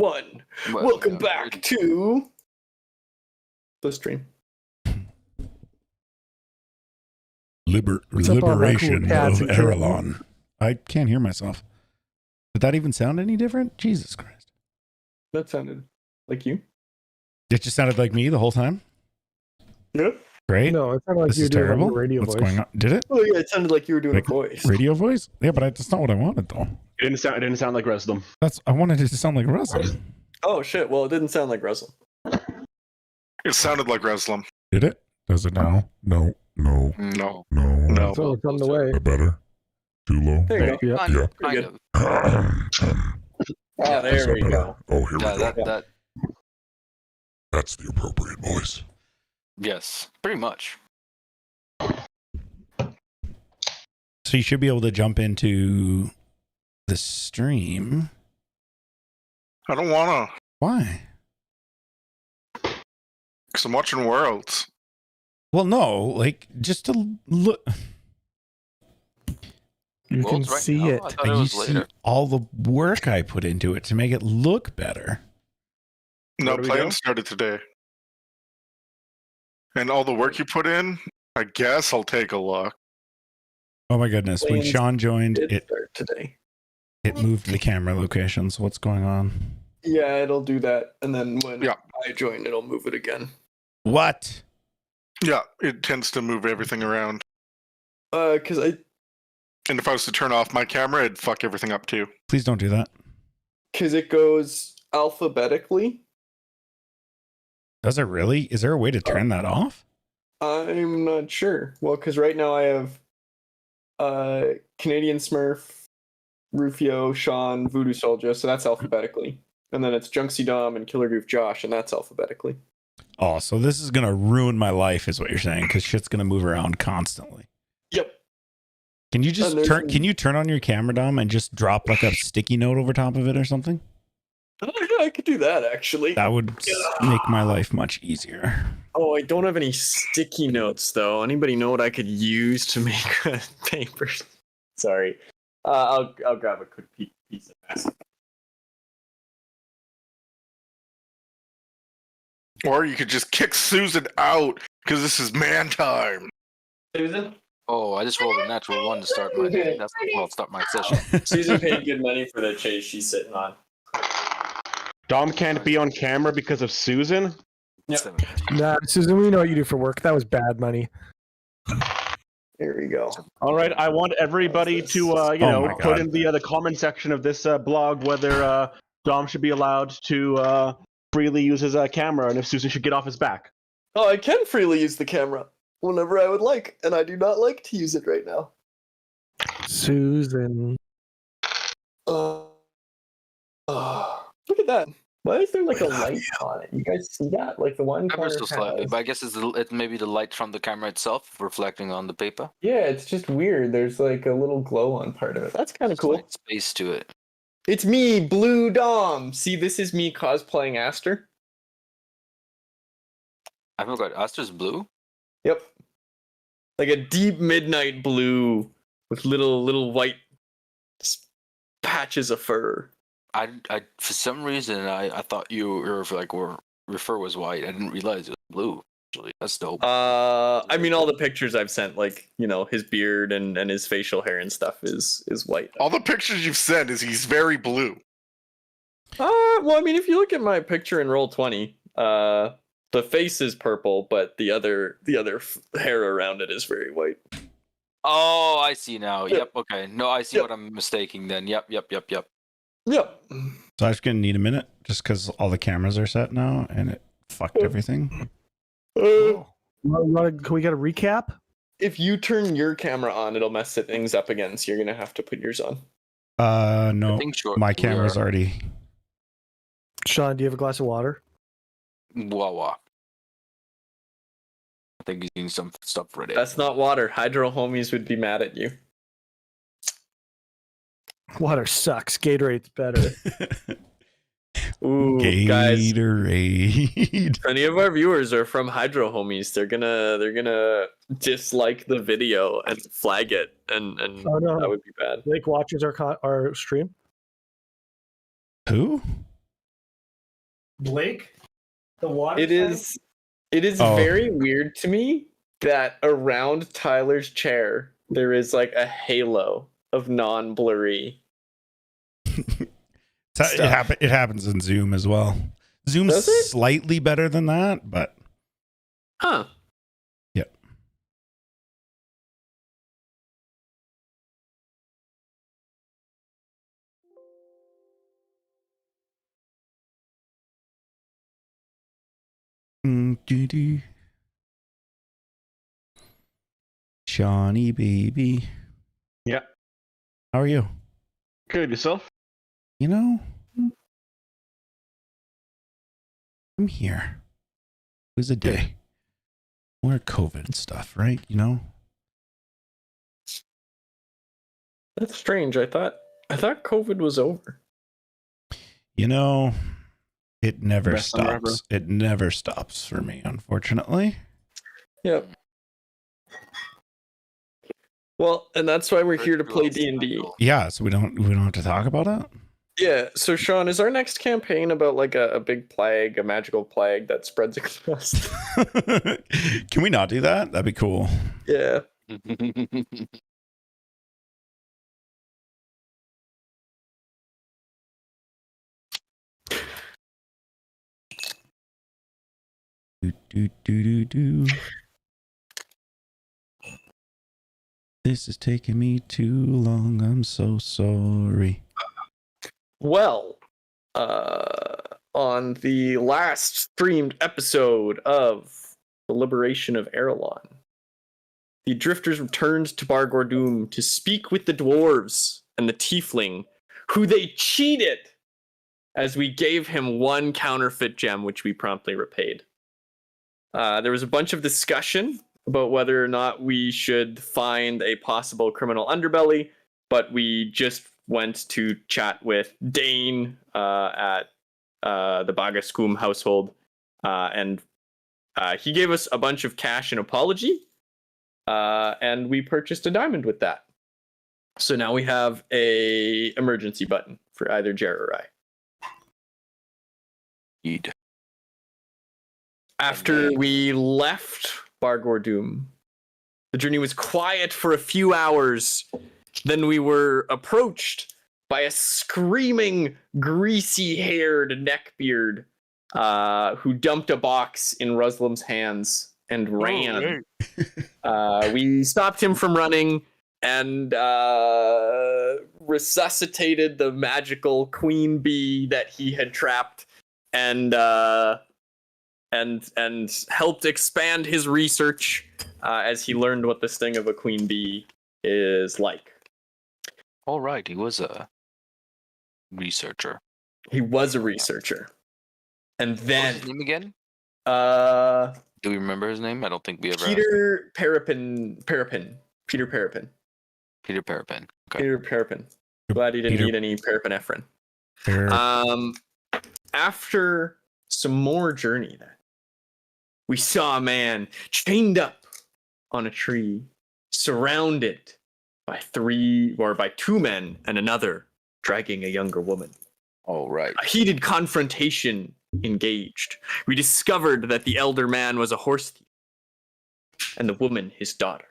1. Well, Welcome yeah, back to the stream. Liberation cats of and kittens? Aerillon. I can't hear myself. Did that even sound any different? Jesus Christ. That sounded like you. It just sounded like me the whole time? Yep. Great. No, it sounded like This you is were doing terrible. like a radio What's voice. going on? Did it? Oh yeah, it sounded like you were doing Like a voice. Radio voice? Yeah, but that's not what I wanted though. It didn't sound like Resdom. I wanted it to sound like Russell. Oh shit, well it didn't sound like Russell. It sounded like Reslam. Did it? Does it now? No. No. No. So it's on the way. Better? Too low? There you go. Yeah. Kind of, Pretty kind good. of. Ah, there we go. Oh, here Yeah, that. That's the appropriate voice. Yes, pretty much. So you should be able to jump into the stream. I don't want to. Why? Because I'm watching Worlds. Well, no, like just to look. You Well, can it's right see now. it. I thought it You was see later. all the work I put into it to make it look better. No, What do we playing do? started today. And all the work you put in, I guess I'll take a look. Oh my goodness! When Planes Sean joined, Did it start today. moved the camera locations. What's going on? Yeah, it'll do that, and then when Yeah. I join, it'll move it again. What? Yeah, it tends to move everything around. Because I And if I was to turn off my camera, it'd fuck everything up too. Please don't do that. because it goes alphabetically. Does it really? Is there a way to turn that off? I'm not sure. Well, because right now I have Canadian Smurf, Rufio, Sean, Voodoo Soldier, so that's alphabetically. And then it's Junksy Dom and Killer Goof Josh, and that's alphabetically. Oh, so this is gonna ruin my life, is what you're saying? Because shit's gonna move around constantly. Yep. Can you just And there's turn? some- Can you turn on your camera, Dom, and just drop like a sticky note over top of it or something? Oh, yeah, I could do that, actually. That would make my life much easier. Oh, I don't have any sticky notes, though. Anybody know what I could use to make a paper? Sorry. I'll grab a quick piece of that. Or you could just kick Susan out because this is man time. Susan? Oh, I just rolled a natural 1 to start my day. Start my session. Susan paid good money for the chase she's sitting on. Dom can't be on camera because of Susan. Yep. Nah, Susan, we know what you do for work. That was bad money. There we go. All right, I want everybody to Oh my put God. in the comment section of this blog whether Dom should be allowed to freely use his camera and if Susan should get off his back. Oh, I can freely use the camera whenever I would like, and I do not like to use it right now. Susan. Look at that. Why is there like a light on it? You guys see that? Like the one Ever corner so slightly, has- but I guess it's maybe the light from the camera itself reflecting on the paper. Yeah, it's just weird. There's like a little glow on part of it. That's kind of cool. Slight space to it. It's me, Blue Dom. See, this is me cosplaying Aster. I forgot. Aster's blue. Yep. Like a deep midnight blue with little white patches of fur. I for some reason I thought your refer was white. I didn't realize it was blue. Actually, that's dope. I mean, all the pictures I've sent, like, you know, his beard and his facial hair and stuff is white. All the pictures you've sent is he's very blue. Well, I mean, if you look at my picture in Roll20, the face is purple, but the other hair around it is very white. Oh, I see now. Yep. Yep. Okay. No, I see Yep. what I'm mistaking then. Yep. Yep. So I'm just gonna need a minute, just because all the cameras are set now, and it fucked everything. Uh, Can we get a recap? if you turn your camera on, it'll mess things up again, so you're gonna have to put yours on. I No, think my camera's already. Sean, do you have a glass of water? Wawa. I think he's doing some stuff ready. That's not water. Hydro homies would be mad at you. Water sucks. Gatorade's better. Ooh, guys. Gatorade. If any of our viewers are from Hydro Homies, they're gonna dislike the video and flag it, and Oh, no. that would be bad. Blake watches our stream. Who? Blake, the water. It is Oh. very weird to me that around Tyler's chair there is like a halo of non-blurry. Stuff. It happens in Zoom as well. Zoom's Does it? slightly better than that, but Huh. yeah. Doo-doo. Shawnee baby. Yeah. How are you? Good, yourself? You know, I'm here. It was a day. More COVID stuff, right? You know? That's strange. I thought COVID was over. You know, it never Best summer ever. stops. It never stops for me, unfortunately. Yep. Well, and that's why we're here to play D&D. Yeah, so we don't have to talk about it. Yeah, so Sean, is our next campaign about like a big plague, a magical plague that spreads across? Can we not do that? That'd be cool. Yeah. Do. This is taking me too long. I'm so sorry. Well, on the last streamed episode of the Liberation of Aerillon, the Adrifters returned to Bar Gordum to speak with the dwarves and the tiefling, who they cheated, as we gave him one counterfeit gem, which we promptly repaid. There was a bunch of discussion about whether or not we should find a possible criminal underbelly, but we just went to chat with Dane at the Bagaskum household, and he gave us a bunch of cash and apology, and we purchased a diamond with that. So now we have a emergency button for either Jer or I. Indeed. After we left Bar Gordum, the journey was quiet for a few hours. Then we were approached by a screaming, greasy-haired neckbeard who dumped a box in Ruslam's hands and ran. We stopped him from running and resuscitated the magical queen bee that he had trapped, and helped expand his research as he learned what the sting of a queen bee is like. All right, he was a researcher. He was a researcher. And What then was his name again? uh Do we remember his name? I don't think we ever asked. Peter Parapin. Peter Parapin. Peter Parapin. Okay. Peter Parapin. Glad he didn't Peter- need any parapinephrine. Fair. After some more journey then, we saw a man chained up on a tree, surrounded by two men and another dragging a younger woman. All right. A heated confrontation engaged. We discovered that the elder man was a horse thief, and the woman his daughter.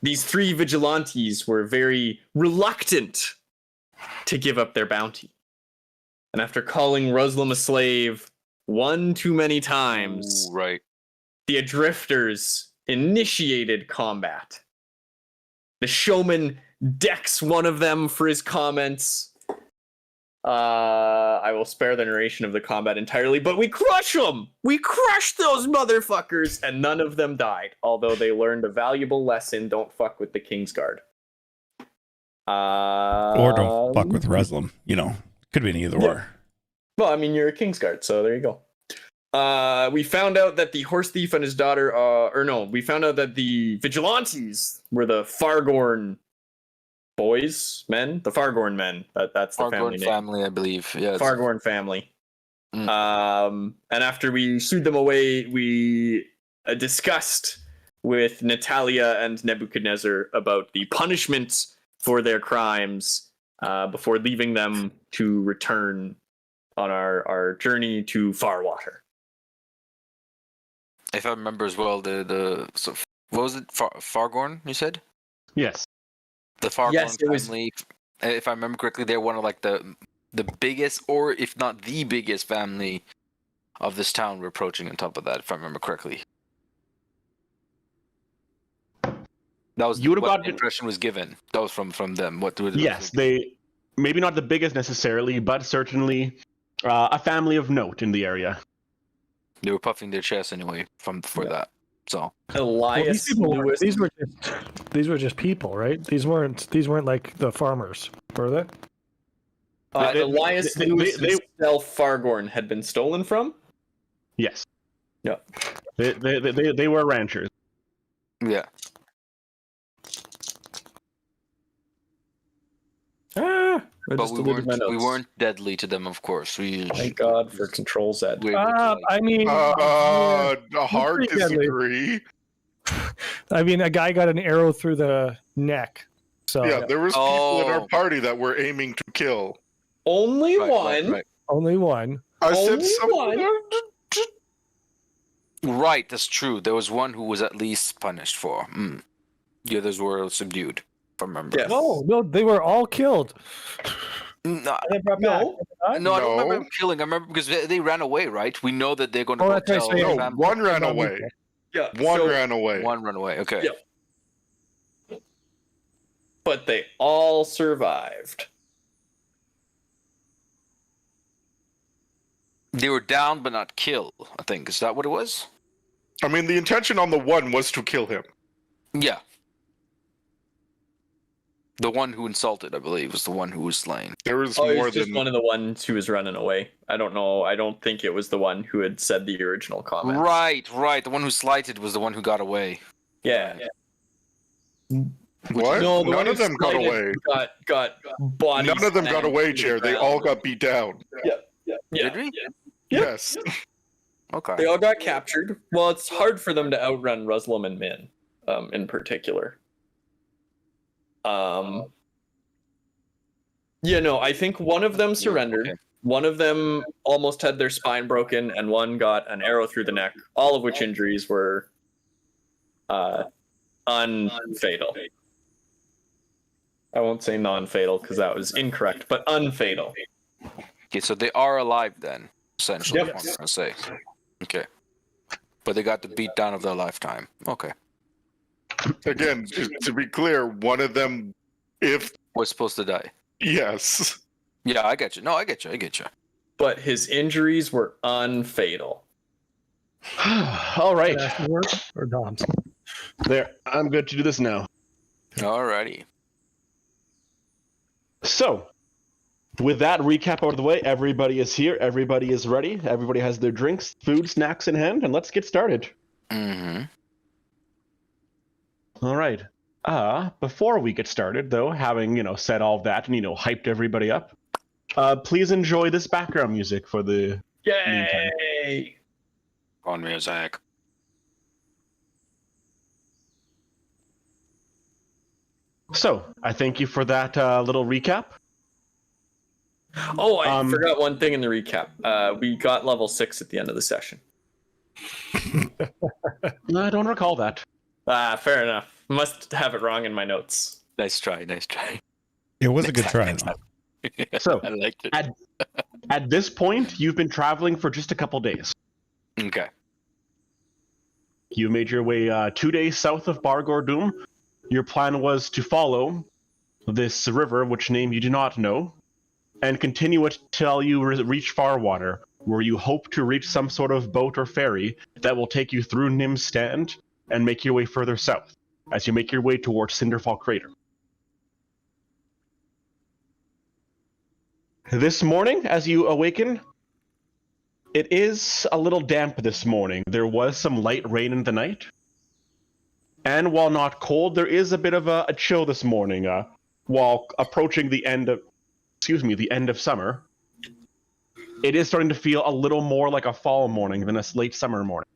These three vigilantes were very reluctant to give up their bounty. And after calling Ruslam a slave one too many times, Ooh, right. the Adrifters initiated combat. The Showman decks one of them for his comments. I will spare the narration of the combat entirely, but we crush them! We crushed those motherfuckers, and none of them died, although they learned a valuable lesson: don't fuck with the Kingsguard. Or don't fuck with Ruslam. You know, could be an either or. Well, I mean, you're a Kingsguard, so there you go. We found out that the horse thief and his daughter, we found out that the vigilantes were the Fargorn men. That's the family name. Family, I believe. Yeah. Fargorn family. And after we shooed them away, we discussed with Natalia and Nebuchadnezzar about the punishment for their crimes before leaving them to return on our journey to Farwater. If I remember as well, so what was it? Fargorn, you said? Yes. The Fargorn Yes, it was- family. If I remember correctly, they're one of like the biggest, or if not the biggest family of this town. We're approaching on top of that, if I remember correctly. That was You would've what gotten- the impression was given. That was from them. Yes, they maybe not the biggest necessarily, but certainly a family of note in the area. They were puffing their chest anyway for that. So Elias Lewis. these were just people, right? These weren't like the farmers, were they? Elias Lewis himself, Fargorn, had been stolen from. Yes. Yeah. They were ranchers. yeah, I but just we deleted my notes. weren't deadly to them, of course. Thank God for Control Z. we were able to, like, I mean, A hard pretty deadly. disagree. I mean, a guy got an arrow through the neck. So Yeah, there was people in Oh. our party that were aiming to kill. Only right, one. Right. only one. I said Only something. Right, that's true. There was one who was at least punished for. The others were subdued, if I remember. Yes. No, they were all killed. No, They brought No. back. no, I don't remember No. them killing. I remember because they ran away, right? We know that they're going to Oh, go that's right, tell so their yeah. No, family. one ran away. Yeah. One so- ran away. One run away. Okay. Yeah. But they all survived. They were down but not killed, I think. Is that what it was? I mean, the intention on the one was to kill him. Yeah. The one who insulted, I believe, was the one who was slain. There was Oh, it more was just than one of the ones who was running away. I don't know. I don't think it was the one who had said the original comment. Right. The one who slighted was the one who got away. Yeah. what? No, the one None who of them got slighted away. Got bodies. None of them got slammed away, to the Jared. They ground. all got beat down. Yeah. Did we? Yeah. Yes. Okay. They all got captured. Well, it's hard for them to outrun Ruslam and Min, in particular. I think one of them surrendered. Okay. One of them almost had their spine broken, and one got an arrow through the neck. All of which injuries were unfatal. I won't say non-fatal because that was incorrect, but unfatal. Okay, so they are alive then, essentially. Yep. What I'm gonna say. Okay. But they got the beat down of their lifetime. Okay. Again, to be clear, one of them, if Was supposed to die. yes, Yeah, I get you. No, I get you. But his injuries were unfatal. All right. Or Dom's. There. I'm good to do this now. Alrighty. So, with that recap out of the way, everybody is here. Everybody is ready. Everybody has their drinks, food, snacks in hand, and let's get started. Mm-hmm. All right. Before we get started, though, having said all of that and hyped everybody up, please enjoy this background music for the meantime. Yay! On music. So, I thank you for that little recap. Oh, I forgot one thing in the recap. We got level 6 at the end of the session. I don't recall that. Fair enough. Must have it wrong in my notes. Nice try. It was a good try. though. So, I liked it. at this point, you've been traveling for just a couple days. Okay. You made your way 2 days south of Bargordum. Your plan was to follow this river, which name you do not know, and continue it till you reach Farwater, where you hope to reach some sort of boat or ferry that will take you through Nim's Stand and make your way further south, as you make your way towards Cinderfall Crater. This morning, as you awaken, it is a little damp this morning. There was some light rain in the night. And while not cold, there is a bit of a chill this morning. While approaching the end of summer, it is starting to feel a little more like a fall morning than a late summer morning.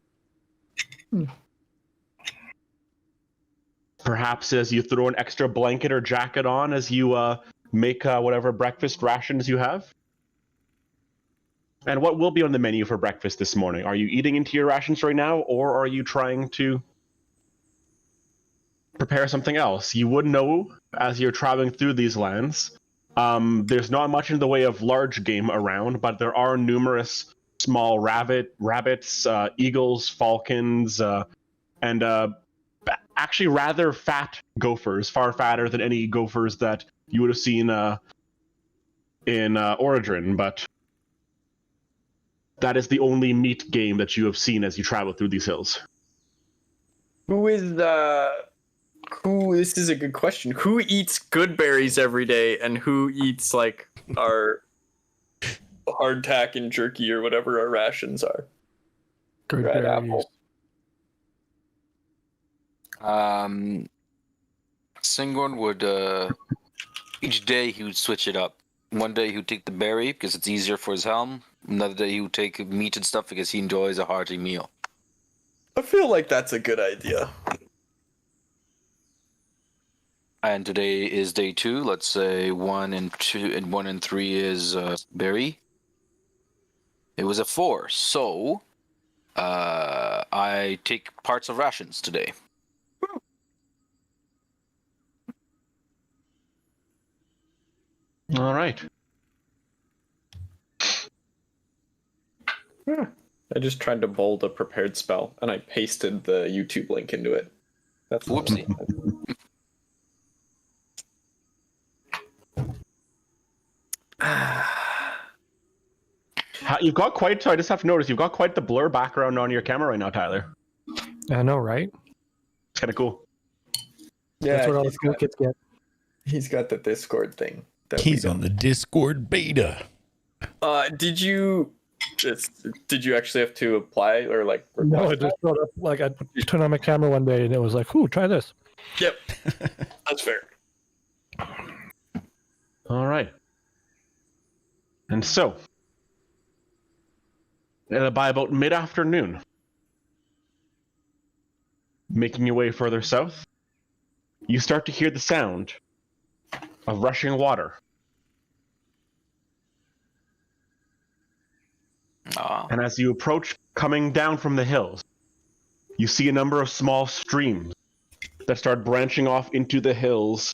Perhaps as you throw an extra blanket or jacket on as you make whatever breakfast rations you have. And what will be on the menu for breakfast this morning? Are you eating into your rations right now, or are you trying to prepare something else? You would know as you're traveling through these lands. There's not much in the way of large game around, but there are numerous small rabbits, eagles, falcons, and actually rather fat gophers, far fatter than any gophers that you would have seen in Orodrin, but that is the only meat game that you have seen as you travel through these hills. This is a good question. Who eats good berries every day, and who eats like our hardtack and jerky or whatever our rations are? Good Red berries. apple. Singorn would each day he would switch it up. One day he would take the berry because it's easier for his helm. Another day he would take meat and stuff because he enjoys a hearty meal. I feel like that's a good idea. And today is day 2. Let's say 1 and 2 and 1 and 3 is berry. It was a 4, so I take parts of rations today. All right. I just tried to bold a prepared spell, and I pasted the YouTube link into it. That's Whoopsie. You've got quite. So I just have to notice you've got quite the blur background on your camera right now, Tyler. I know, right? It's kind of cool. Yeah, That's what all the school kids get. he's got the Discord thing. He's on the Discord beta. Did you actually have to apply or like? No, request it just showed up. Like I turned on my camera one day and it was like, "Ooh, try this." that? Yep, that's fair. All right. And so, by about mid-afternoon, making your way further south, you start to hear the sound of rushing water. And as you approach coming down from the hills, you see a number of small streams that start branching off into the hills,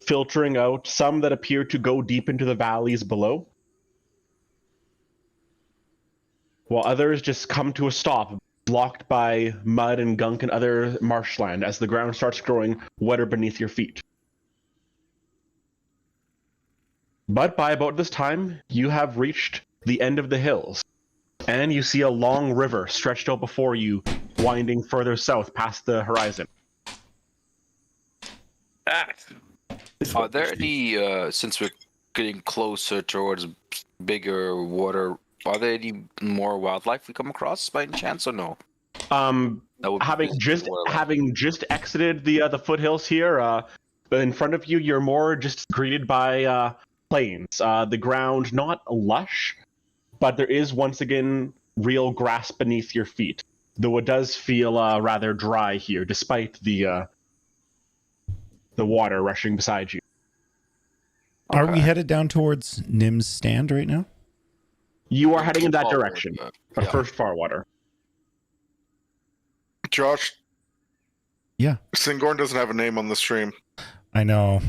filtering out, some that appear to go deep into the valleys below, while others just come to a stop, blocked by mud and gunk and other marshland as the ground starts growing wetter beneath your feet. But by about this time, you have reached the end of the hills, and you see a long river stretched out before you, winding further south past the horizon. Are there any, since we're getting closer towards bigger water, are there any more wildlife we come across by any chance or no? That would be Having wildlife. just exited the foothills here, in front of you, you're more just greeted by plains. The ground not lush, but there is once again real grass beneath your feet, though it does feel rather dry here, despite the water rushing beside you. Are we headed down towards Nim's stand right now? You are heading in that Forward, direction, but yeah. first Farwater. Josh, Yeah. Singorn doesn't have a name on the stream. I know.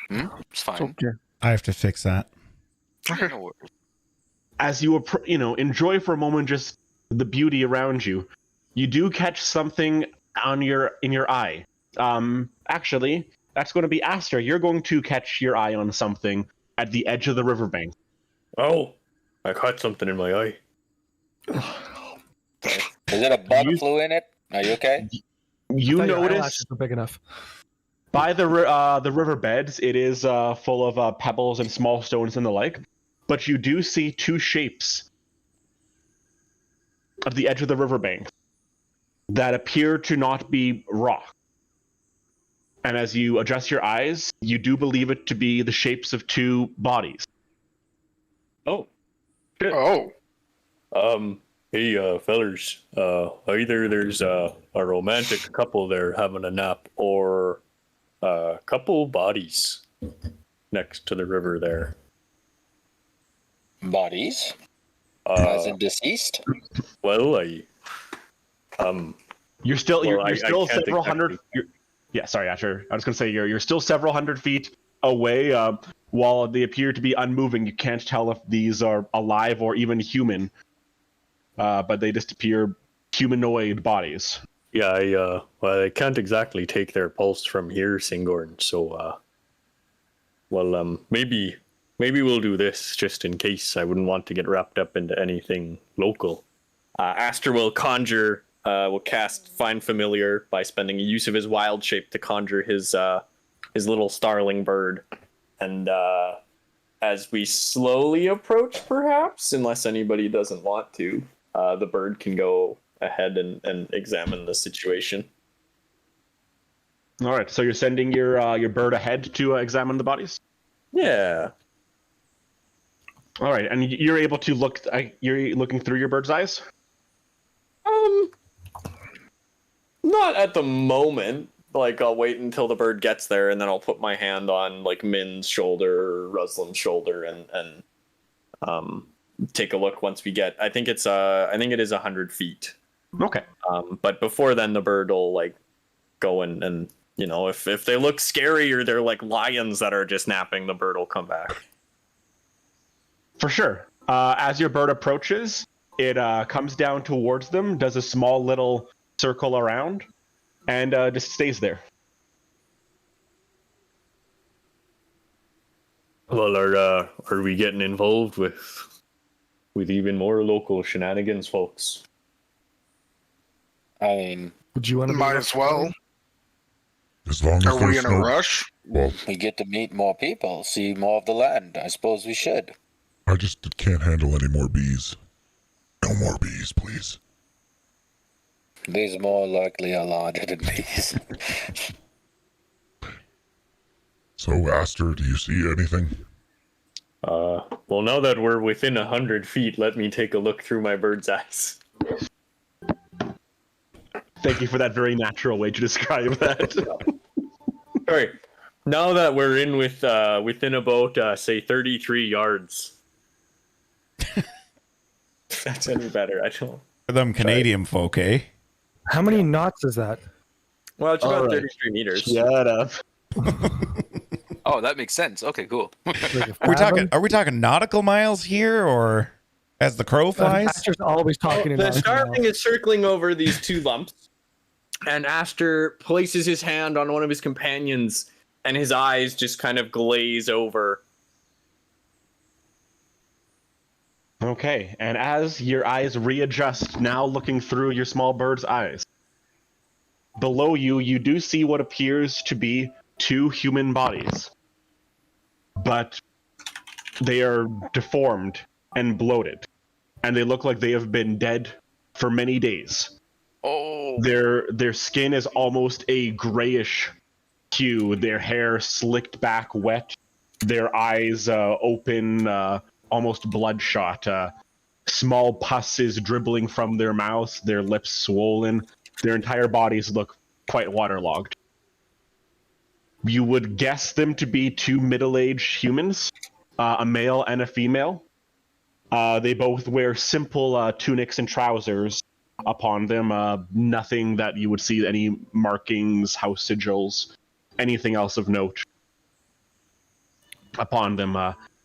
It's fine. Okay. I have to fix that. No worries. As you enjoy for a moment just the beauty around you, you do catch something in your eye. Actually, that's going to be Aster. You're going to catch your eye on something at the edge of the riverbank. Oh, I caught something in my eye. Is it a bug flew in it? Are you okay? You I thought your notice eyelashes were big enough. by the riverbeds, it is full of pebbles and small stones and the like, but you do see two shapes at the edge of the riverbank that appear to not be rock. And as you adjust your eyes, you do believe it to be the shapes of two bodies. Oh. Oh, Hey, fellers. Either there's a romantic couple there having a nap, or a couple bodies next to the river there. Bodies? As in deceased? Well, You're still Well, I you're still can't several exactly- hundred. Yeah, sorry, Asher. I was going to say you're still several hundred feet away. While they appear to be unmoving, you can't tell if these are alive or even human. But they just appear humanoid bodies. yeah, I can't exactly take their pulse from here, Singorn. So, maybe we'll do this just in case. I wouldn't want to get wrapped up into anything local. Aster will will cast Find Familiar by spending a use of his wild shape to conjure his little starling bird. And as we slowly approach, perhaps, unless anybody doesn't want to, the bird can go ahead and examine the situation. All right, so you're sending your bird ahead to examine the bodies. Yeah. All right, and you're able to look. You're looking through your bird's eyes. Not at the moment. Like, I'll wait until the bird gets there, and then I'll put my hand on like Min's shoulder or Ruslan's shoulder, and take a look once we get. I think it is 100 feet. Okay. But before then, the bird will like go and if they look scary or they're like lions that are just napping, the bird will come back. For sure. As your bird approaches, it comes down towards them, does a small little circle around, and just stays there. Well, are we getting involved with even more local shenanigans, folks? I mean, Would you want to? Might as well. As long as Are we there's in a no, rush? well, we get to meet more people, see more of the land. I suppose we should. I just can't handle any more bees. No more bees, please. These more likely are larger than these. So, Aster, do you see anything? Well, now that we're within 100 feet, let me take a look through my bird's eyes. Thank you for that very natural way to describe that. All right. Now that we're in within about say 33 yards. If that's any better, I don't. For them Canadian folk, eh? How many knots is that? Well, it's about All right. 33 meters. Shut up. Oh, that makes sense. Okay, cool. Are we talking nautical miles here, or as the crow flies? Aster's always talking in The nautical starling miles. is circling over these two lumps, and Aster places his hand on one of his companions, and his eyes just kind of glaze over. Okay, and as your eyes readjust, now looking through your small bird's eyes, below you, you do see what appears to be two human bodies. But they are deformed and bloated, and they look like they have been dead for many days. Oh, Their skin is almost a grayish hue, their hair slicked back wet, their eyes open, almost bloodshot. Small pus is dribbling from their mouths, their lips swollen, their entire bodies look quite waterlogged. You would guess them to be two middle-aged humans, a male and a female. They both wear simple tunics and trousers upon them, nothing that you would see any markings, house sigils, anything else of note upon them.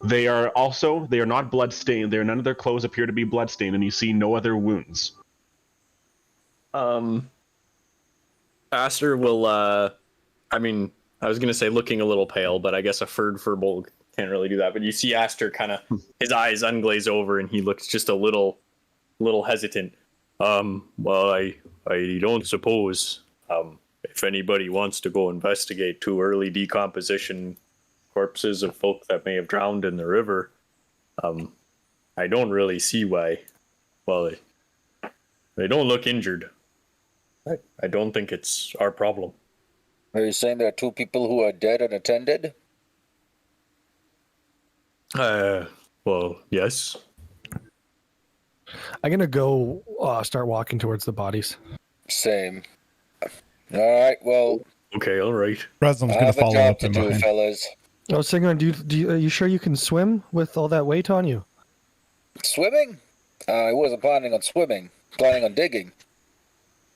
They are not bloodstained. None of their clothes appear to be bloodstained, and you see no other wounds. Aster will, I was going to say looking a little pale, but I guess a furred furball can't really do that. But you see Aster kind of, his eyes unglaze over, and he looks just a little hesitant. Well, I don't suppose, if anybody wants to go investigate two early decomposition corpses of folk that may have drowned in the river, I don't really see why. Well, they don't look injured. I don't think it's our problem. Are you saying there are two people who are dead unattended? Well, yes. I'm gonna go start walking towards the bodies. Same. All right, well, Okay, all right. Reslam's I gonna have a follow job up to in do, behind. fellas. Oh, Singer, are you sure you can swim with all that weight on you? Swimming? I wasn't planning on swimming. Planning on digging.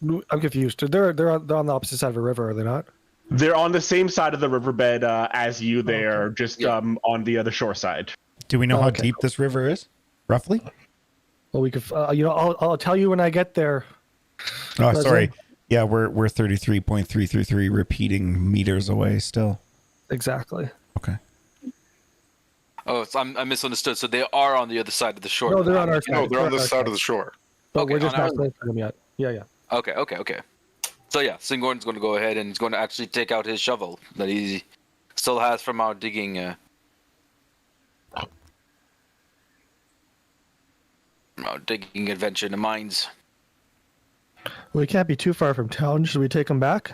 I'm confused. They're on the opposite side of a river, are they not? They're on the same side of the riverbed as you. They're just on the shore side. Do we know how deep this river is, roughly? Well, we could. I'll tell you when I get there. Oh, sorry. Yeah, we're 33.333 repeating meters away still. Exactly. Okay. Oh, so I misunderstood. So they are on the other side of the shore. No, they're on our side. No, they're on this side of the shore. But Okay, we're just on not our- close to them yet. Yeah. Okay. So yeah, Singorn's going to go ahead and he's going to actually take out his shovel that he still has from our digging. Our digging adventure in the mines. We can't be too far from town. Should we take them back?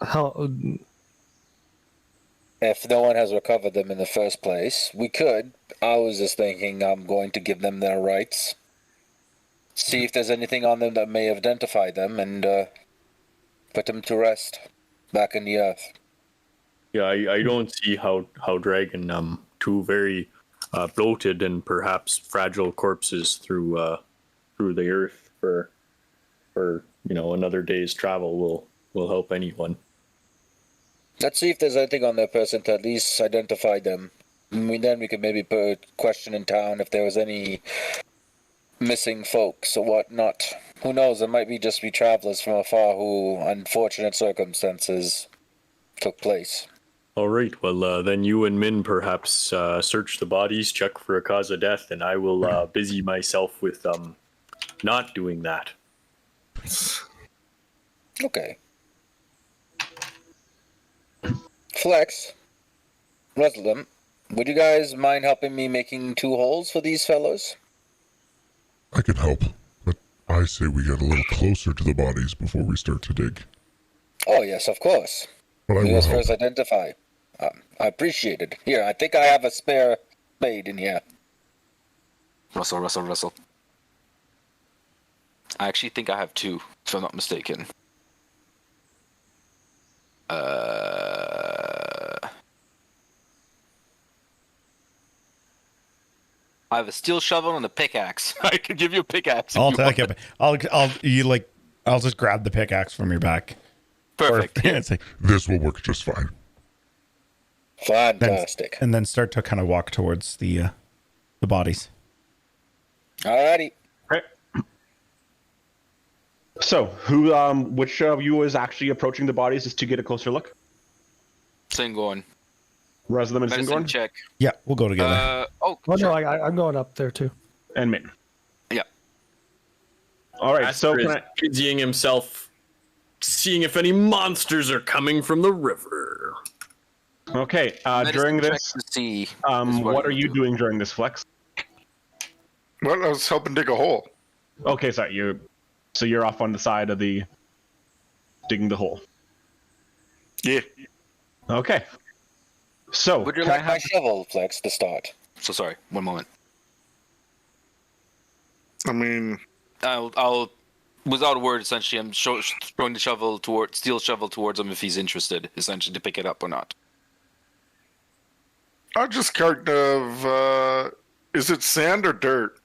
How? If no one has recovered them in the first place, we could. I was just thinking I'm going to give them their rights. See if there's anything on them that may identify them and put them to rest back in the earth. Yeah, I don't see how dragging two very bloated and perhaps fragile corpses through the earth for another day's travel will help anyone. Let's see if there's anything on their person to at least identify them. Then we could maybe put a question in town if there was any missing folks or whatnot. Who knows? There might be travelers from afar who, unfortunate circumstances, took place. All right. Well, then you and Min perhaps search the bodies, check for a cause of death, and I will busy myself with not doing that. Okay. Flex, Resolum, would you guys mind helping me making 2 holes for these fellows? I can help, but I say we get a little closer to the bodies before we start to dig. Oh, yes, of course. But I You will must help. first identify. I appreciate it. Here, I think I have a spare spade in here. Russell. I actually think I have 2, if I'm not mistaken. I have a steel shovel and a pickaxe. I could give you a pickaxe. I'll take it. I'll just grab the pickaxe from your back. Perfect. It's like, This will work just fine. Fantastic. and then start to kind of walk towards the bodies. Alrighty. Okay. So, which of you is actually approaching the bodies just to get a closer look? Singorn. Resolum and Medicine Singorn? check. Yeah, we'll go together. Oh sure. no, I'm going up there too. And Min. Yeah. All right, so Aster can is busying himself, seeing if any monsters are coming from the river. Okay, Medicine during check this, to see is what are I you do. doing during this, Flex? Well, I was helping dig a hole. Okay, sorry, you're off on the side of the digging the hole. Yeah. Okay. So, Would you can I like my have- shovel, Flex, to start? So sorry. One moment. I mean, I'll without a word. Essentially, I'm throwing the steel shovel towards him if he's interested. Essentially, to pick it up or not. I just kind of. Is it sand or dirt?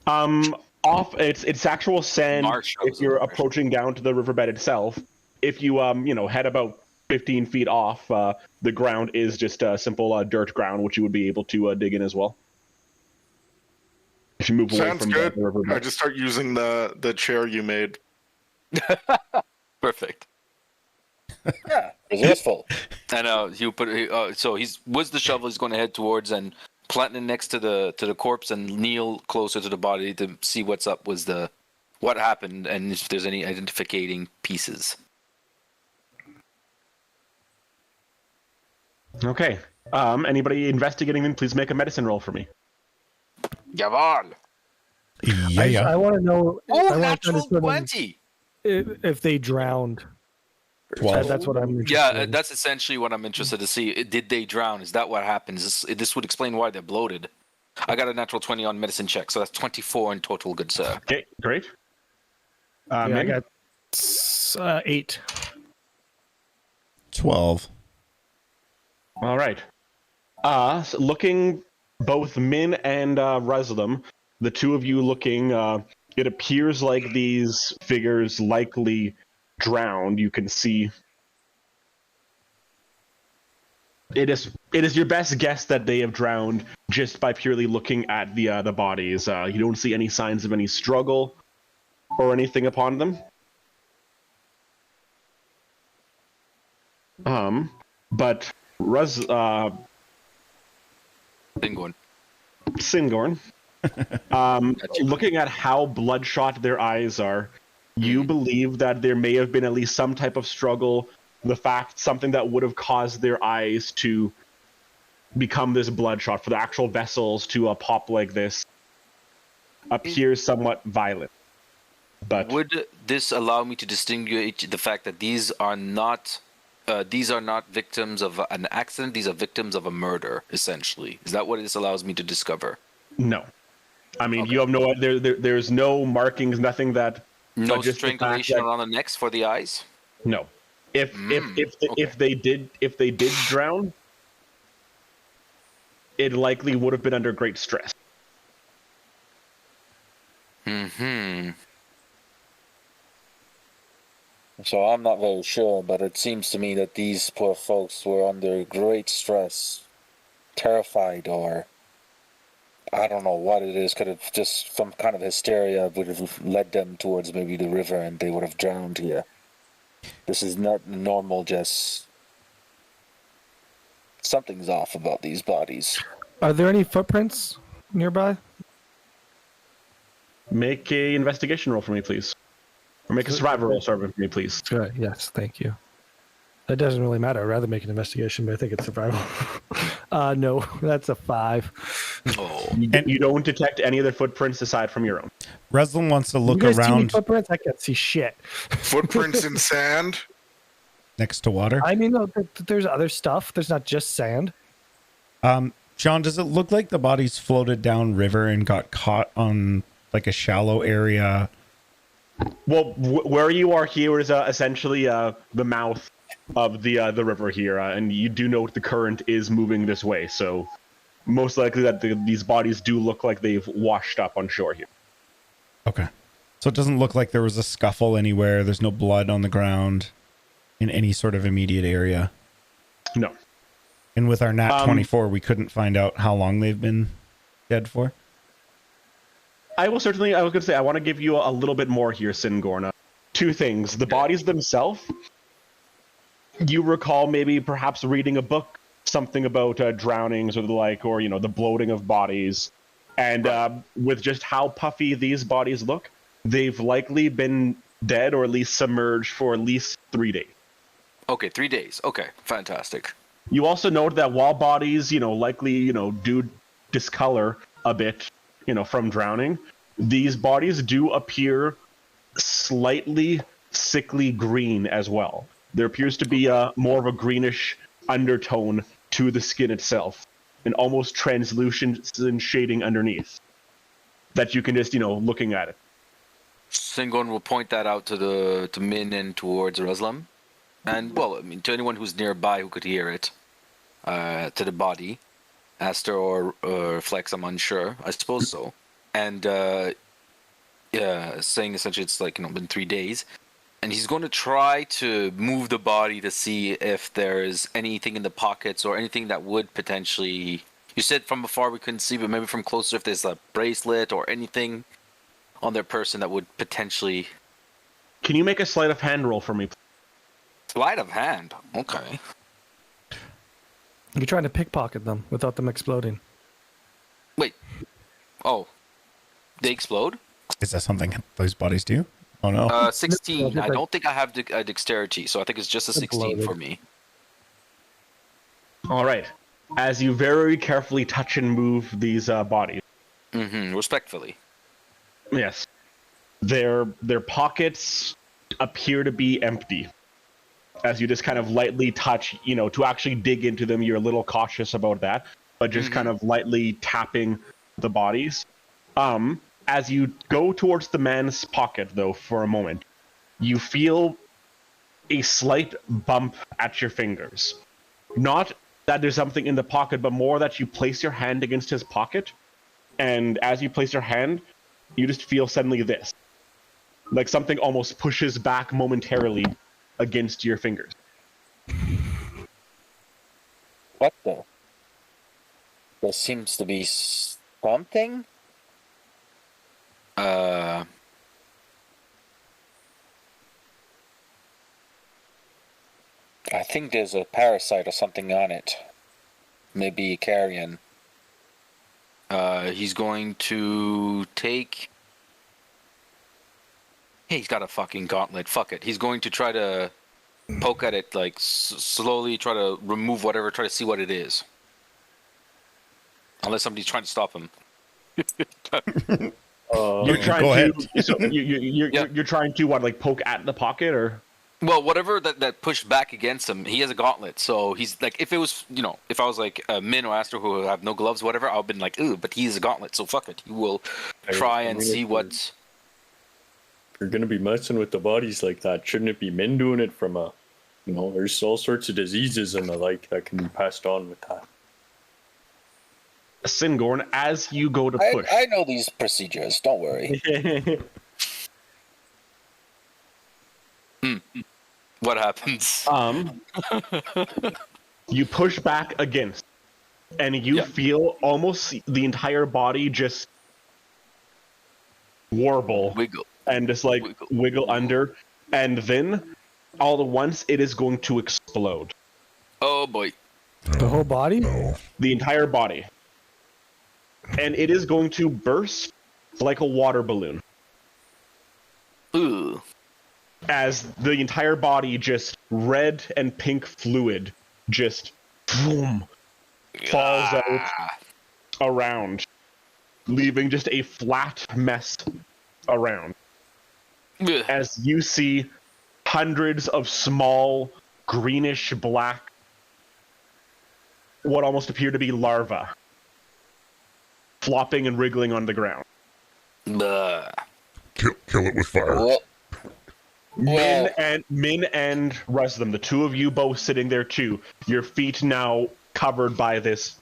It's actual sand Marsh, I if was you're aware. approaching down to the riverbed itself. If you head about 15 feet off, the ground is just a simple dirt ground, which you would be able to dig in as well. If you move away Sounds from good. the riverbed. I just start using the chair you made. Perfect. Yeah, resourceful. And he'll put. So he's with the shovel. He's going to head towards and plant it next to the corpse and kneel closer to the body to see what's up with what happened and if there's any identifying pieces. Okay. Anybody investigating them, please make a medicine roll for me. Javal. Yeah. I want to know. I Oh, wanna natural understand 20. if they drowned. 12. That's what I'm interested Yeah, in. that's essentially what I'm interested to see. Did they drown? Is that what happened? This would explain why they're bloated. I got a natural 20 on medicine check, so that's 24 in total, good sir. Okay, great. Yeah, I Min? got 8. 12. All right. So looking both Min and Reslam, the two of you looking, it appears like these figures likely drowned. You can see it is your best guess that they have drowned just by purely looking at the bodies. You don't see any signs of any struggle or anything upon them. But Singorn, looking at how bloodshot their eyes are, you believe that there may have been at least some type of struggle. The fact something that would have caused their eyes to become this bloodshot, for the actual vessels to pop like this, appears somewhat violent. But would this allow me to distinguish the fact that these are not victims of an accident? These are victims of a murder, essentially. Is that what this allows me to discover? No, I mean you have no. There's no markings, nothing that. No strangulation around the necks for the eyes. No. If they did drown, it likely would have been under great stress. So I'm not very sure, but it seems to me that these poor folks were under great stress, terrified, or I don't know what it is. Could have just some kind of hysteria would have led them towards maybe the river, and they would have drowned here. This is not normal, just something's off about these bodies. Are there any footprints nearby? Make a investigation roll for me, please. Or make a survival roll, sorry, for me, please. Good. Yes, thank you. That doesn't really matter. I'd rather make an investigation, but I think it's survival. No, that's a 5. Oh. You don't detect any other footprints aside from your own. Reslam wants to look you guys see any around footprints? I can't see shit. Footprints in sand? next to water. I mean, no, there's other stuff. There's not just sand. John, does it look like the bodies floated down river and got caught on like a shallow area? Well, where you are here is essentially the mouth of the river here, and you do note the current is moving this way, so most likely that these bodies do look like they've washed up on shore here. Okay. So it doesn't look like there was a scuffle anywhere. There's no blood on the ground in any sort of immediate area. No. And with our Nat 24, we couldn't find out how long they've been dead for. I was going to say, I want to give you a little bit more here, Singorn. Two things. The bodies themselves, you recall maybe perhaps reading a book, something about drownings or the like, or, the bloating of bodies. And with just how puffy these bodies look, they've likely been dead or at least submerged for at least 3 days. Okay, 3 days. Okay, fantastic. You also note that while bodies, likely, do discolor a bit, from drowning, these bodies do appear slightly sickly green as well. There appears to be more of a greenish undertone to the skin itself, an almost translucent shading underneath that you can just, looking at it. Singon will point that out to Min and towards Reslam. And, to anyone who's nearby who could hear it, to the body. Aster or Flex, I'm unsure. I suppose so. And saying essentially it's been 3 days. And he's going to try to move the body to see if there's anything in the pockets or anything that would potentially... You said from afar we couldn't see, but maybe from closer if there's a bracelet or anything on their person that would potentially... Can you make a sleight of hand roll for me? Sleight of hand? Okay. You're trying to pickpocket them without them exploding. Wait. Oh. They explode? Is that something those bodies do? Oh, no. 16. I don't think I have dexterity, so I think it's just a 16 for me. All right. As you very carefully touch and move these bodies. Mm-hmm. Respectfully. Yes. Their pockets appear to be empty. As you just kind of lightly touch, to actually dig into them, you're a little cautious about that, but just kind of lightly tapping the bodies. As you go towards the man's pocket, though, for a moment, you feel a slight bump at your fingers. Not that there's something in the pocket, but more that you place your hand against his pocket, and as you place your hand, you just feel suddenly this. Like something almost pushes back momentarily against your fingers. What the? There seems to be something? Uh, I think there's a parasite or something on it. Maybe a carrion. he's going to take. Hey, he's got a fucking gauntlet. Fuck it. He's going to try to poke at it, like slowly try to remove whatever, try to see what it is. Unless somebody's trying to stop him. You're trying go to. ahead. So you're trying to what? Like poke at the pocket, or? Well, whatever that pushed back against him, he has a gauntlet. So he's like, if it was, if I was like Min or Aster who have no gloves, whatever, I've been like, ooh, but he has a gauntlet, so fuck it. He will try and see what's. If you're gonna be messing with the bodies like that, shouldn't it be men doing it from a, there's all sorts of diseases and the like that can be passed on with that. Singorn, as you go to push. I know these procedures, don't worry. What happens? You push back against, and you feel almost the entire body just warble Wiggle. and just like wiggle under, and then all at once it is going to explode. Oh boy. The whole body? The entire body. And it is going to burst like a water balloon. Ooh. As the entire body, just red and pink fluid, just boom, falls out around, leaving just a flat mess around. Ugh. As you see hundreds of small, greenish black, what almost appear to be larvae, flopping and wriggling on the ground. Ugh. Kill it with fire. Well, Min and Resdom, the two of you both sitting there too. Your feet now covered by this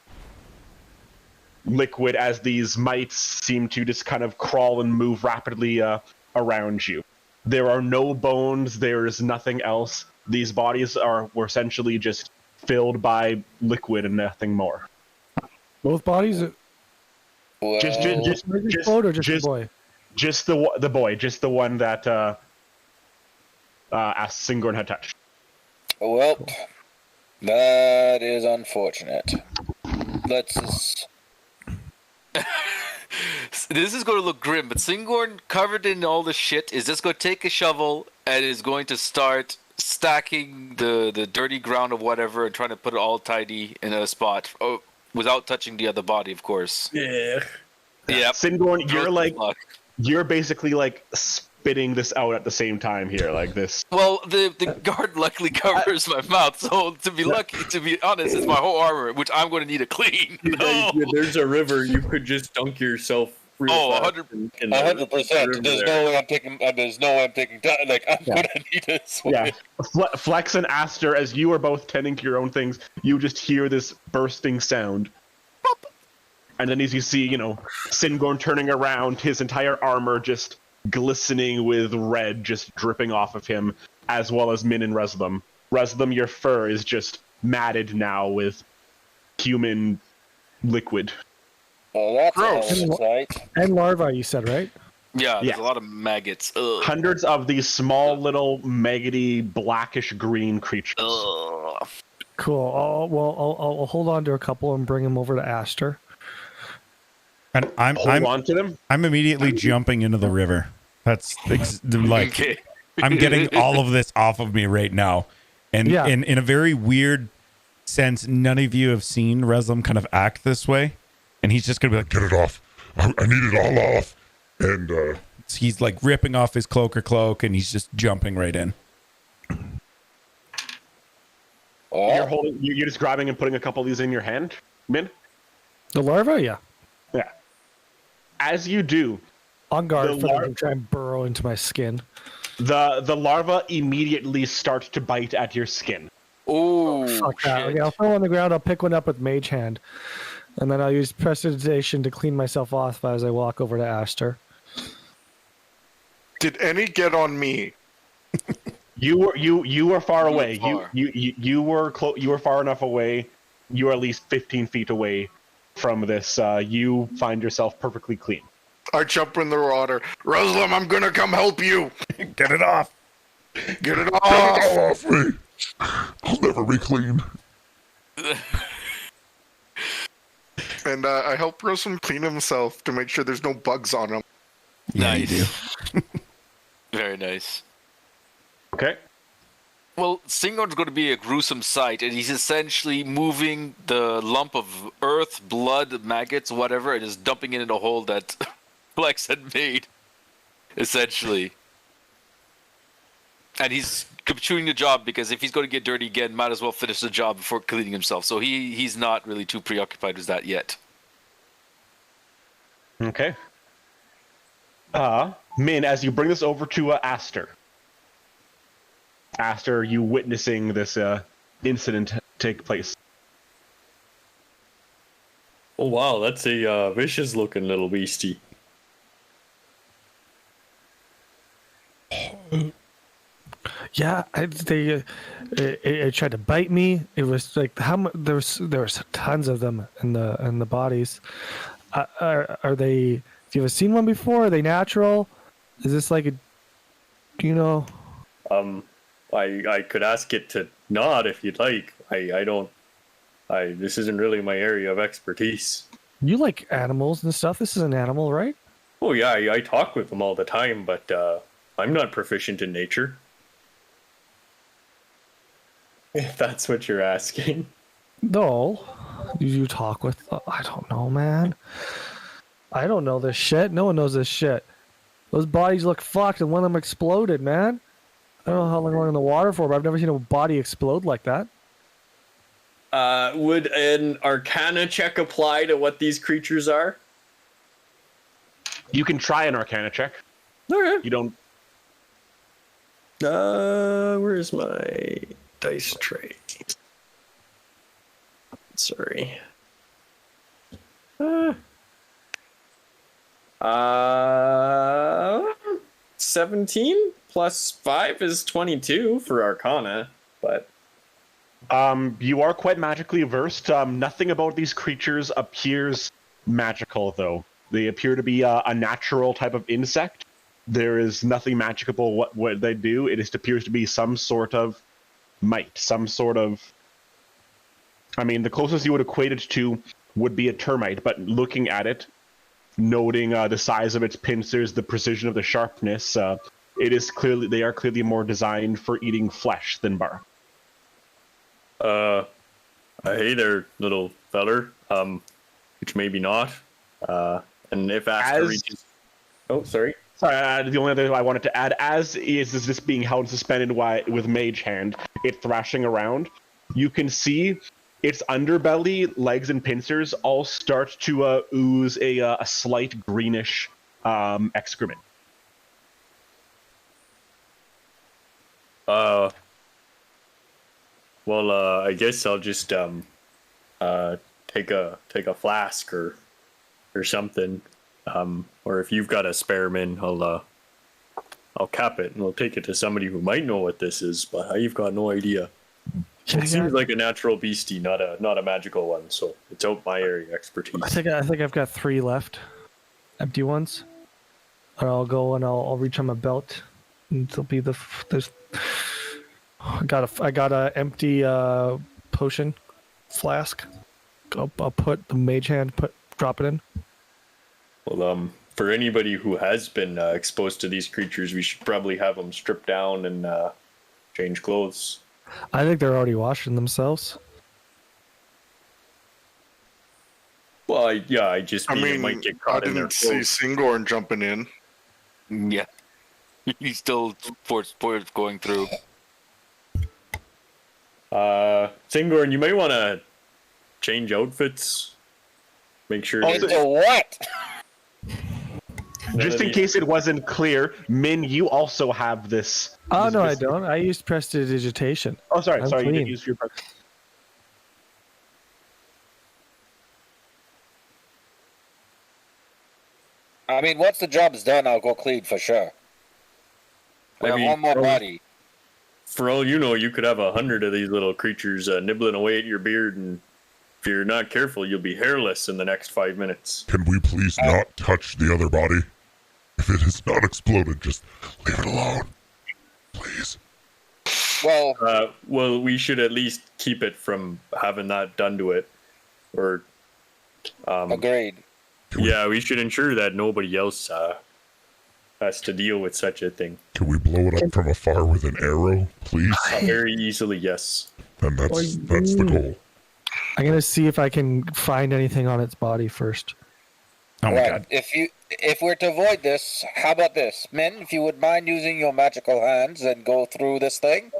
liquid as these mites seem to just kind of crawl and move rapidly around you. There are no bones. There is nothing else. These bodies were essentially just filled by liquid and nothing more. Both bodies? well, Just Explode or just the boy? Just the boy, just the one that Singorn had touched. well, that is unfortunate. Let's. This is going to look grim, but Singorn, covered in all the shit, is just going to take a shovel and is going to start stacking the dirty ground of whatever and trying to put it all tidy in a spot, without touching the other body, of course. Yeah. Yep. Singorn, you're basically like spitting this out at the same time here, like this. Well, the guard luckily covers my mouth, so to be honest, it's my whole armor, which I'm going to need to clean. No. There's a river. You could just dunk yourself. 100%. There's no way I'm taking. There's no way I'm taking time. Like I'm gonna need to swim. Yeah, Flex and Aster, as you are both tending to your own things, you just hear this bursting sound. Pop. And then as you see, Singorn turning around, his entire armor just glistening with red just dripping off of him, as well as Min and Resdom. Resdom, your fur is just matted now with human liquid. Well, that's Gross. a sight. And larvae, you said, right? Yeah, there's Yeah. a lot of maggots. Ugh. Hundreds of these small little maggoty blackish green creatures. Ugh. Cool. I'll hold on to a couple and bring them over to Aster. And I'm Hold on to them. I'm immediately jumping into the river. That's like Okay. I'm getting all of this off of me right now. And Yeah. in a very weird sense, none of you have seen Reslam kind of act this way. And he's just gonna be like, Get it off. I need it all off. And he's like ripping off his cloaker cloak and he's just jumping right in. You're just grabbing and putting a couple of these in your hand, Min? The larva, yeah. Yeah. As you do, On guard The for them to try and burrow into my skin. the larvae immediately start to bite at your skin. Oh, Fuck that. shit. Okay, I'll throw on the ground. I'll pick one up with Mage Hand. And then I'll use Prestidigitation to clean myself off as I walk over to Aster. Did any get on me? You were far You were away. far. You were far enough away. You are at least 15 feet away from this. You find yourself perfectly clean. I jump in the water. Ruslam, I'm gonna come help you. Get it off. Get it Get off. it all off me. I'll never be clean. And I help Ruslam clean himself to make sure there's no bugs on him. Nice. Very nice. Okay. Well, Singorn's going to be a gruesome sight, and he's essentially moving the lump of earth, blood, maggots, whatever, and just dumping it in a hole that Flex had made, essentially. And he's continuing the job because if he's going to get dirty again, might as well finish the job before cleaning himself. So he's not really too preoccupied with that yet. Okay. Min, as you bring this over to Aster. Aster, you witnessing this incident take place. Oh wow, that's a vicious looking little beastie. Yeah, it tried to bite me. It was like there was tons of them in the bodies. Are they? Have you ever seen one before? Are they natural? Is this like a? Do you know? I could ask it to nod if you'd like. I don't. This isn't really my area of expertise. You like animals and stuff. This is an animal, right? Oh yeah, I talk with them all the time, but I'm not proficient in nature. If that's what you're asking. No. You talk with. I don't know, man. I don't know this shit. No one knows this shit. Those bodies look fucked, and one of them exploded, man. I don't know how long we're in the water for, but I've never seen a body explode like that. Would an Arcana check apply to what these creatures are? You can try an Arcana check. Okay. You don't. Where's my dice tray? Sorry. 17 plus 5 is 22 for Arcana, but You are quite magically versed. Nothing about these creatures appears magical, though. They appear to be a natural type of insect. There is nothing magical what they do. It just appears to be some sort of might, some sort of... I mean, the closest you would equate it to would be a termite, but looking at it, noting the size of its pincers, the precision of the sharpness, they are clearly more designed for eating flesh than bark. Hey there, little feller. Which maybe not. And if Aster reaches... Oh, sorry. Sorry, the only other I wanted to add, as is this being held suspended with Mage Hand, it thrashing around, you can see its underbelly, legs, and pincers all start to ooze a slight greenish excrement. Well, I guess I'll just take a flask or something. Or if you've got a spare min, I'll cap it and we'll take it to somebody who might know what this is, but I've got no idea. It seems like a natural beastie, not a magical one, so it's out my area expertise. I think I've got 3 left, empty ones. Or I'll go and I'll reach on my belt, and it'll be there's. I got a empty potion flask. I'll put the Mage Hand, drop it in. Well, for anybody who has been exposed to these creatures, we should probably have them stripped down and change clothes. I think they're already washing themselves. Well, I might get caught in their didn't see clothes. Singorn jumping in. Yeah. He's still forced going through. Singorn, you might want to change outfits. Make sure. Oh, what? Just in case it wasn't clear, Min, you also have this. Oh this no, I don't. I used prestidigitation. Oh, sorry, I'm you clean. didn't use your. I mean, once the job's done, I'll go clean for sure. We have one more body. For all you know, you could have 100 of these little creatures nibbling away at your beard, and if you're not careful, you'll be hairless in the next 5 minutes. Can we please not touch the other body? If it has not exploded, just leave it alone. Please. Well, well, we should at least keep it from having that done to it. Or, agreed. Yeah, we should ensure that nobody else has to deal with such a thing. Can we blow it up from afar with an arrow, please? Very easily, yes. Then that's the goal. I'm gonna see if I can find anything on its body first. Oh my god. If we're to avoid this, how about this? Min, if you would mind using your magical hands and go through this thing?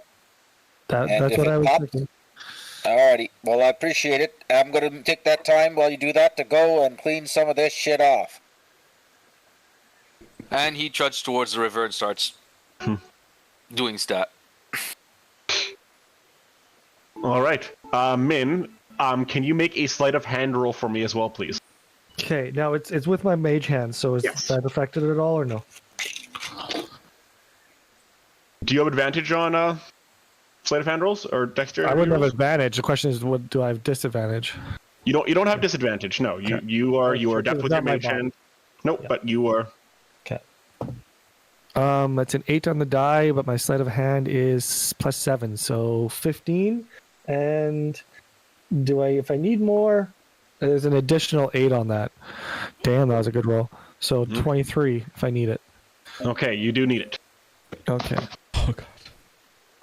That's what I was thinking. Alrighty. Well, I appreciate it. I'm going to take that time while you do that to go and clean some of this shit off. And he trudges towards the river and starts doing stat. All right. Min, can you make a sleight of hand roll for me as well, please? Okay, now it's with my mage hand, so is that affected at all or no? Do you have advantage on sleight of hand rolls or dexterity? I wouldn't have rolls? advantage. The question is, what do I have disadvantage? You don't have disadvantage. No, you are adept with your mage hand. Nope, but you are. Okay. That's an 8 on the die, but my sleight of hand is +7, so 15. And if I need more, there's an additional 8 on that. Damn, that was a good roll. So 23 if I need it. Okay, you do need it. Okay. Oh god.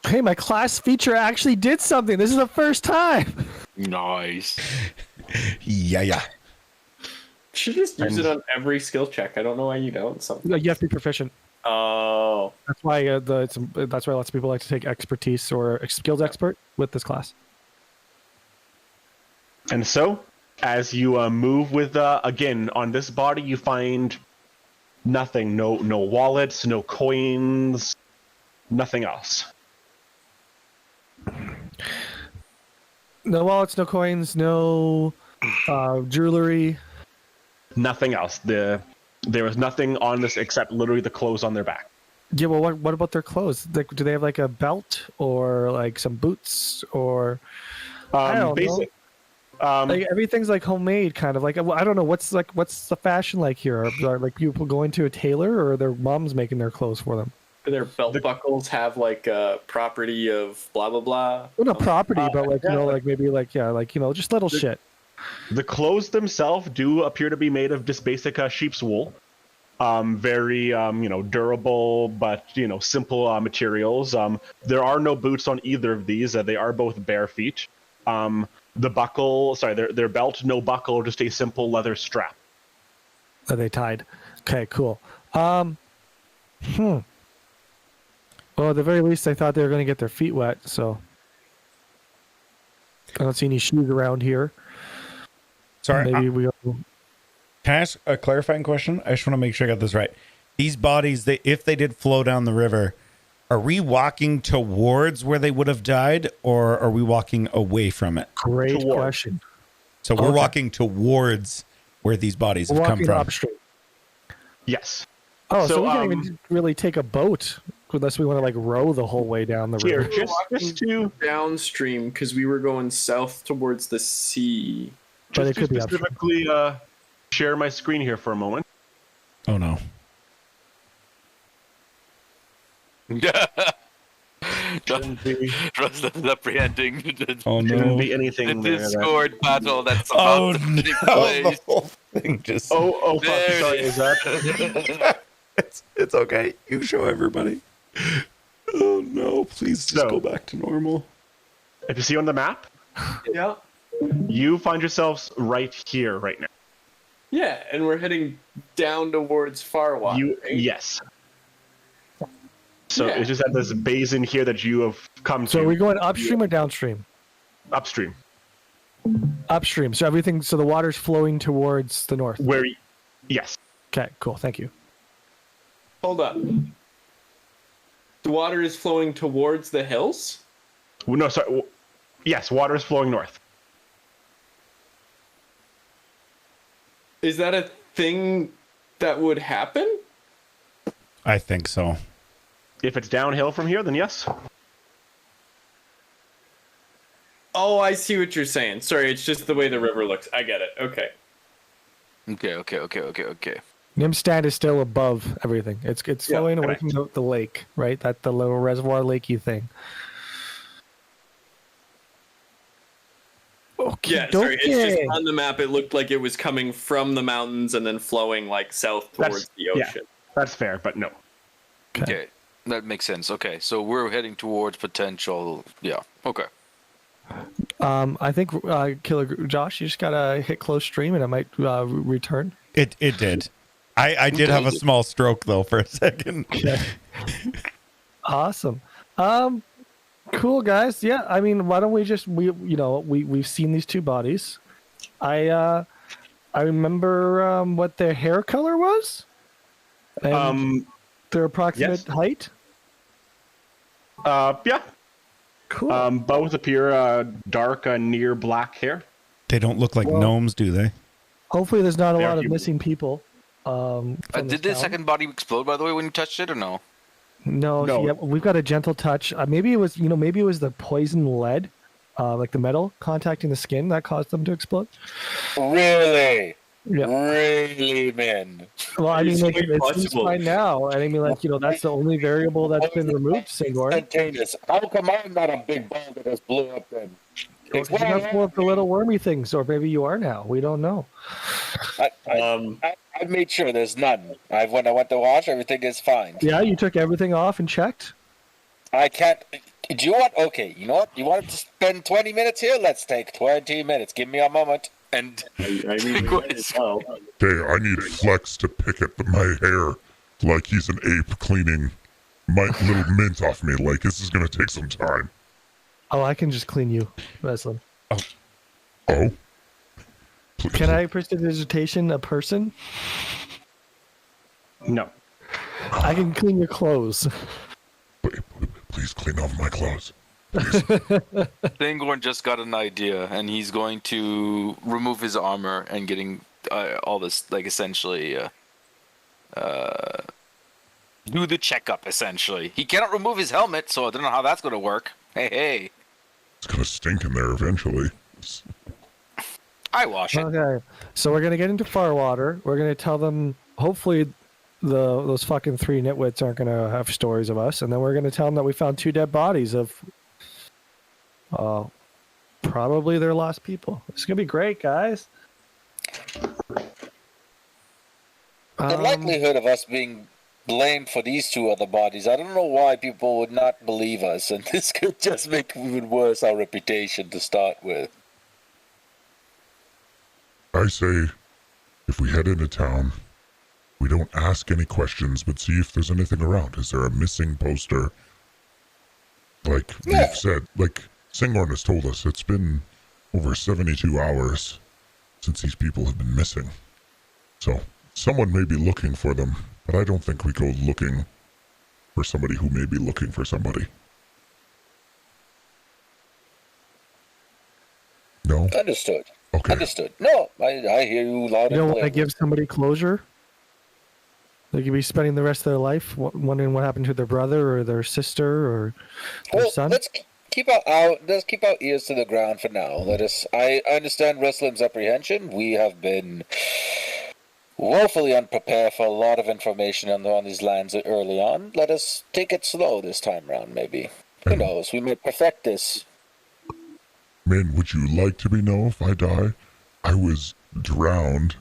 Hey, my class feature actually did something. This is the first time. Nice. Yeah. Should just use it on every skill check. I don't know why you don't. Something. You have to be proficient. Oh. That's why that's why lots of people like to take expertise or skills expert with this class. And so, as you move with again on this body, you find nothing. No wallets, no coins, nothing else. No wallets, no coins, no jewelry. Nothing else. There was nothing on this except literally the clothes on their back. Yeah, well, what about their clothes? Like, do they have like a belt or like some boots or? I don't know. Like everything's like homemade, kind of like I don't know what's the fashion like here. Are like people going to a tailor or their mom's making their clothes for them? Do their belt buckles have like a property of blah blah blah? Well, not property, but like like maybe like just little shit. The clothes themselves do appear to be made of just basic sheep's wool. Very durable, but simple materials. There are no boots on either of these. They are both bare feet. The buckle, their belt, no buckle, just a simple leather strap. That they tied. Okay, cool. Well, at the very least, I thought they were going to get their feet wet, so I don't see any shoes around here. Sorry, maybe we. Can I ask a clarifying question? I just want to make sure I got this right. These bodies, if they did flow down the river, are we walking towards where they would have died, or are we walking away from it? Great question. So we're walking towards where these bodies have come from. Upstream. Yes. Oh, so we can't even really take a boat unless we want to like row the whole way down the river. Just to downstream because we were going south towards the sea. But just to specifically share my screen here for a moment. Oh no. Trust apprehending. Oh no. Shouldn't be anything the there. Discord battle that's about to take place. The whole thing just. Oh, fuck. There Sorry, it is that? It's okay. You show everybody. Oh no! Please just go back to normal. If you see on the map, Yeah. you find yourselves right here, right now. Yeah, and we're heading down towards Farwalk. Yes. So it's just at this basin here that you have come to. So are we going upstream or downstream? Upstream. Upstream. So the water's flowing towards the north. Yes. Okay, cool. Thank you. Hold up. The water is flowing towards the hills? No, sorry. Yes, water is flowing north. Is that a thing that would happen? I think so. If it's downhill from here, then yes. Oh, I see what you're saying. Sorry, it's just the way the river looks. I get it. Okay. Okay. Nimstad is still above everything. It's flowing away from the lake, right? That the little reservoir lakey thing. Okay, Yeah, sorry. It's just on the map. It looked like it was coming from the mountains and then flowing like south towards the ocean. Yeah, that's fair, but no. Okay, that makes sense. Okay, so we're heading towards potential. Yeah. Okay. I think Killer Josh, you just gotta hit close stream and it might return. It did. I did have a small stroke though for a second. Okay. Awesome. Cool guys. Yeah, I mean, why don't we just we've seen these two bodies. I remember what their hair color was. And their approximate height. Yeah. Cool. Both appear dark, near black hair. They don't look like gnomes, do they? Hopefully, there's not a lot of missing people. Did the second body explode, by the way, when you touched it, or no? No. Yeah, we've got a gentle touch. Maybe it was the poison lead, like the metal contacting the skin that caused them to explode. Really? Yeah. Really, man. Well, I mean, it's fine now, and I mean, that's the only variable that's been removed, Singor. Instantaneous. How come I'm not a big ball that just blew up then? You must pull up the little wormy things, or maybe you are now. We don't know. I made sure there's none. When I went to wash, everything is fine. Yeah, you took everything off and checked? I can't. Do you want? Okay, you know what? You want to spend 20 minutes here? Let's take 20 minutes. Give me a moment. And I need Flex to pick at my hair like he's an ape cleaning my little mint off me. Like, this is going to take some time. Oh, I can just clean you, Wesley. Oh? Please. Can I prestidigitation a person? No. I can clean your clothes. Please clean off my clothes. Thingorn just got an idea, and he's going to remove his armor and getting all this, like, essentially, do the checkup, essentially. He cannot remove his helmet, so I don't know how that's going to work. Hey. It's going to stink in there eventually. I wash it. Okay, so we're going to get into Farwater. We're going to tell them, hopefully, those fucking three nitwits aren't going to have stories of us, and then we're going to tell them that we found two dead bodies of probably their lost people. It's going to be great, guys. The likelihood of us being blamed for these two other bodies, I don't know why people would not believe us, and this could just make even worse our reputation to start with. I say, if we head into town, we don't ask any questions, but see if there's anything around. Is there a missing poster? Like we've said, like Singorn has told us, it's been over 72 hours since these people have been missing. So, someone may be looking for them, but I don't think we go looking for somebody who may be looking for somebody. No? Understood. Okay. Understood. No, I hear you loud and clear. You don't want to give somebody closure? They could be spending the rest of their life wondering what happened to their brother or their sister or their son. Let's keep our ears to the ground for now. I understand Ruslim's apprehension. We have been woefully unprepared for a lot of information on these lands early on. Let us take it slow this time round, maybe. Who knows? We may perfect this. Man, would you like to know if I die? I was drowned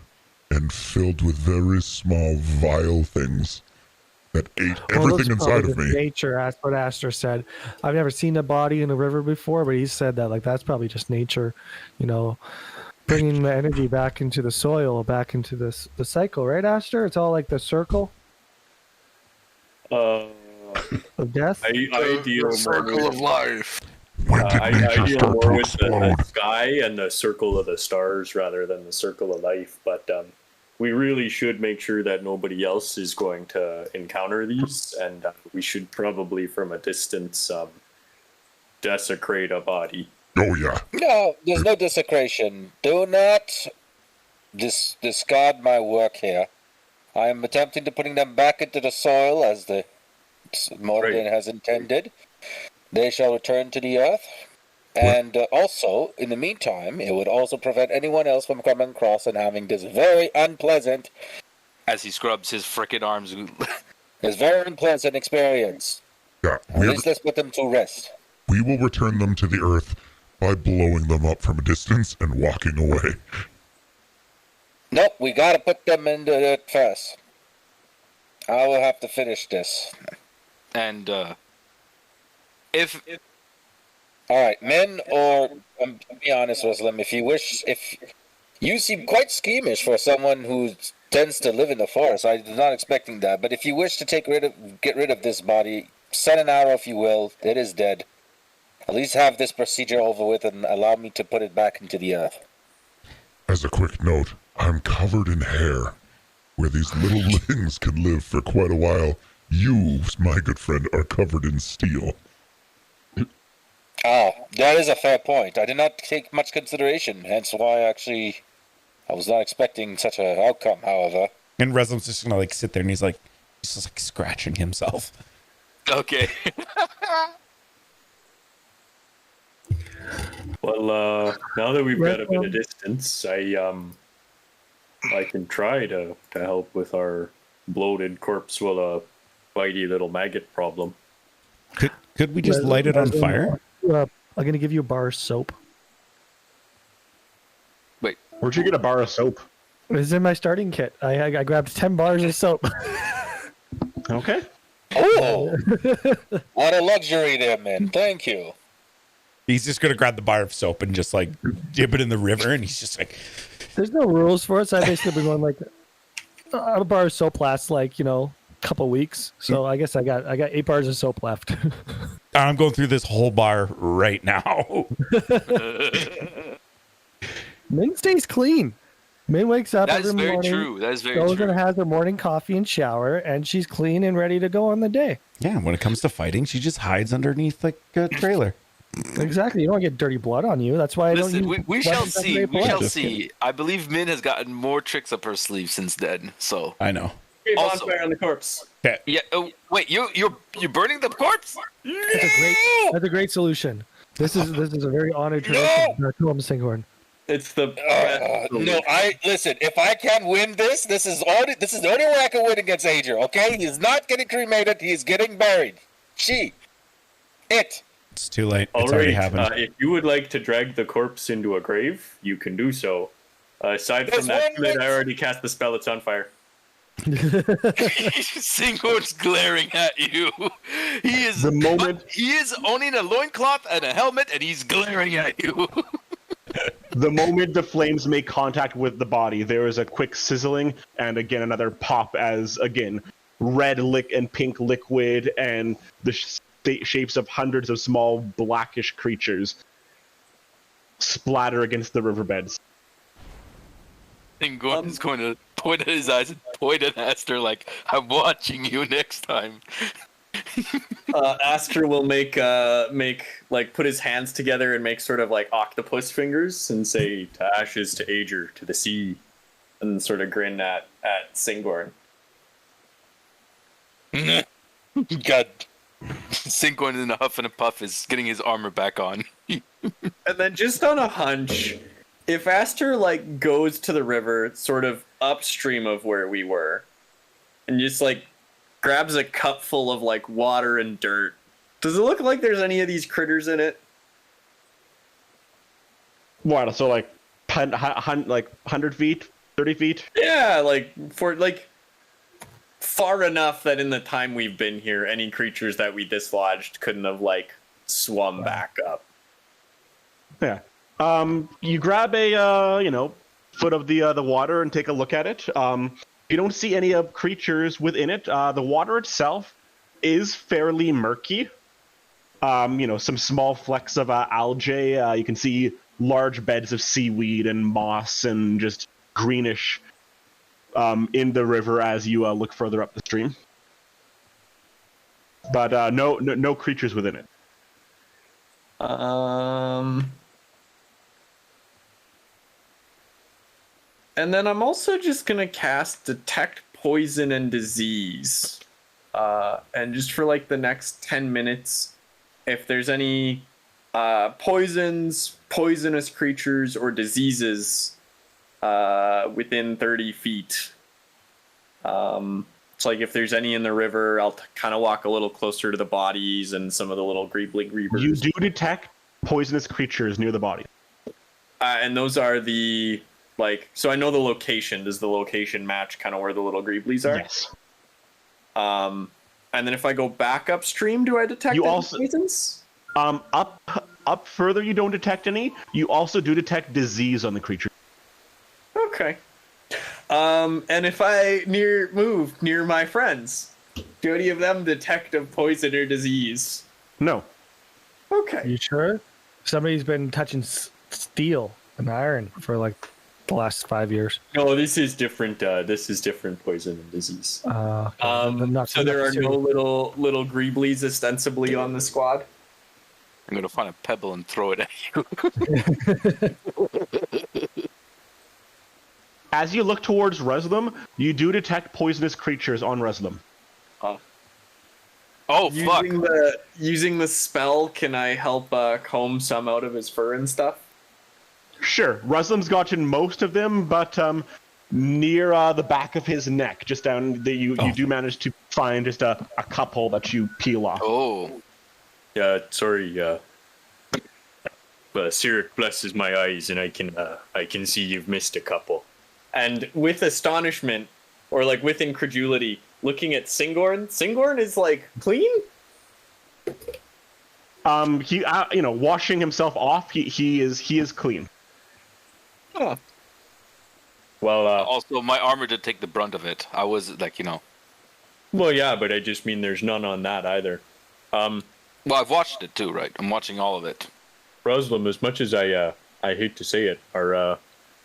and filled with very small, vile things that ate everything inside of me. Nature, that's what Aster said. I've never seen a body in a river before, but he said that that's probably just nature, bringing the energy back into the soil, back into the cycle, right, Aster? It's all like the circle of death. The circle of life. When did nature deal start more to with the explode? sky and the circle of the stars rather than the circle of life. But we really should make sure that nobody else is going to encounter these, and we should probably, from a distance, desecrate a body. Oh yeah. No, there's no desecration. Do not discard my work here. I am attempting to putting them back into the soil as the Morgan has intended. They shall return to the earth. And also, in the meantime, it would also prevent anyone else from coming across and having this very unpleasant... As he scrubs his frickin' arms. This very unpleasant experience. Yeah. At least let's put them to rest. We will return them to the earth by blowing them up from a distance and walking away. Nope, we gotta put them into the earth first. I will have to finish this. And, if Alright, men, or, to be honest, Ruslam, if you seem quite schemish for someone who tends to live in the forest. I was not expecting that, but if you wish to get rid of this body, send an arrow if you will. It is dead. At least have this procedure over with and allow me to put it back into the earth. As a quick note, I'm covered in hair, where these little things can live for quite a while. You, my good friend, are covered in steel. Ah, that is a fair point. I did not take much consideration, hence why I was not expecting such an outcome, however. And Resum's just gonna sit there and he's just scratching himself. Okay. Well, now that we've got a bit of distance, I can try to help with our bloated corpse full of bitey little maggot problem. Could we just light it on fire? I'm gonna give you a bar of soap. Wait, where'd you get a bar of soap? It's in my starting kit. I grabbed 10 bars of soap. Okay. Oh, what a luxury there, man. Thank you. He's just gonna grab the bar of soap and just dip it in the river, and he's just like, there's no rules for it, so I basically been going a bar of soap lasts couple weeks. So I guess I got 8 bars of soap left. I'm going through this whole bar right now. Min stays clean. Min wakes up that is every very morning, true. That is very goes true. and has her morning coffee and shower, and she's clean and ready to go on the day. Yeah, when it comes to fighting, she just hides underneath a trailer. Exactly. You don't get dirty blood on you. That's why I don't use we shall see. We shall Just see. I believe Min has gotten more tricks up her sleeve since then. So I know. Also, bonfire on the corpse. Okay. Yeah. Oh, wait. You're burning the corpse? That's a great solution. This is a very honored tradition. No! Singhorn. It's the no. Listen. If I can win this is the only way I can win against Adrian. Okay, he's not getting cremated. He's getting buried. It's too late. All it's already right. happened. If you would like to drag the corpse into a grave, you can do so. Aside from that, I already cast the spell. It's on fire. Singhorn's glaring at you. He is he is owning a loincloth and a helmet, and he's glaring at you. The moment the flames make contact with the body, there is a quick sizzling, and again another pop as red and pink liquid and the shapes of hundreds of small blackish creatures splatter against the riverbeds. And Gordon's going to point at his eyes and point at Aster like, I'm watching you next time. Aster will put his hands together and make sort of octopus fingers and say, to ashes, to Ager, to the sea, and sort of grin at Singhorn. God. Singhorn in a huff and a puff is getting his armor back on. And then just on a hunch, if Aster goes to the river sort of upstream of where we were and just grabs a cup full of water and dirt, does it look like there's any of these critters in it? What? So 100 feet, 30 feet? Yeah, far enough that in the time we've been here, any creatures that we dislodged couldn't have swum back up. Yeah. You grab a foot of the water and take a look at it. You don't see any of creatures within it. The water itself is fairly murky. Some small flecks of algae. You can see large beds of seaweed and moss and just greenish in the river as you look further up the stream. But no creatures within it. And then I'm also just gonna cast Detect Poison and Disease. And just for like the next 10 minutes, if there's any poisons, poisonous creatures, or diseases within 30 feet. It's like if there's any in the river, I'll kind of walk a little closer to the bodies and some of the little greebly greebers. You do detect poisonous creatures near the body. And those are the, like, so I know the location. Does the location match kind of where the little greeblies are? Yes. And then if I go back upstream, do I detect any poisons? Up further, you don't detect any. You also do detect disease on the creature. Okay. And if I move near my friends, do any of them detect a poison or disease? No. Okay. You sure? Somebody's been touching steel and iron for like the last 5 years. No, this is different. This is different poison and disease. Not so there are no little greeblies ostensibly on the squad. I'm gonna find a pebble and throw it at you. As you look towards Reslam, you do detect poisonous creatures on Reslam. Oh, fuck. Using the spell, can I help comb some out of his fur and stuff? Sure. Reslam's gotten most of them, but near the back of his neck, just down, you do manage to find just a couple that you peel off. Oh. Yeah, sorry. Cyric blesses my eyes, and I can see you've missed a couple. And with astonishment, or like with incredulity, looking at Singorn is like clean. He, washing himself off, he is clean. Huh. Well, also my armor did take the brunt of it. I was like, Well, yeah, but I just mean there's none on that either. Well, I've watched it too, right? I'm watching all of it. Roslyn, as much as I hate to say it, our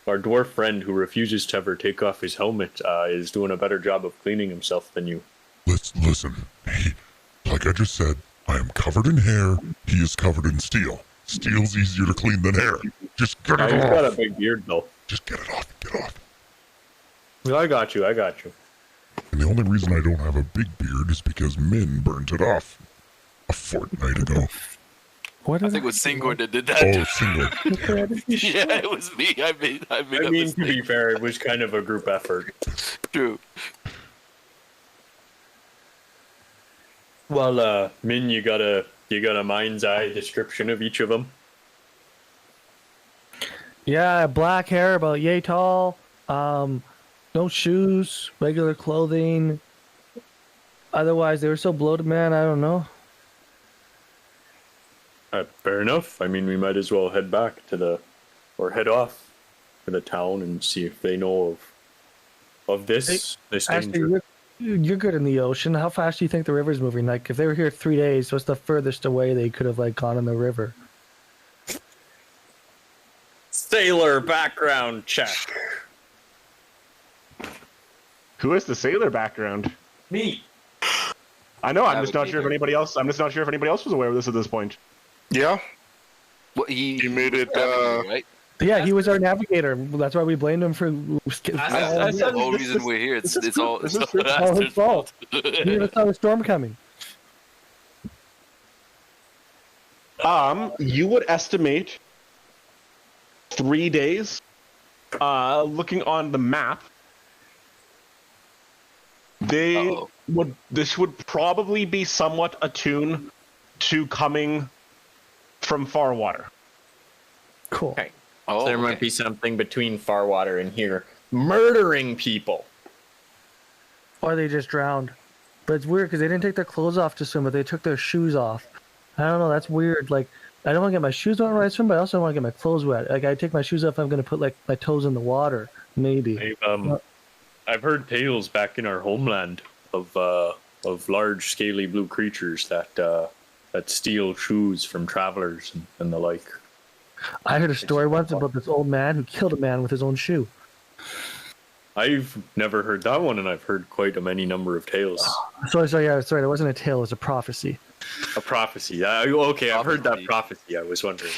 dwarf friend who refuses to ever take off his helmet is doing a better job of cleaning himself than you. Listen, like I just said, I am covered in hair. He is covered in steel. Steel's easier to clean than hair. Just get it off. He's got a big beard, though. Just get it off. Get off. Well, I got you. And the only reason I don't have a big beard is because Min burnt it off a fortnight ago. I think it was Singor that did that. Oh, Singor. Yeah, it was me. I mean, to be fair, it was kind of a group effort. True. Well, Min, you got a mind's eye description of each of them? Yeah, black hair, about yay tall. No shoes, regular clothing. Otherwise, they were so bloated, man. I don't know. Fair enough. I mean, we might as well head back or head off to the town and see if they know of this danger. Actually, you're good in the ocean. How fast do you think the river's moving? Like, if they were here 3 days, what's the furthest away they could have gone in the river? Sailor background check. Who is the sailor background? Me. I know. I'm just not sure if anybody else was aware of this at this point. Yeah. Well, he made it. Right? Yeah, he was our navigator. That's why we blamed him for. That's the whole reason we're here. It's all his fault. He never saw the storm coming. You would estimate 3 days. Looking on the map, this would probably be somewhat attuned to coming from far water. Cool. Okay. So there might be something between Farwater and here, murdering people. Or they just drowned. But it's weird because they didn't take their clothes off to swim, but they took their shoes off. I don't know. That's weird. Like, I don't want to get my shoes wet when I swim, but I also don't want to get my clothes wet. Like, I take my shoes off, I'm going to put my toes in the water. Maybe. I've heard tales back in our homeland of large, scaly blue creatures that steal shoes from travelers and the like. I heard a story once about this old man who killed a man with his own shoe. I've never heard that one, and I've heard quite a many number of tales. Sorry, it wasn't a tale, it was a prophecy. A prophecy. Okay, I've heard that prophecy. I was wondering.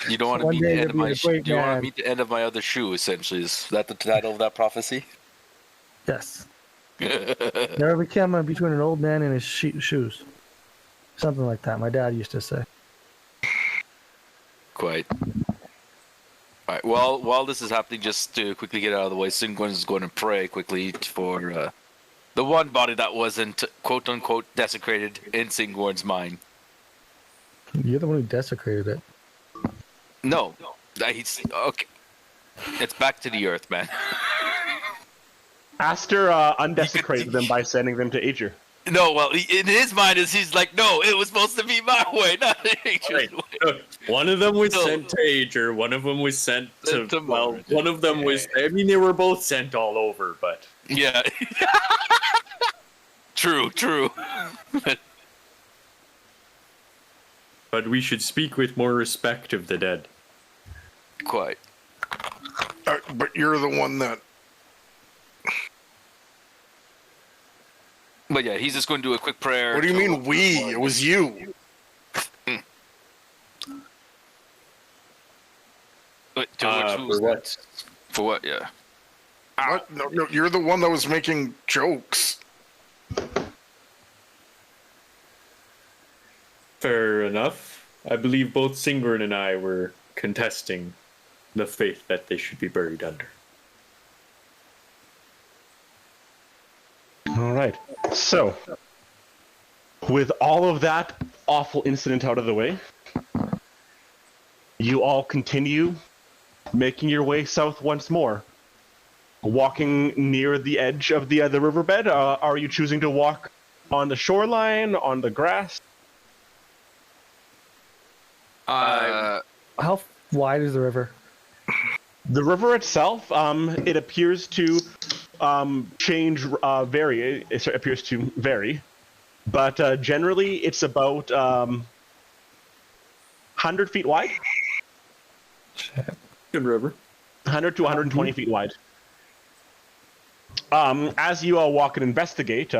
You don't want to meet the end of my shoe. Do you want to meet the end of my other shoe? Essentially, is that the title of that prophecy? Yes. Never became between an old man and his shoes. Something like that. My dad used to say. Quite. All right. Well, while this is happening, just to quickly get out of the way, Singwon is going to pray quickly for the one body that wasn't "quote unquote" desecrated in Singwon's mind. You're the one who desecrated it. No, he's okay. It's back to the earth, man. Aster undesecrated them by sending them to Ager. No, well, in his mind, he's like, no, it was supposed to be my way, not Ager's way. One of them was sent to Ager. One of them was sent to well, one of them was. I mean, they were both sent all over, but yeah. True. But we should speak with more respect of the dead. Quite. But you're the one that. But yeah, he's just going to do a quick prayer. What do you mean we? It was you. For what? For what? Yeah. What? No, you're the one that was making jokes. Fair enough. I believe both Singorn and I were contesting the faith that they should be buried under. All right. So, with all of that awful incident out of the way, you all continue making your way south once more. Walking near the edge of the riverbed, are you choosing to walk on the shoreline, on the grass? How wide is the river? The river itself, it appears to vary. It appears to vary, but generally it's about 100 feet wide. Good river. 100 to 120 feet wide. As you walk and investigate,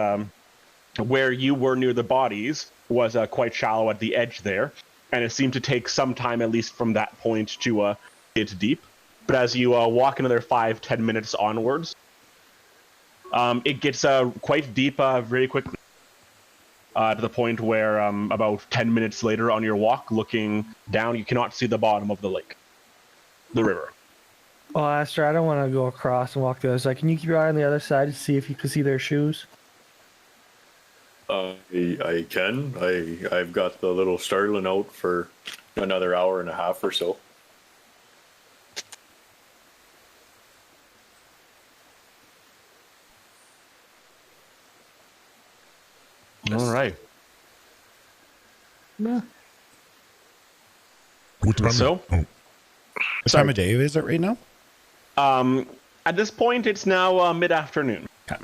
where you were near the bodies was quite shallow at the edge there, and it seemed to take some time, at least from that point, to get deep. But as you walk another 5-10 minutes onwards, it gets quite deep very quickly, to the point where about 10 minutes later on your walk, looking down, you cannot see the bottom of the lake, the river. Well, Aster, I don't want to go across and walk the other side. Can you keep your eye on the other side to see if you can see their shoes? I can. I've got the little starling out for another hour and a half or so. All right. Yeah. What time? So? What time of day is it right now? At this point, it's now mid-afternoon. Okay.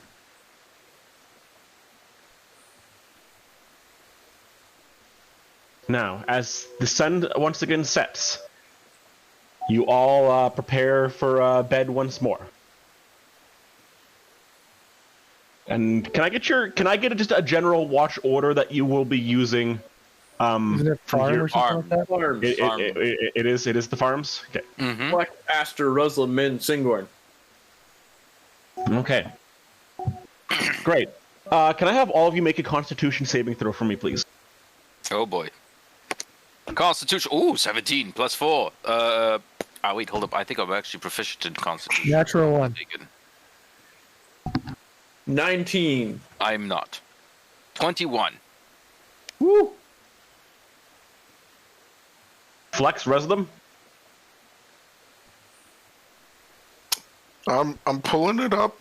Now, as the sun once again sets, you all prepare for bed once more. And can I get just a general watch order that you will be using? Isn't it farm or something like that? Farms. It is the farms. Okay. Mm-hmm. Black Aster, Ruslam, Min, Singorn. Okay. Great. Can I have all of you make a Constitution saving throw for me, please? Oh boy. Constitution. Ooh, 17 plus 4. Wait, hold up. I think I'm actually proficient in Constitution. Natural one. 19. I'm not. 21. Woo! Flex, res them. I'm pulling it up.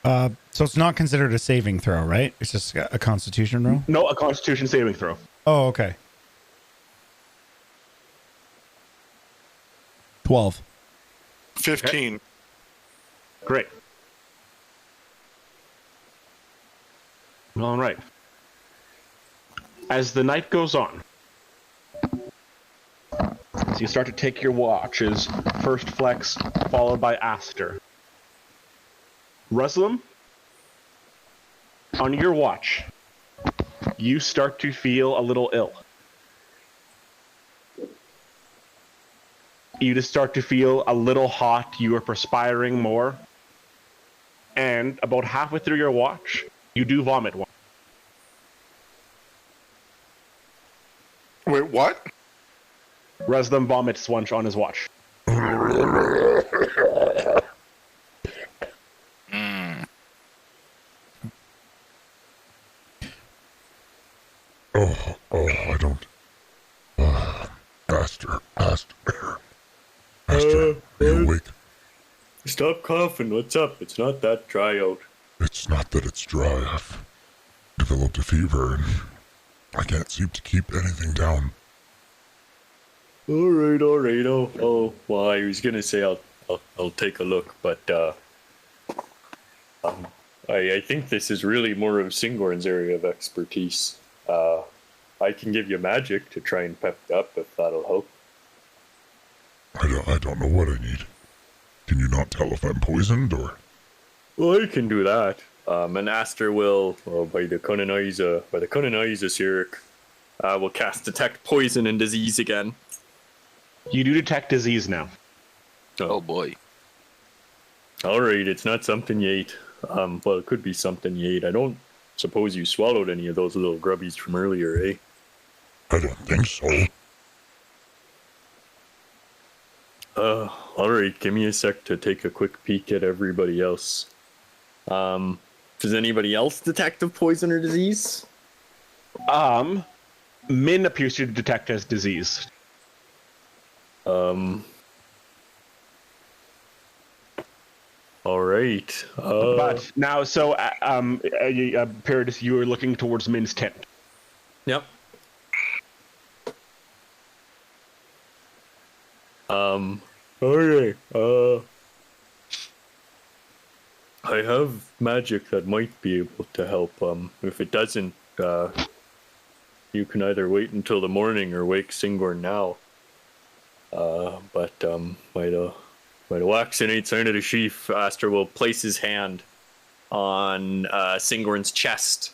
So it's not considered a saving throw, right? It's just a Constitution roll? No, a Constitution saving throw. Oh, okay. 12. 15. Okay. Great. All right. As the night goes on, so you start to take your watches, first Flex, followed by Aster. Ruslam, on your watch, you start to feel a little ill. You just start to feel a little hot, you are perspiring more, and about halfway through your watch, you do vomit one. Wait, what? Ruslam vomits once on his watch. I don't. Aster, are you awake? Stop coughing. What's up? It's not that dry out. It's not that it's dry. I've developed a fever and I can't seem to keep anything down. All right. Oh, well, I was gonna say I'll take a look, but I think this is really more of Singorn's area of expertise. I can give you magic to try and pep you up if that'll help. I don't know what I need. Can you not tell if I'm poisoned or? Well, I can do that. And Aster will, by the cunning eyes of Sirik, will cast Detect Poison and Disease again. You do detect disease now. Oh boy. Alright, it's not something you ate. Well, it could be something you ate. I don't suppose you swallowed any of those little grubbies from earlier, eh? I don't think so. Alright, give me a sec to take a quick peek at everybody else. Does anybody else detect a poison or disease? Min appears to detect as disease. Alright. But now, so, Paradis, you are looking towards Min's tent. Yep. Okay. I have magic that might be able to help. If it doesn't, you can either wait until the morning or wake Singorn now. But by the wax and 8 sign of the sheaf, Aster will place his hand on Singorn's chest,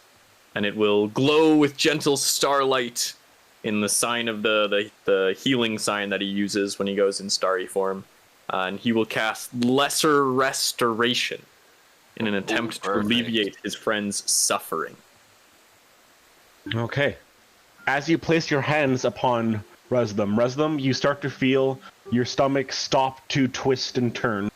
and it will glow with gentle starlight in the sign of the healing sign that he uses when he goes in starry form. And he will cast Lesser Restoration in an attempt to alleviate his friend's suffering. Okay. As you place your hands upon Ruslam, you start to feel your stomach stop to twist and turn.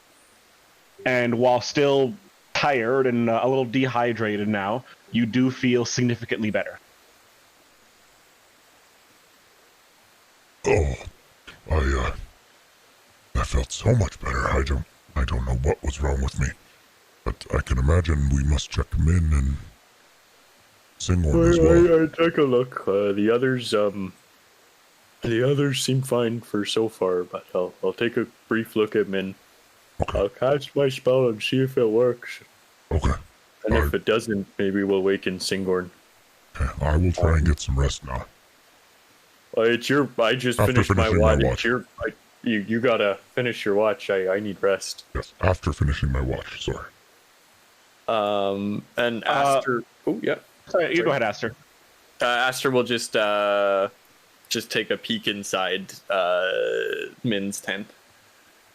And while still tired and a little dehydrated now, you do feel significantly better. Oh, I felt so much better. I don't know what was wrong with me, but I can imagine we must check Min and Singorn as well. I take a look. The others seem fine for so far, but I'll take a brief look at Min. Okay. I'll cast my spell and see if it works. Okay. And if it doesn't, maybe we'll waken Singorn. Okay, I will try and get some rest now. It's your. I just After finished my finishing my watch. watch. It's your. You gotta finish your watch. I need rest. Yes, after finishing my watch, sorry. And Aster. Oh yeah. Sorry, you go ahead, Aster. Aster will just take a peek inside Min's tent.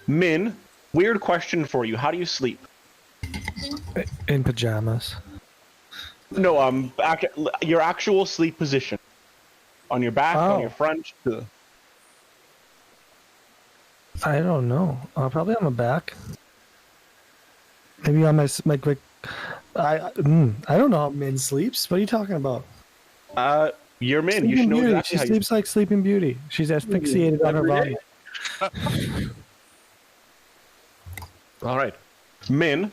Min, weird question for you. How do you sleep? In pajamas. No, your actual sleep position. On your back, on your front. I don't know. Probably on my back. Maybe on my quick. I don't know how Min sleeps. What are you talking about? You're Min. Sleeping You should know Beauty. exactly She sleeps like Sleeping Beauty. She's asphyxiated on her body. All right. Min,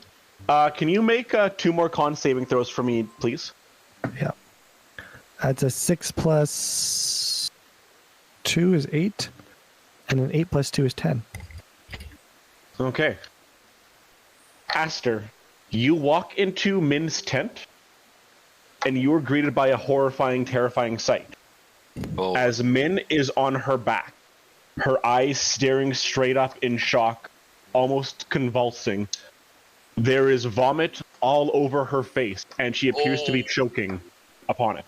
can you make 2 more con saving throws for me, please? Yeah. That's a 6 plus 2 is 8, and an 8 plus 2 is 10. Okay. Aster, you walk into Min's tent, and you are greeted by a horrifying, terrifying sight. Oh. As Min is on her back, her eyes staring straight up in shock, almost convulsing, There is vomit all over her face, and she appears to be choking upon it.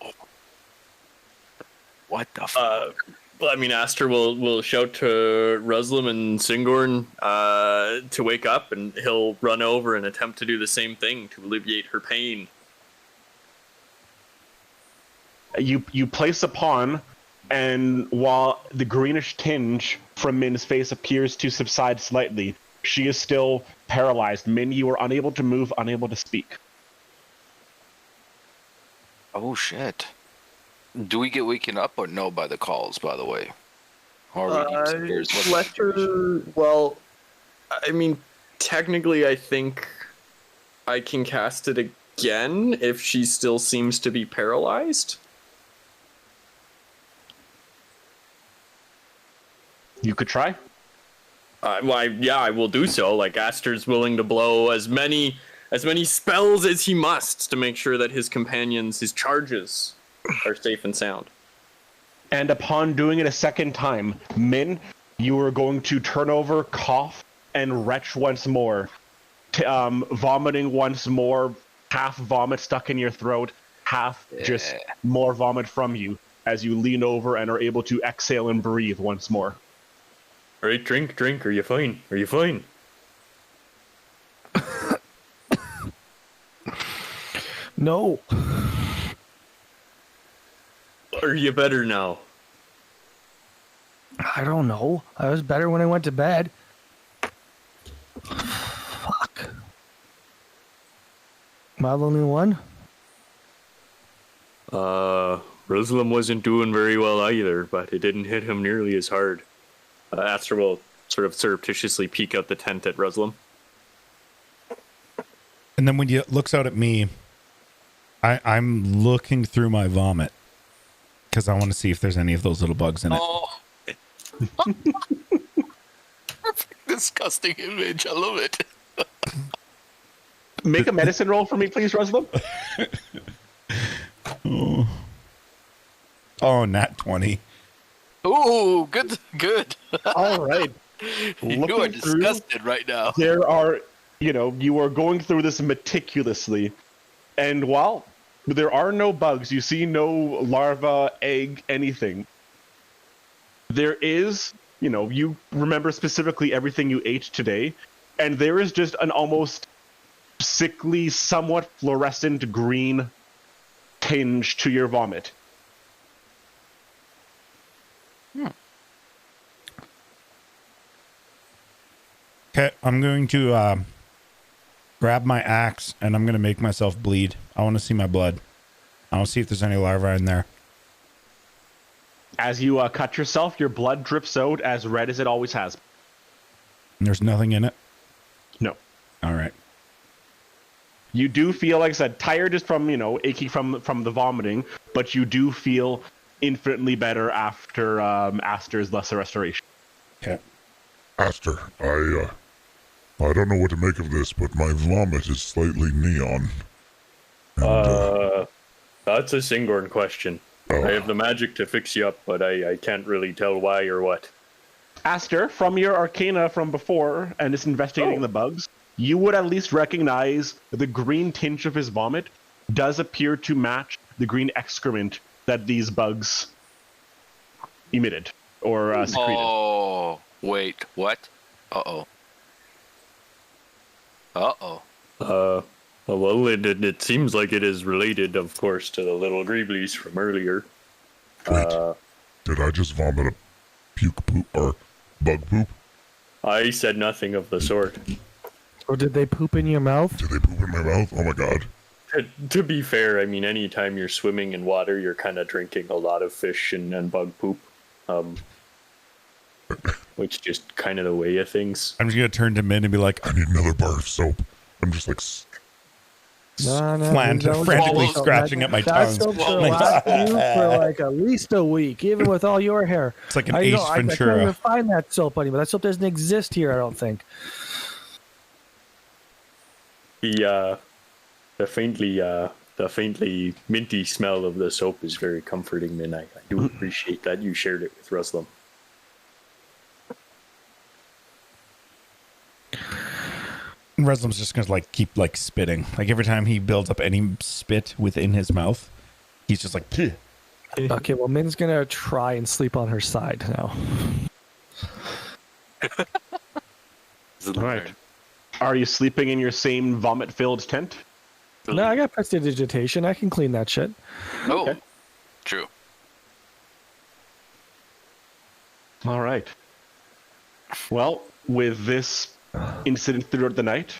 What the fuck? Well, I mean, Aster will shout to Ruslam and Singorn to wake up, and he'll run over and attempt to do the same thing to alleviate her pain. You place upon, and while the greenish tinge from Min's face appears to subside slightly, she is still paralyzed. Min, you are unable to move, unable to speak. Oh shit. Do we get waken up or no by the calls, by the way? Or Fletcher, well, I mean, technically I think I can cast it again if she still seems to be paralyzed. You could try. I will do so. Like, Aster's willing to blow as many spells as he must to make sure that his companions, his charges, are safe and sound. And upon doing it a second time, Min, you are going to turn over, cough, and retch once more, vomiting once more, half vomit stuck in your throat, half just more vomit from you, as you lean over and are able to exhale and breathe once more. All right, drink. Are you fine? No. Are you better now? I don't know. I was better when I went to bed. Fuck. Am I the only one? Ruslam wasn't doing very well either, but it didn't hit him nearly as hard. Aster will sort of surreptitiously peek out the tent at Ruslam. And then when he looks out at me, I'm looking through my vomit because I want to see if there's any of those little bugs in it. Oh. Disgusting image. I love it. Make a medicine roll for me, please, Ruslam. Oh, nat 20. Ooh, good. All right. You are disgusted right now. There are, you are going through this meticulously. And while there are no bugs, you see no larva, egg, anything. There is, you remember specifically everything you ate today, and there is just an almost sickly, somewhat fluorescent green tinge to your vomit. Okay, I'm going to grab my axe and I'm going to make myself bleed. I want to see my blood. I want to see if there's any larvae in there. As you cut yourself, your blood drips out as red as it always has. And there's nothing in it? No. All right. You do feel, like I said, tired just from, aching from the vomiting, but you do feel infinitely better after Aster's Lesser Restoration. Okay. Aster, I don't know what to make of this, but my vomit is slightly neon. And, that's a Singorn question. I have the magic to fix you up, but I can't really tell why or what. Aster, from your arcana from before and just investigating the bugs, you would at least recognize the green tinge of his vomit does appear to match the green excrement that these bugs emitted or secreted. Oh, wait, what? Uh-oh. Well, it seems like it is related, of course, to the little greeblies from earlier. Wait, did I just vomit a puke poop or bug poop? I said nothing of the sort. Or did they poop in your mouth? Did they poop in my mouth? Oh my god. To be fair, I mean, anytime you're swimming in water, you're kind of drinking a lot of fish and bug poop. Which is just kind of the way of things. I'm just going to turn to Min and be like, I need another bar of soap. I'm just like... frantically scratching at my tongue. That soap will last you for like at least a week, even with all your hair. It's like an Ace Ventura. I can't even find that soap anymore. That soap doesn't exist here, I don't think. The faintly minty smell of the soap is very comforting, and I do appreciate that you shared it with Ruslam. Reslim's just gonna like keep like spitting. Like every time he builds up any spit within his mouth, he's just like. Pugh. Okay, well, Min's gonna try and sleep on her side now. All right. Are you sleeping in your same vomit-filled tent? No, I got prestidigitation. I can clean that shit. Oh, Okay. true. All right. Well, with this incident throughout the night,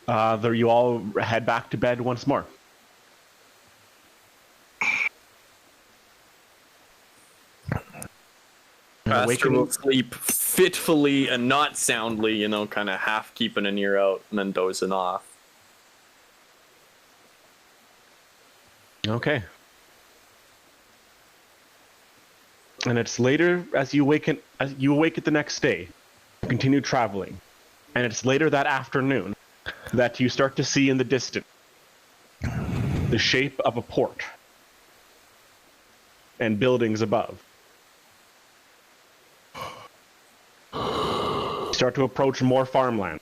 there you all head back to bed once more. Aster will sleep fitfully and not soundly, kind of half keeping an ear out and then dozing off. Okay. And it's later as you awaken the next day, continue traveling, and it's later that afternoon that you start to see in the distance the shape of a port and buildings above. Start to approach more farmland.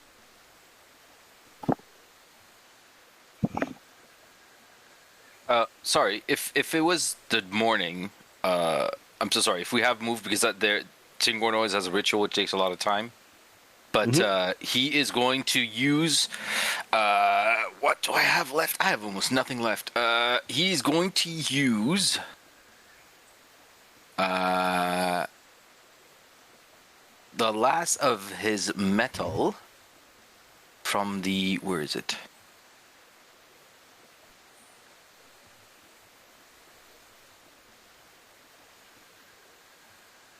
Sorry, if it was the morning, I'm so sorry. If we have moved, because Tingorn always has a ritual which takes a lot of time. But he is going to use... what do I have left? I have almost nothing left. He's going to use... the last of his metal from the... Where is it?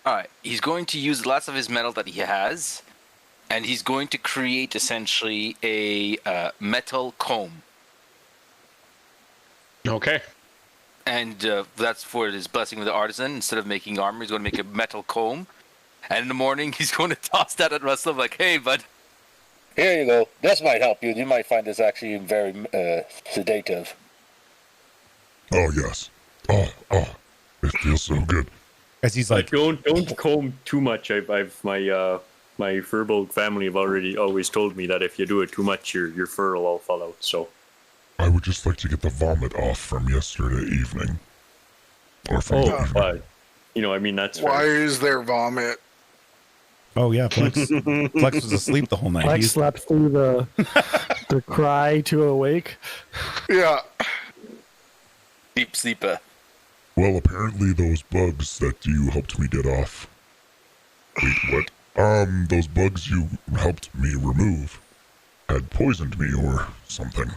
Alright, he's going to use lots of his metal that he has, and he's going to create essentially a metal comb. Okay. And that's for his blessing with the artisan. Instead of making armor, he's going to make a metal comb. And in the morning, he's going to toss that at Russell like, hey, bud. Here you go. This might help you. You might find this actually very sedative. Oh, yes. Oh, it feels so good. As he's like, don't comb too much. My Furbolg family have always told me that if you do it too much, your fur will all fall out. So I would just like to get the vomit off from yesterday evening. Or from the evening. That's Why fair. is there vomit? oh yeah, Flex was asleep the whole night. Flex slept through the cry to awake. Yeah. Deep sleeper. Well, apparently those bugs that you helped me get off. Wait, what? Those bugs you helped me remove had poisoned me or something.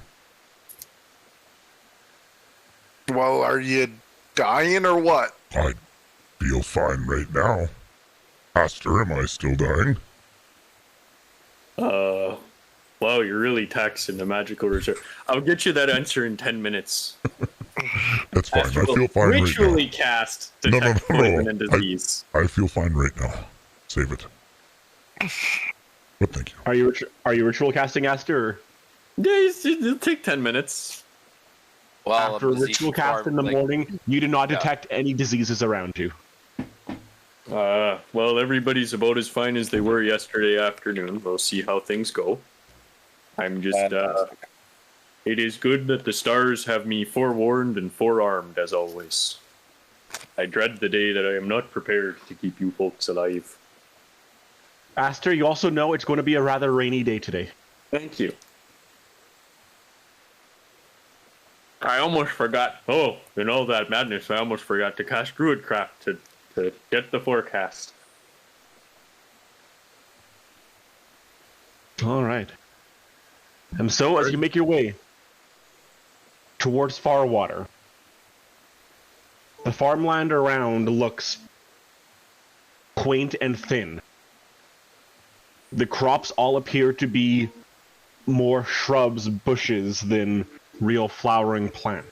Well, are you dying or what? I feel fine right now. Aster, am I still dying? Wow, you're really taxing the magical reserve. I'll get you that answer in 10 minutes. That's fine. I feel fine right now. Ritually cast detect poison and disease. I feel fine right now. Save it. But thank you. Are you ritual casting, Aster? Or? Yeah, it'll take 10 minutes. Well, After a ritual cast in the morning, you do not detect any diseases around you. Well, everybody's about as fine as they were yesterday afternoon. We'll see how things go. I'm just, it is good that the stars have me forewarned and forearmed, as always. I dread the day that I am not prepared to keep you folks alive. Aster, you also know it's going to be a rather rainy day today. Thank you. I almost forgot. Oh, in all that madness, I almost forgot to cast Druidcraft to get the forecast. All right. And so, as you make your way towards Farwater, the farmland around looks quaint and thin. The crops all appear to be more shrubs, bushes than real flowering plants.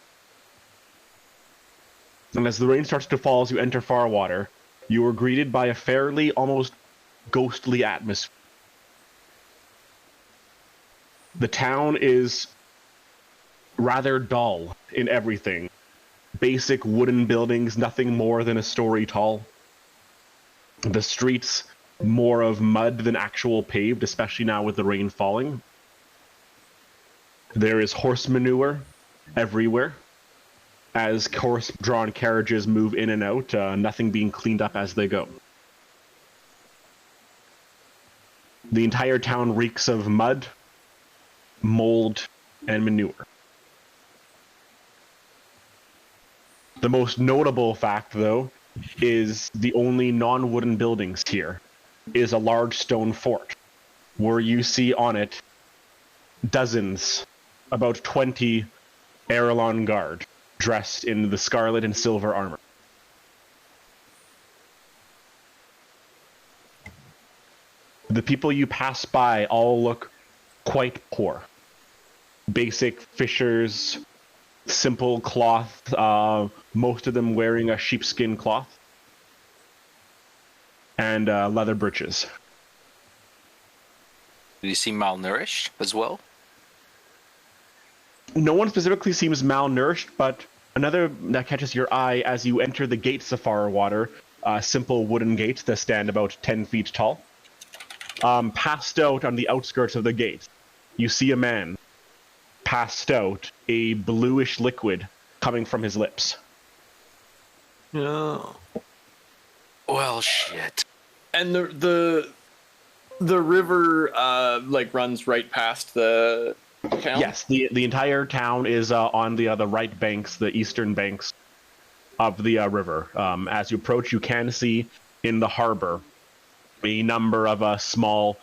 And as the rain starts to fall as you enter Farwater, you are greeted by a fairly, almost ghostly atmosphere. The town is rather dull in everything. Basic wooden buildings, nothing more than a story tall. The streets more of mud than actual paved, especially now with the rain falling. There is horse manure everywhere, as horse-drawn carriages move in and out, nothing being cleaned up as they go. The entire town reeks of mud, mold, and manure. The most notable fact, though, is the only non-wooden buildings here is a large stone fort, where you see on it dozens, about 20 Aerillon guard, dressed in the scarlet and silver armor. The people you pass by all look quite poor. Basic fishers, simple cloth, most of them wearing a sheepskin cloth, and leather breeches. Do you seem malnourished as well? No one specifically seems malnourished, but another that catches your eye as you enter the gates of Farwater, simple wooden gates that stand about 10 feet tall. Passed out on the outskirts of the gate, you see a man passed out, a bluish liquid coming from his lips. No. Well, shit. And the river runs right past the town? Yes, the entire town is on the right banks, the eastern banks of the river. As you approach, you can see in the harbor a number of small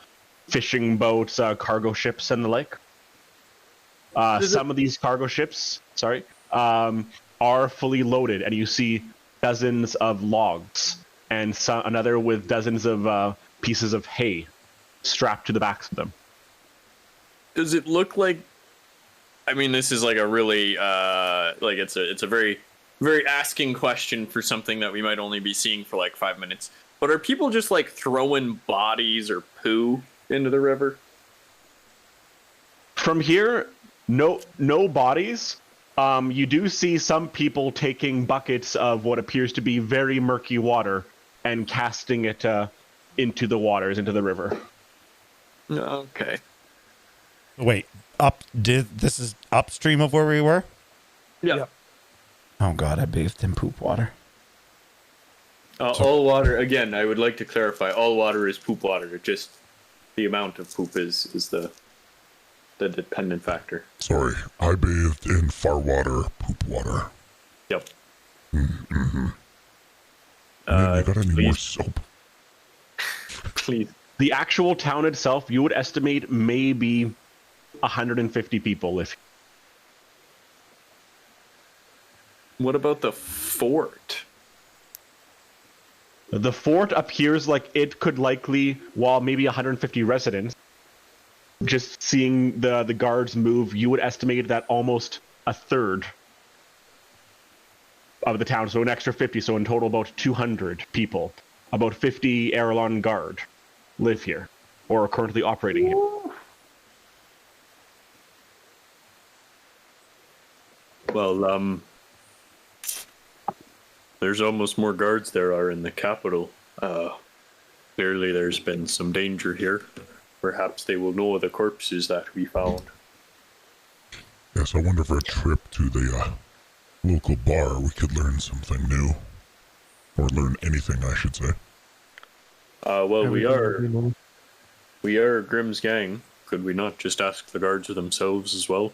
fishing boats, cargo ships, and the like. Some of these cargo ships, are fully loaded, and you see dozens of logs, and another with dozens of pieces of hay strapped to the backs of them. Does it look like? I mean, this is like a really it's a very, very asking question for something that we might only be seeing for like 5 minutes. But are people just like throwing bodies or poo into the river? From here, no bodies. You do see some people taking buckets of what appears to be very murky water and casting it into the waters, into the river. Okay. Wait, this is upstream of where we were? Yeah. Oh god, I bathed in poop water. All water, again, I would like to clarify, all water is poop water. Just the amount of poop is the dependent factor. Sorry, I bathed in Farwater poop water. Yep. Mm-hmm. You got any more soap? Please. The actual town itself, you would estimate maybe 150 people live. What about the fort? The fort appears like it could likely, while maybe 150 residents, just seeing the guards move, you would estimate that almost a third of the town, so an extra 50, so in total about 200 people, about 50 Aerillon guard live here, or are currently operating here. Well, there's almost more guards there are in the capital. Clearly there's been some danger here. Perhaps they will know the corpses that we found. Yes, I wonder if a trip to the local bar we could learn something new. Or learn anything, I should say. Well, we are Grimm's gang. Could we not just ask the guards themselves as well?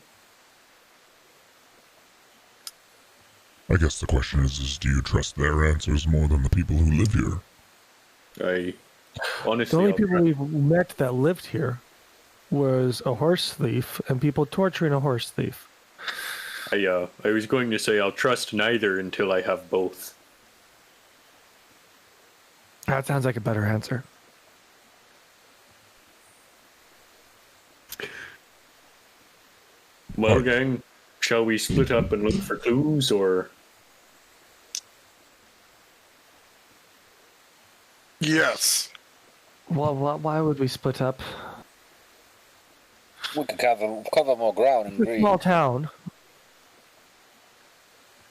I guess the question is do you trust their answers more than the people who live here? Honestly, the only people we've met that lived here was a horse thief and people torturing a horse thief. I was going to say I'll trust neither until I have both. That sounds like a better answer. Well, gang, shall we split up and look for clues, or? Yes. Well, why would we split up? We could cover more ground in It's a green. small town.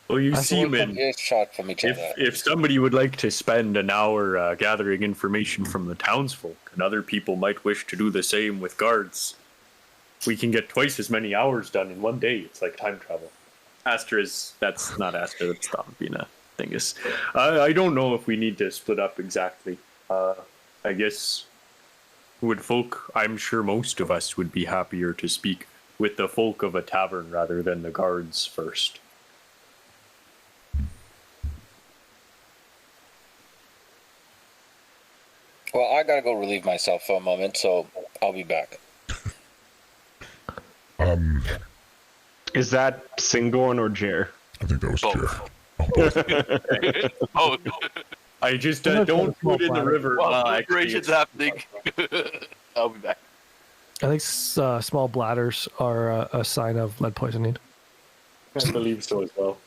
Well, you I seamen, Shot from each other. if somebody would like to spend an hour gathering information from the townsfolk, and other people might wish to do the same with guards, we can get twice as many hours done in one day. It's like time travel. That's not Astra, that's Tom being a thingus. I don't know if we need to split up exactly. I guess I'm sure most of us would be happier to speak with the folk of a tavern rather than the guards first. Well, I gotta go relieve myself for a moment, so I'll be back. Is that Singorn or Jer? I think that was Jer. Oh, I just don't put in the river. operations happening. I'll be back. I think small bladders are a sign of lead poisoning. I believe so as well.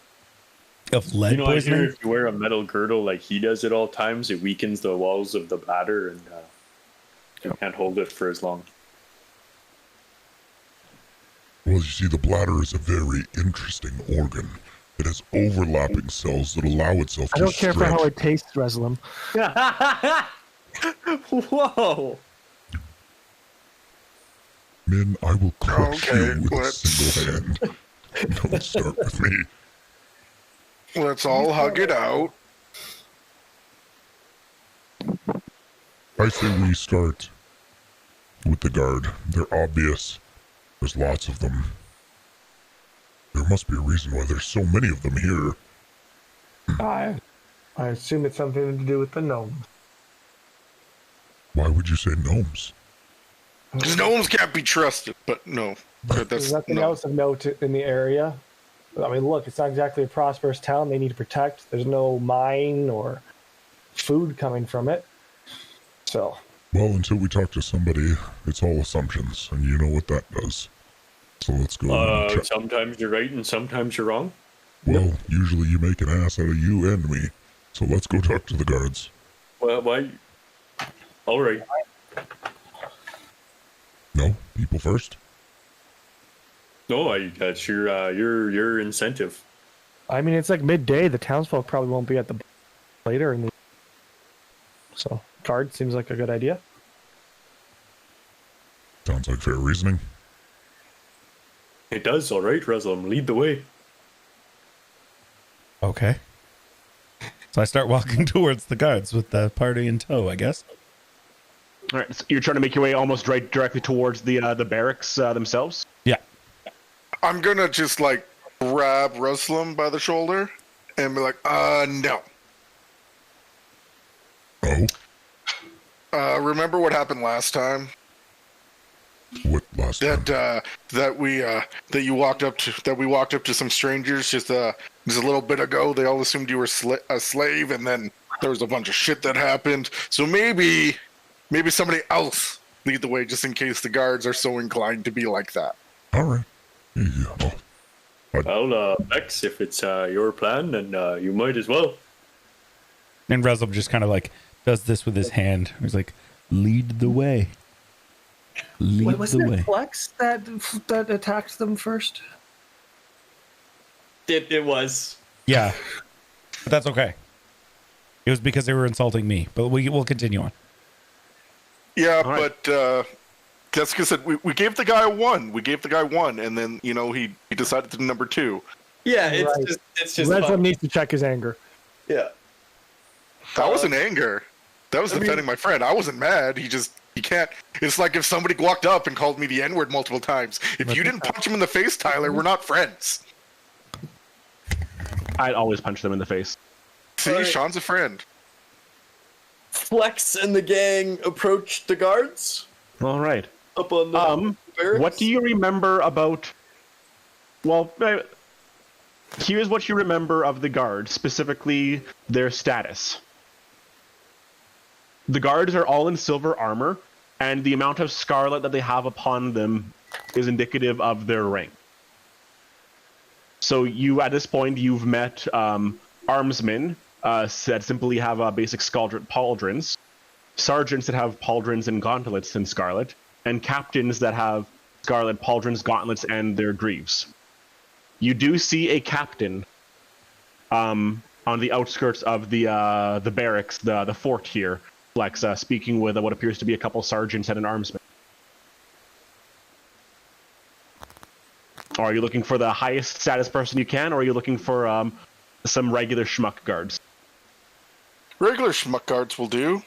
Of lead I poisoning? hear if you wear a metal girdle like he does at all times, it weakens the walls of the bladder and you can't hold it for as long. Well, you see, the bladder is a very interesting organ. It has overlapping cells that allow itself to I don't care for stretch. how it tastes, Reslam. Whoa! Min, I will crush Okay, you with a let's- single hand. Don't start with me. Let's all hug it out. I say we start with the guard. They're obvious. There's lots of them. There must be a reason why there's so many of them here. I assume it's something to do with the gnome. Why would you say gnomes? Gnomes can't be trusted, but no. That's There's nothing no. else of note in the area. I mean, look, it's not exactly a prosperous town they need to protect. There's no mine or food coming from it. So, Well, until we talk to somebody, it's all assumptions, and you know what that does. So let's go. and check. Sometimes you're right and sometimes you're wrong. Well, usually you make an ass out of you and me. So let's go talk to the guards. Well, why? All right. No? People first? No, that's your incentive. I mean, it's like midday. The townsfolk probably won't be at the later in the. So, guard seems like a good idea. Sounds like fair reasoning. It does. All right, Reslam, lead the way. Okay. So I start walking towards the guards with the party in tow, I guess. All right, so you're trying to make your way almost directly towards the barracks themselves. Yeah. I'm gonna just like grab Ruslam by the shoulder and be like, no. Oh? Remember what happened last time? What last time? That we walked up to some strangers just a little bit ago. They all assumed you were a slave, and then there was a bunch of shit that happened. So maybe somebody else lead the way, just in case the guards are so inclined to be like that. All right. Yeah. Well, Bex, if it's your plan, then you might as well. And Reslam just kind of like does this with his hand. He's like, lead the way. Lead Wait, the wasn't way. it Flex that attacked them first? It was. Yeah. But that's okay. It was because they were insulting me. But we'll continue on. Yeah, right. but Jessica said we gave the guy one. We gave the guy one, and then he decided to do number two. Yeah, Right. it's just Reslam fun. needs to check his anger. Yeah. That wasn't anger. That was defending my friend. I wasn't mad. He can't. It's like if somebody walked up and called me the N-word multiple times. If you didn't punch him in the face, Tyler, we're not friends. I'd always punch them in the face. See, Right. Sean's a friend. Flex and the gang approached the guards All right. up on the barracks. What do you remember about? Well, here's what you remember of the guard, specifically their status. The guards are all in silver armor, and the amount of scarlet that they have upon them is indicative of their rank. So at this point, you've met armsmen that simply have basic scarlet pauldrons, sergeants that have pauldrons and gauntlets in scarlet, and captains that have scarlet pauldrons, gauntlets, and their greaves. You do see a captain on the outskirts of the barracks, the fort here, Flex, speaking with what appears to be a couple sergeants and an armsman. Are you looking for the highest status person you can, or are you looking for some regular schmuck guards? Regular schmuck guards will do.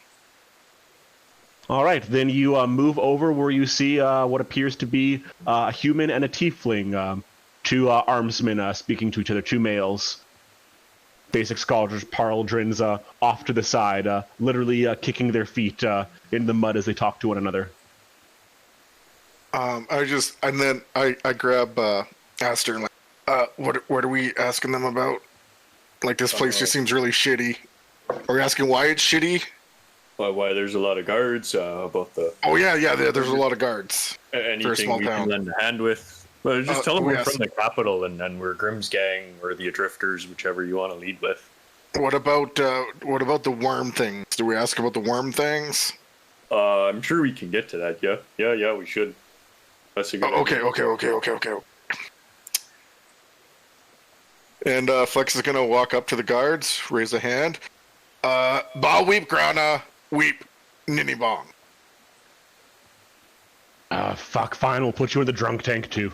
All right, then you move over where you see what appears to be a human and a tiefling, two armsmen speaking to each other, two males. Basic scholars, Parldrins off to the side, literally kicking their feet in the mud as they talk to one another. I grab Aster and what are we asking them about? Like, this place just seems really shitty. Are we asking why it's shitty? Why there's a lot of guards, about the... Oh, yeah, there's a lot of guards. Anything we can lend a hand with. Well, just tell them we're from the capital, and then we're Grimm's gang, or the Adrifters, whichever you want to lead with. What about the worm things? Do we ask about the worm things? I'm sure we can get to that, yeah. Yeah, we should. That's a good idea. Okay. And Flex is gonna walk up to the guards, raise a hand. Ba weep grana weep ninny bong. Fuck, fine, we'll put you in the drunk tank too.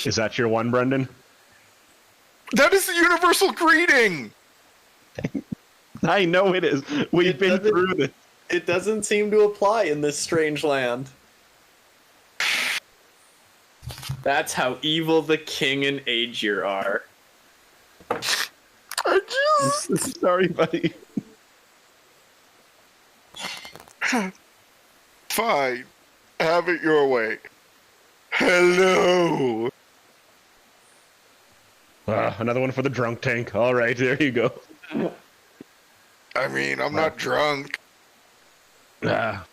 Is that your one, Brendan? That is the universal greeting! I know it is. We've been through this. It doesn't seem to apply in this strange land. That's how evil the king and Aegir are. Sorry, buddy. Fine. Have it your way. Hello. Another one for the drunk tank. All right, there you go. I mean, I'm not drunk. What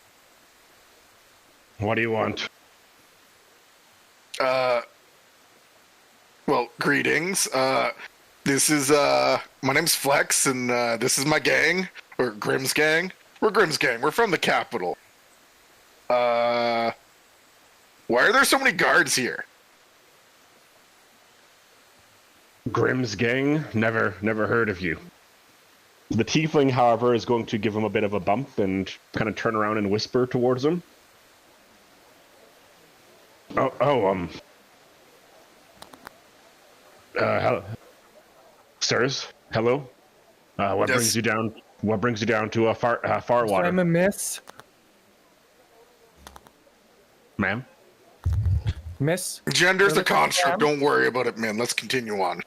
do you want? Well, greetings. This is, my name's Flex, and, this is my gang, or Grimm's gang. We're Grimm's gang. We're from the capital. Why are there so many guards here? Grimm's gang? Never heard of you. The tiefling, however, is going to give him a bit of a bump and kind of turn around and whisper towards him. Sirs, hello. What Yes. brings you down? What brings you down to far water, I'm a miss. ma'am? Miss. Gender's a construct. Don't worry about it, man. Let's continue on.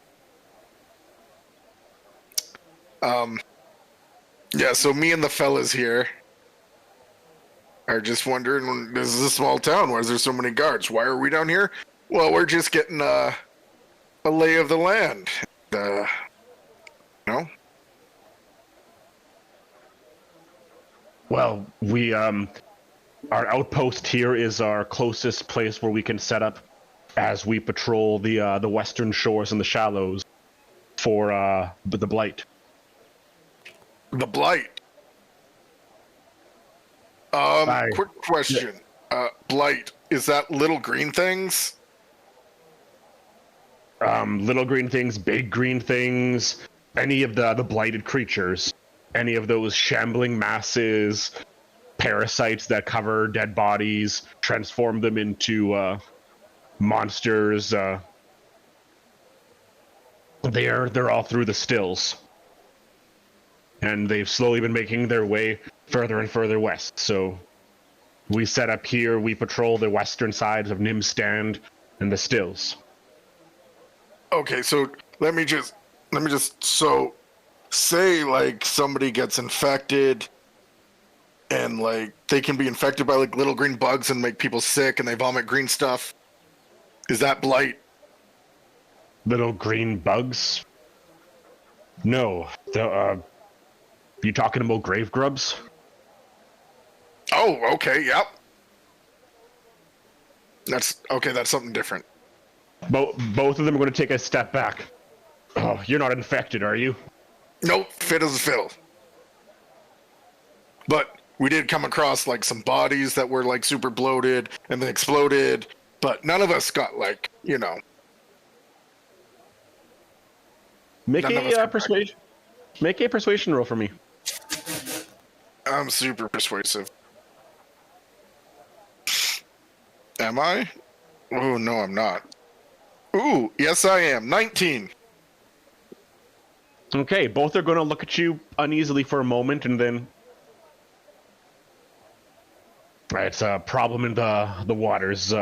Yeah, so me and the fellas here are just wondering, this is a small town. Why is there so many guards? Why are we down here? Well, we're just getting a lay of the land. No? Well, we our outpost here is our closest place where we can set up as we patrol the western shores and the shallows for the blight. The blight. Quick question. Blight, is that little green things? Little green things, big green things, any of the blighted creatures, any of those shambling masses, parasites that cover dead bodies, transform them into monsters. They're all through the stills. And they've slowly been making their way further and further west. So we set up here, we patrol the western sides of Nimstand and the stills. Okay, so let me just so say like somebody gets infected and like they can be infected by like little green bugs and make people sick and they vomit green stuff. Is that blight? Little green bugs? No. You talking about grave grubs? Oh, okay, yep. That's something different. Both of them are going to take a step back. Oh, you're not infected, are you? Nope, fit as a fiddle. But we did come across like some bodies that were like super bloated and then exploded, but none of us got like, Make a persuasion roll for me. I'm super persuasive. Am I? Oh, no, I'm not. Ooh, yes, I am. 19. Okay, both are going to look at you uneasily for a moment, and then... It's a problem in the waters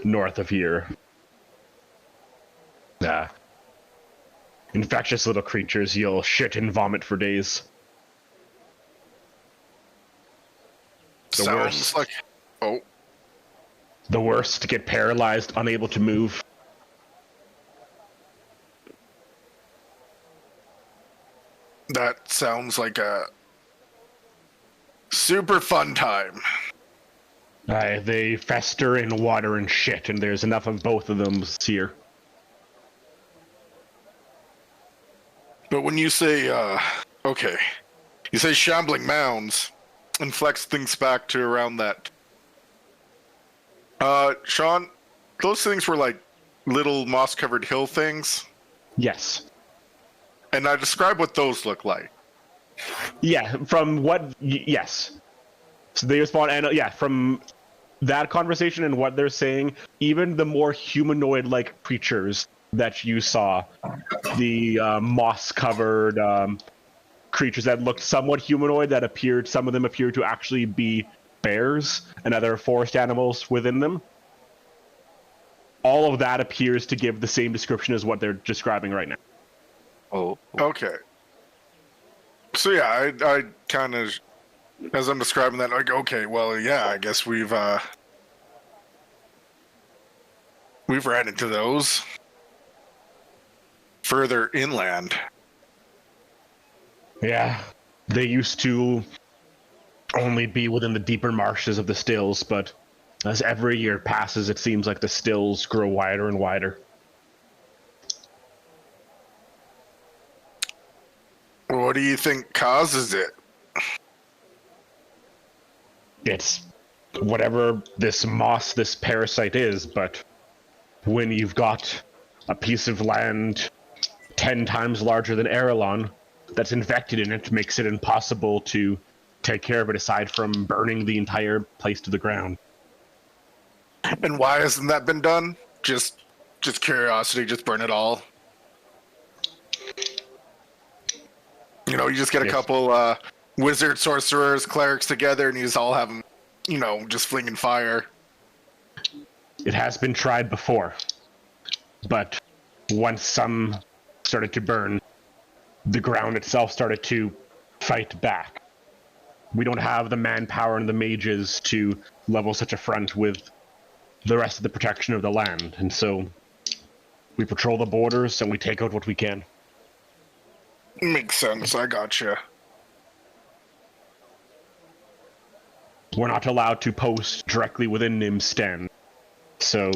north of here. Infectious little creatures, you'll shit and vomit for days. The Sounds worst. like... Oh, The worst, get paralyzed, unable to move. that sounds like a super fun time. They fester in water and shit, and there's enough of both of them here. But when you say, okay, you say shambling mounds and flex things back to around that. Sean, those things were like little moss-covered hill things? Yes. And I describe what those look like. Yeah, from what... yes. So they respond, and from that conversation and what they're saying, even the more humanoid-like creatures that you saw, the moss-covered creatures that looked somewhat humanoid, that appeared, some of them appeared to actually be bears and other forest animals within them. All of that appears to give the same description as what they're describing right now. Oh. Okay. So yeah, I kind of, as I'm describing that, like, okay, well, yeah, I guess we've ran into those further inland. Yeah, they used to only be within the deeper marshes of the stills, but as every year passes, it seems like the stills grow wider and wider. What do you think causes it? It's whatever this moss, this parasite is, but when you've got a piece of land 10 times larger than Aerillon that's infected in it, makes it impossible to take care of it aside from burning the entire place to the ground. And why hasn't that been done? Just curiosity, just burn it all. You know, you just get a couple wizard, sorcerers, clerics together, and you just all have them, you know, just flinging fire. It has been tried before, but once some started to burn, the ground itself started to fight back. We don't have the manpower and the mages to level such a front with the rest of the protection of the land, and so we patrol the borders and we take out what we can. Makes sense, I gotcha. We're not allowed to post directly within Nim's stand, so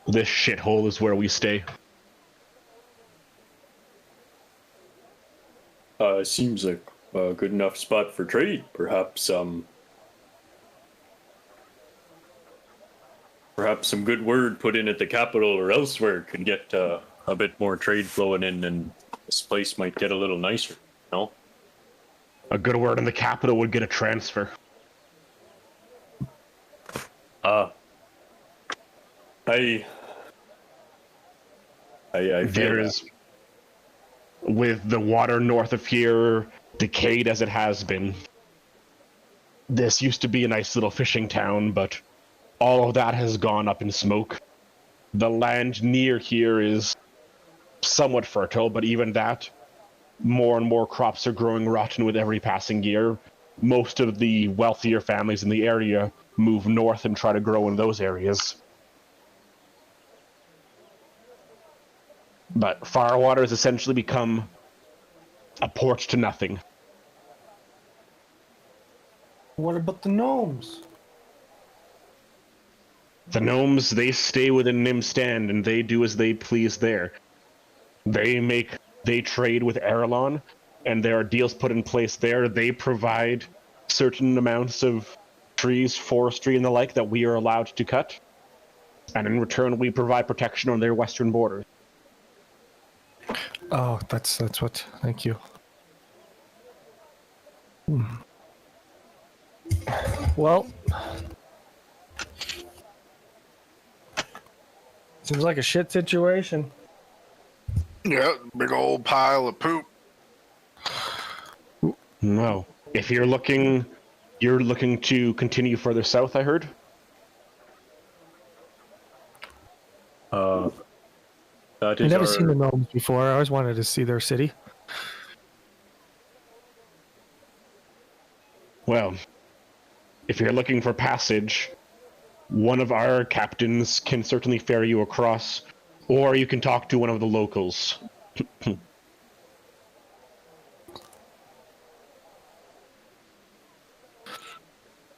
this shithole is where we stay. Seems like a good enough spot for trade. Perhaps some good word put in at the capital or elsewhere could get a bit more trade flowing in, and this place might get a little nicer, you know? A good word in the capital would get a transfer. I feel There's, with the water north of here decayed as it has been, this used to be a nice little fishing town, but all of that has gone up in smoke. The land near here is somewhat fertile, but even that, more and more crops are growing rotten with every passing year. Most of the wealthier families in the area move north and try to grow in those areas. But Firewater has essentially become a port to nothing. What about the gnomes? The gnomes, they stay within Nim's stand and they do as they please there. They trade with Aerillon, and there are deals put in place there. They provide certain amounts of trees, forestry, and the like that we are allowed to cut. And in return, we provide protection on their western border. Oh, that's what. Thank you. Well, seems like a shit situation. Yeah, big old pile of poop. No. If you're looking to continue further south, I heard? That I've is never seen the gnomes before. I always wanted to see their city. Well, if you're looking for passage, one of our captains can certainly ferry you across, or you can talk to one of the locals.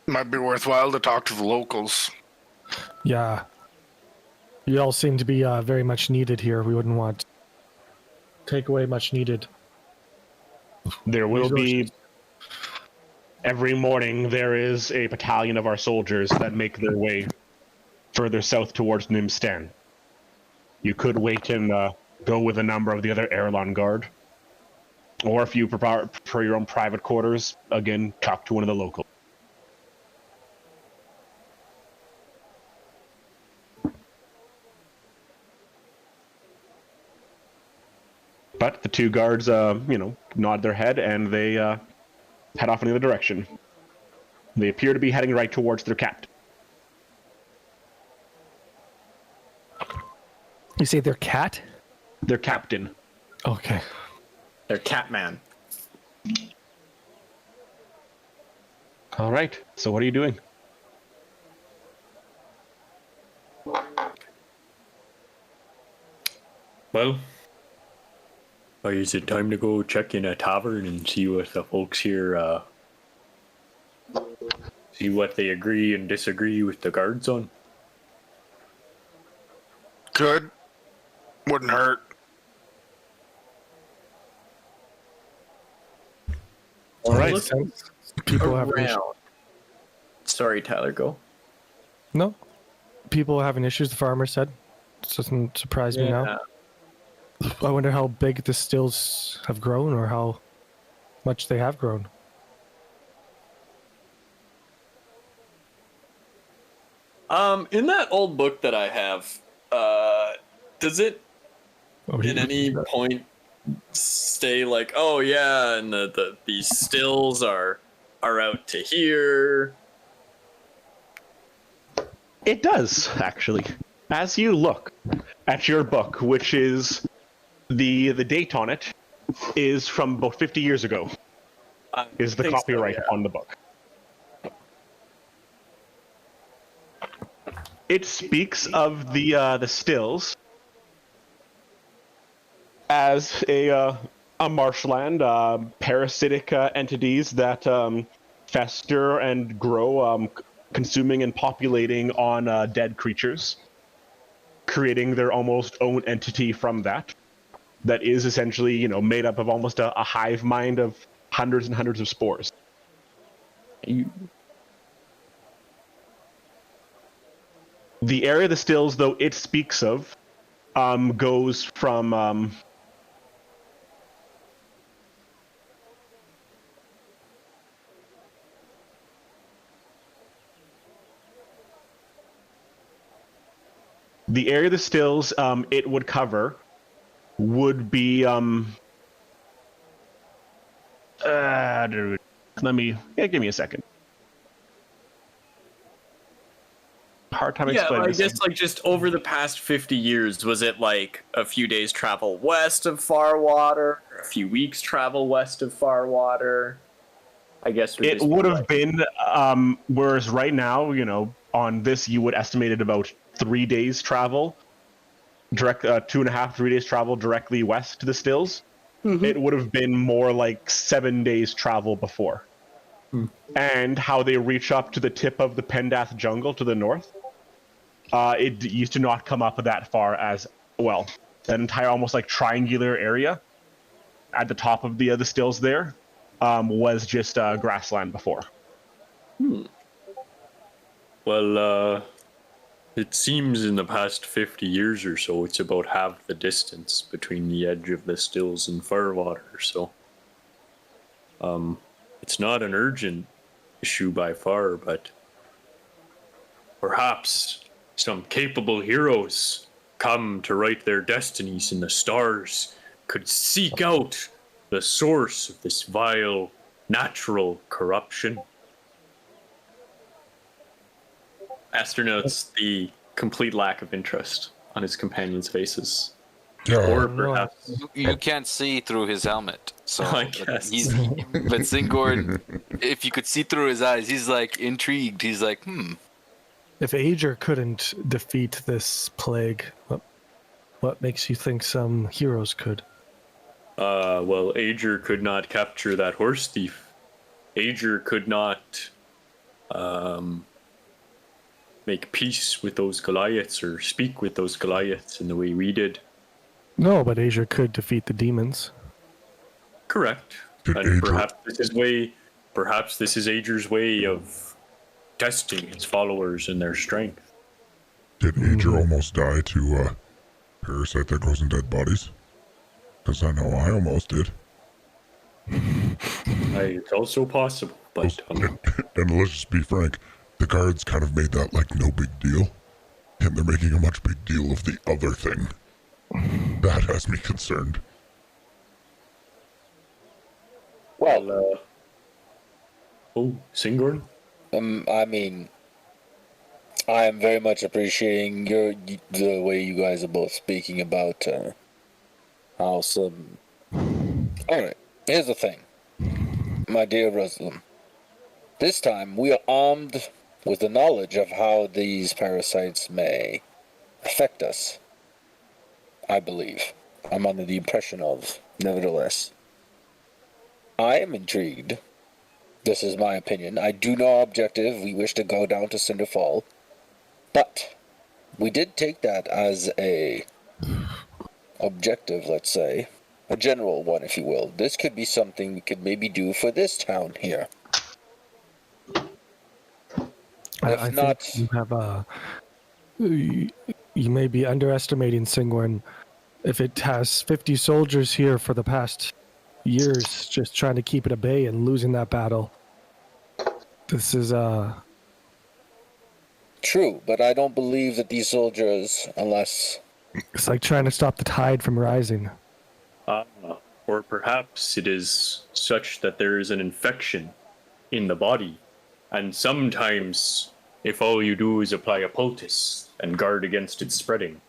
Might be worthwhile to talk to the locals. Yeah. You all seem to be very much needed here. We wouldn't want to take away much needed. There will resources. be... Every morning, there is a battalion of our soldiers that make their way further south towards Nimstan. You could wait and go with a number of the other Aerillon guard. Or if you prefer your own private quarters, again, talk to one of the locals. But the two guards, nod their head and they head off in the other direction. They appear to be heading right towards their captain. You say their cat? Their captain. Okay. They're Catman. All right. So what are you doing? Well, is it time to go check in a tavern and see what the folks here, see what they agree and disagree with the guards on? Could. Wouldn't hurt. All right. People have issues. Sorry, Tyler, go. No. People having issues, the farmer said. This doesn't surprise me now. I wonder how big the stills have grown or how much they have grown. In that old book that I have, does it at any point say like, oh yeah, and these stills are out to here? It does, actually. As you look at your book, which is the date on it is from about 50 years ago, is the copyright on the book. It speaks of the stills as a marshland, parasitic entities that fester and grow, consuming and populating on dead creatures, creating their almost own entity from that. That is essentially, made up of almost a hive mind of hundreds and hundreds of spores. The area of the stills, though it speaks of, goes from the area of the stills it would cover would be give me a second. Hard time explaining. I guess like just over the past 50 years, was it like a few days travel west of Farwater, or a few weeks travel west of Farwater? I guess it would have been whereas right now, on this you would estimate it about 3 days travel, direct 2.5, 3 days travel directly west to the stills. Mm-hmm. It would have been more like 7 days travel before. And how they reach up to the tip of the Pendath jungle to the north, it used to not come up that far as well. That entire almost like triangular area at the top of the stills there was just grassland before. Well, It seems in the past 50 years or so, it's about half the distance between the edge of the stills and firewater. So, it's not an urgent issue by far, but perhaps some capable heroes come to write their destinies in the stars could seek out the source of this vile natural corruption. Aster notes the complete lack of interest on his companions' faces. Yeah. Or perhaps You can't see through his helmet, so I guess. but Singorn, if you could see through his eyes, he's like intrigued. He's like, If Ager couldn't defeat this plague, what makes you think some heroes could? Well, Ager could not capture that horse thief. Ager could not make peace with those Goliaths or speak with those Goliaths in the way we did. No, but Ager could defeat the demons. Correct. Did And perhaps this is Ager's way of testing his followers and their strength. Did Ager almost die to a parasite that grows in dead bodies? Because I know I almost did. It's also possible, but And let's just be frank, the guards kind of made that like no big deal. And they're making a much big deal of the other thing. That has me concerned. Well, Singorn? I mean, I am very much appreciating the way you guys are both speaking about how some. Alright, here's the thing. My dear Ruslam. This time we are armed with the knowledge of how these parasites may affect us. I believe. I'm under the impression of, nevertheless. I am intrigued. This is my opinion. I do know our objective. We wish to go down to Cinderfall. But we did take that as a objective, let's say. A general one, if you will. This could be something we could maybe do for this town here. I think you have you may be underestimating Singorn. If it has 50 soldiers here for the past years, just trying to keep it at bay and losing that battle, this is True, but I don't believe that these soldiers, unless... It's like trying to stop the tide from rising. Or perhaps it is such that there is an infection in the body, and sometimes if all you do is apply a poultice and guard against it spreading,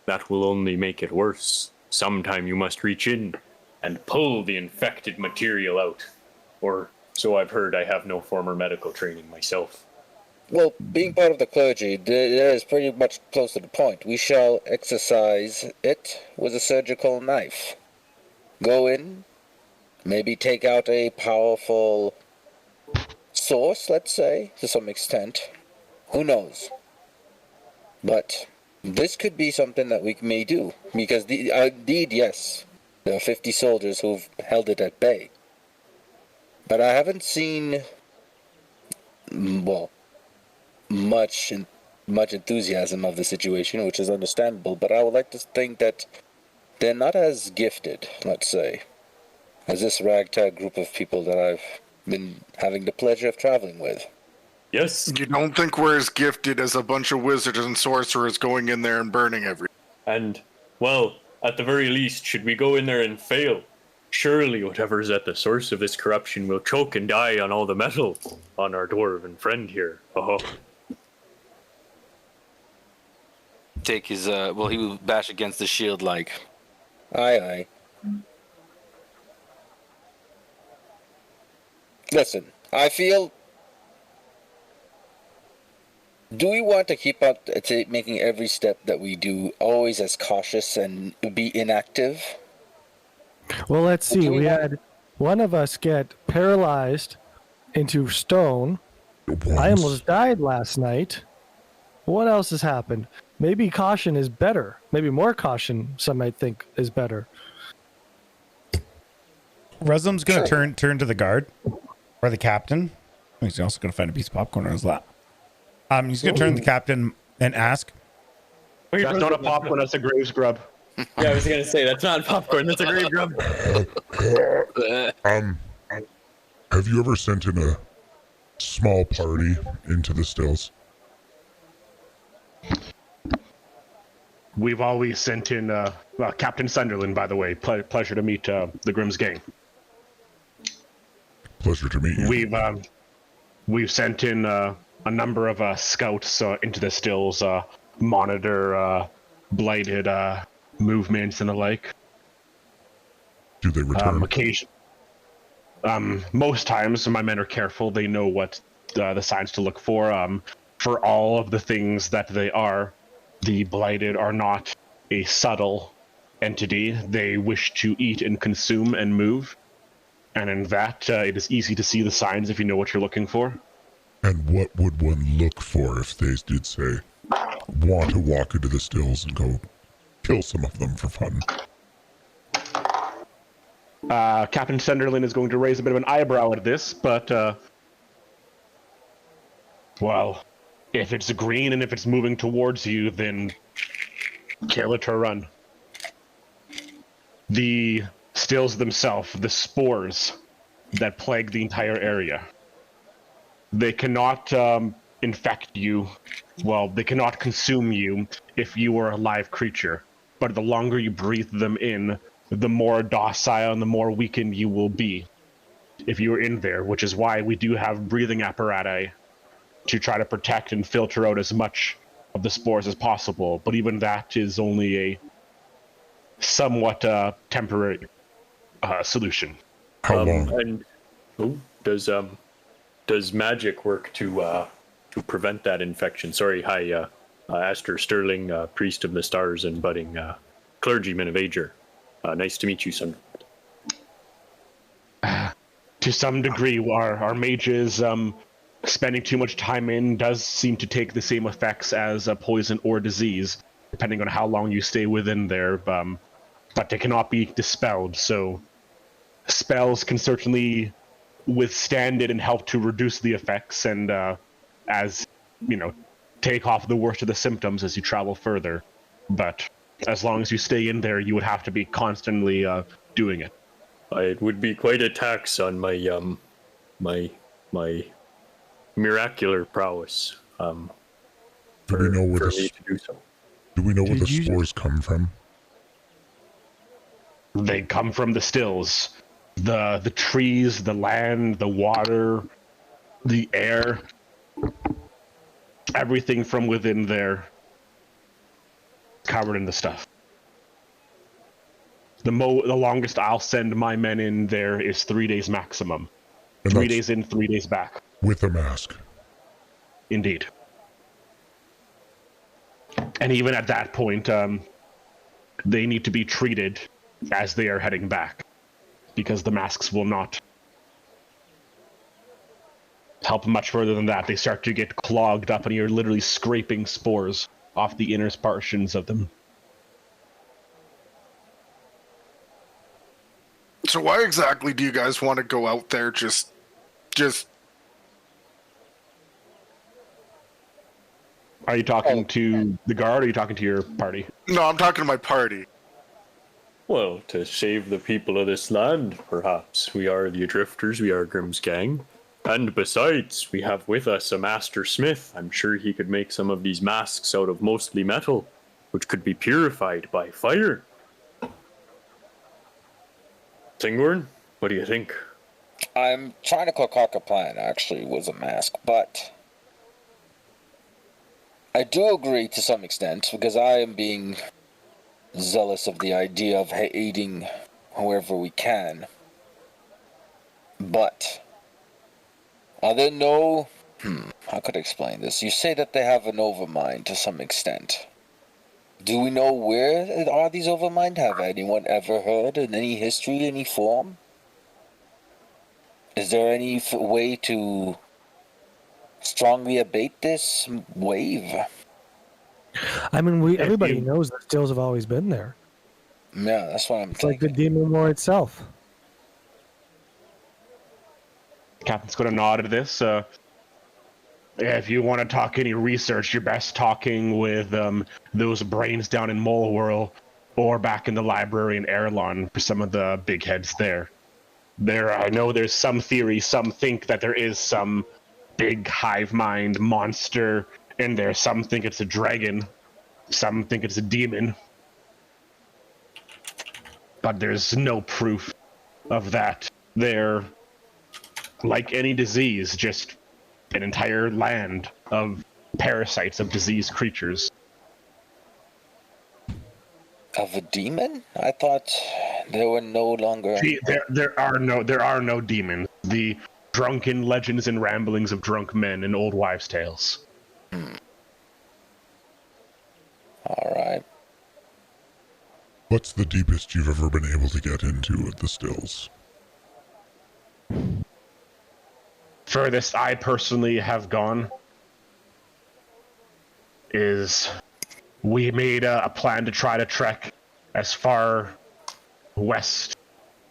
that will only make it worse. Sometime you must reach in and pull the infected material out. Or so I've heard. I have no former medical training myself. Well, being part of the clergy, that is pretty much close to the point. We shall exercise it with a surgical knife. Go in, maybe take out a powerful source, let's say, to some extent. Who knows? But this could be something that we may do. Because, indeed, yes, there are 50 soldiers who've held it at bay. But I haven't seen, well, much enthusiasm of the situation, which is understandable. But I would like to think that they're not as gifted, let's say, as this ragtag group of people that I've been having the pleasure of traveling with. Yes. You don't think we're as gifted as a bunch of wizards and sorcerers going in there and burning everything? And, well, at the very least, should we go in there and fail, surely whatever's at the source of this corruption will choke and die on all the metal on our dwarven friend here. Oh. take his, he will bash against the shield like. Aye, aye. Listen, I feel... Do we want to keep up making every step that we do always as cautious and be inactive? Well, let's see. We had one of us get paralyzed into stone. I almost died last night. What else has happened? Maybe caution is better. Maybe more caution, some might think, is better. Resum's going to turn to the guard or the captain. He's also going to find a piece of popcorn on his lap. He's going to turn to the captain. and ask. That's not a popcorn, that's a grave scrub. Yeah, I was gonna say that's not popcorn. That's a grave grub. Have you ever sent in a small party into the stills? We've always sent in, Captain Sunderland, by the way. Pleasure to meet the Grimm's gang. Pleasure to meet you. We've sent in a number of scouts into the stills, monitor blighted movements and the like. Do they return? Most times, my men are careful. They know what the signs to look for. For all of the things that they are, the blighted are not a subtle entity. They wish to eat and consume and move. And in that, it is easy to see the signs if you know what you're looking for. And what would one look for if they did say, want to walk into the stills and go kill some of them for fun? Captain Sunderland is going to raise a bit of an eyebrow at this, but, well, if it's green and if it's moving towards you, then kill it or run. The stills themselves, the spores that plague the entire area, they cannot infect you. Well, they cannot consume you if you are a live creature, but the longer you breathe them in, the more docile and the more weakened you will be if you are in there, which is why we do have breathing apparatus to try to protect and filter out as much of the spores as possible. But even that is only a somewhat temporary solution. How long? And does magic work to prevent that infection? Sorry, hi, Aster Sterling, priest of the stars and budding clergyman of Ager. Nice to meet you, son. To some degree, our mages spending too much time in does seem to take the same effects as a poison or disease, depending on how long you stay within there, but they cannot be dispelled, so spells can certainly withstand it and help to reduce the effects and, take off the worst of the symptoms as you travel further. But as long as you stay in there, you would have to be constantly doing it. It would be quite a tax on my my miracular prowess. Do we know where the spores come from? They come from the stills, the trees, the land, the water, the air, everything from within there, covered in the stuff. The longest I'll send my men in there is 3 days maximum. And 3 days in, 3 days back. With a mask. Indeed. And even at that point, they need to be treated as they are heading back, because the masks will not help much further than that. They start to get clogged up and you're literally scraping spores off the inner portions of them. So why exactly do you guys want to go out there just... Are you talking to the guard or are you talking to your party? No, I'm talking to my party. Well, to save the people of this land, perhaps. We are the Adrifters, we are Grimm's gang. And besides, we have with us a master smith. I'm sure he could make some of these masks out of mostly metal, which could be purified by fire. Tingworn, what do you think? I'm trying to concoct a plan, actually, with a mask, but I do agree to some extent, because I am being zealous of the idea of aiding whoever we can. But are there no... how could I explain this? You say that they have an overmind to some extent. Do we know where are these overmind? Have anyone ever heard in any history, any form? Is there any way to strongly abate this wave? I mean, everybody knows that stills have always been there. Yeah, that's what I'm It's thinking. like the demon war itself. Captain's going to nod at this. If you want to talk any research, you're best talking with those brains down in Mole Whirl or back in the library in Aerillon for some of the big heads there. I know there's some theory, some think that there is some big hive mind monster in there. Some think it's a dragon. Some think it's a demon. But there's no proof of that. They're, like any disease, just an entire land of parasites of diseased creatures. Of a demon? I thought there were no longer. See, there are no demons. The drunken legends and ramblings of drunk men and old wives' tales. All right. What's the deepest you've ever been able to get into at the stills? Furthest I personally have gone is we made a plan to try to trek as far west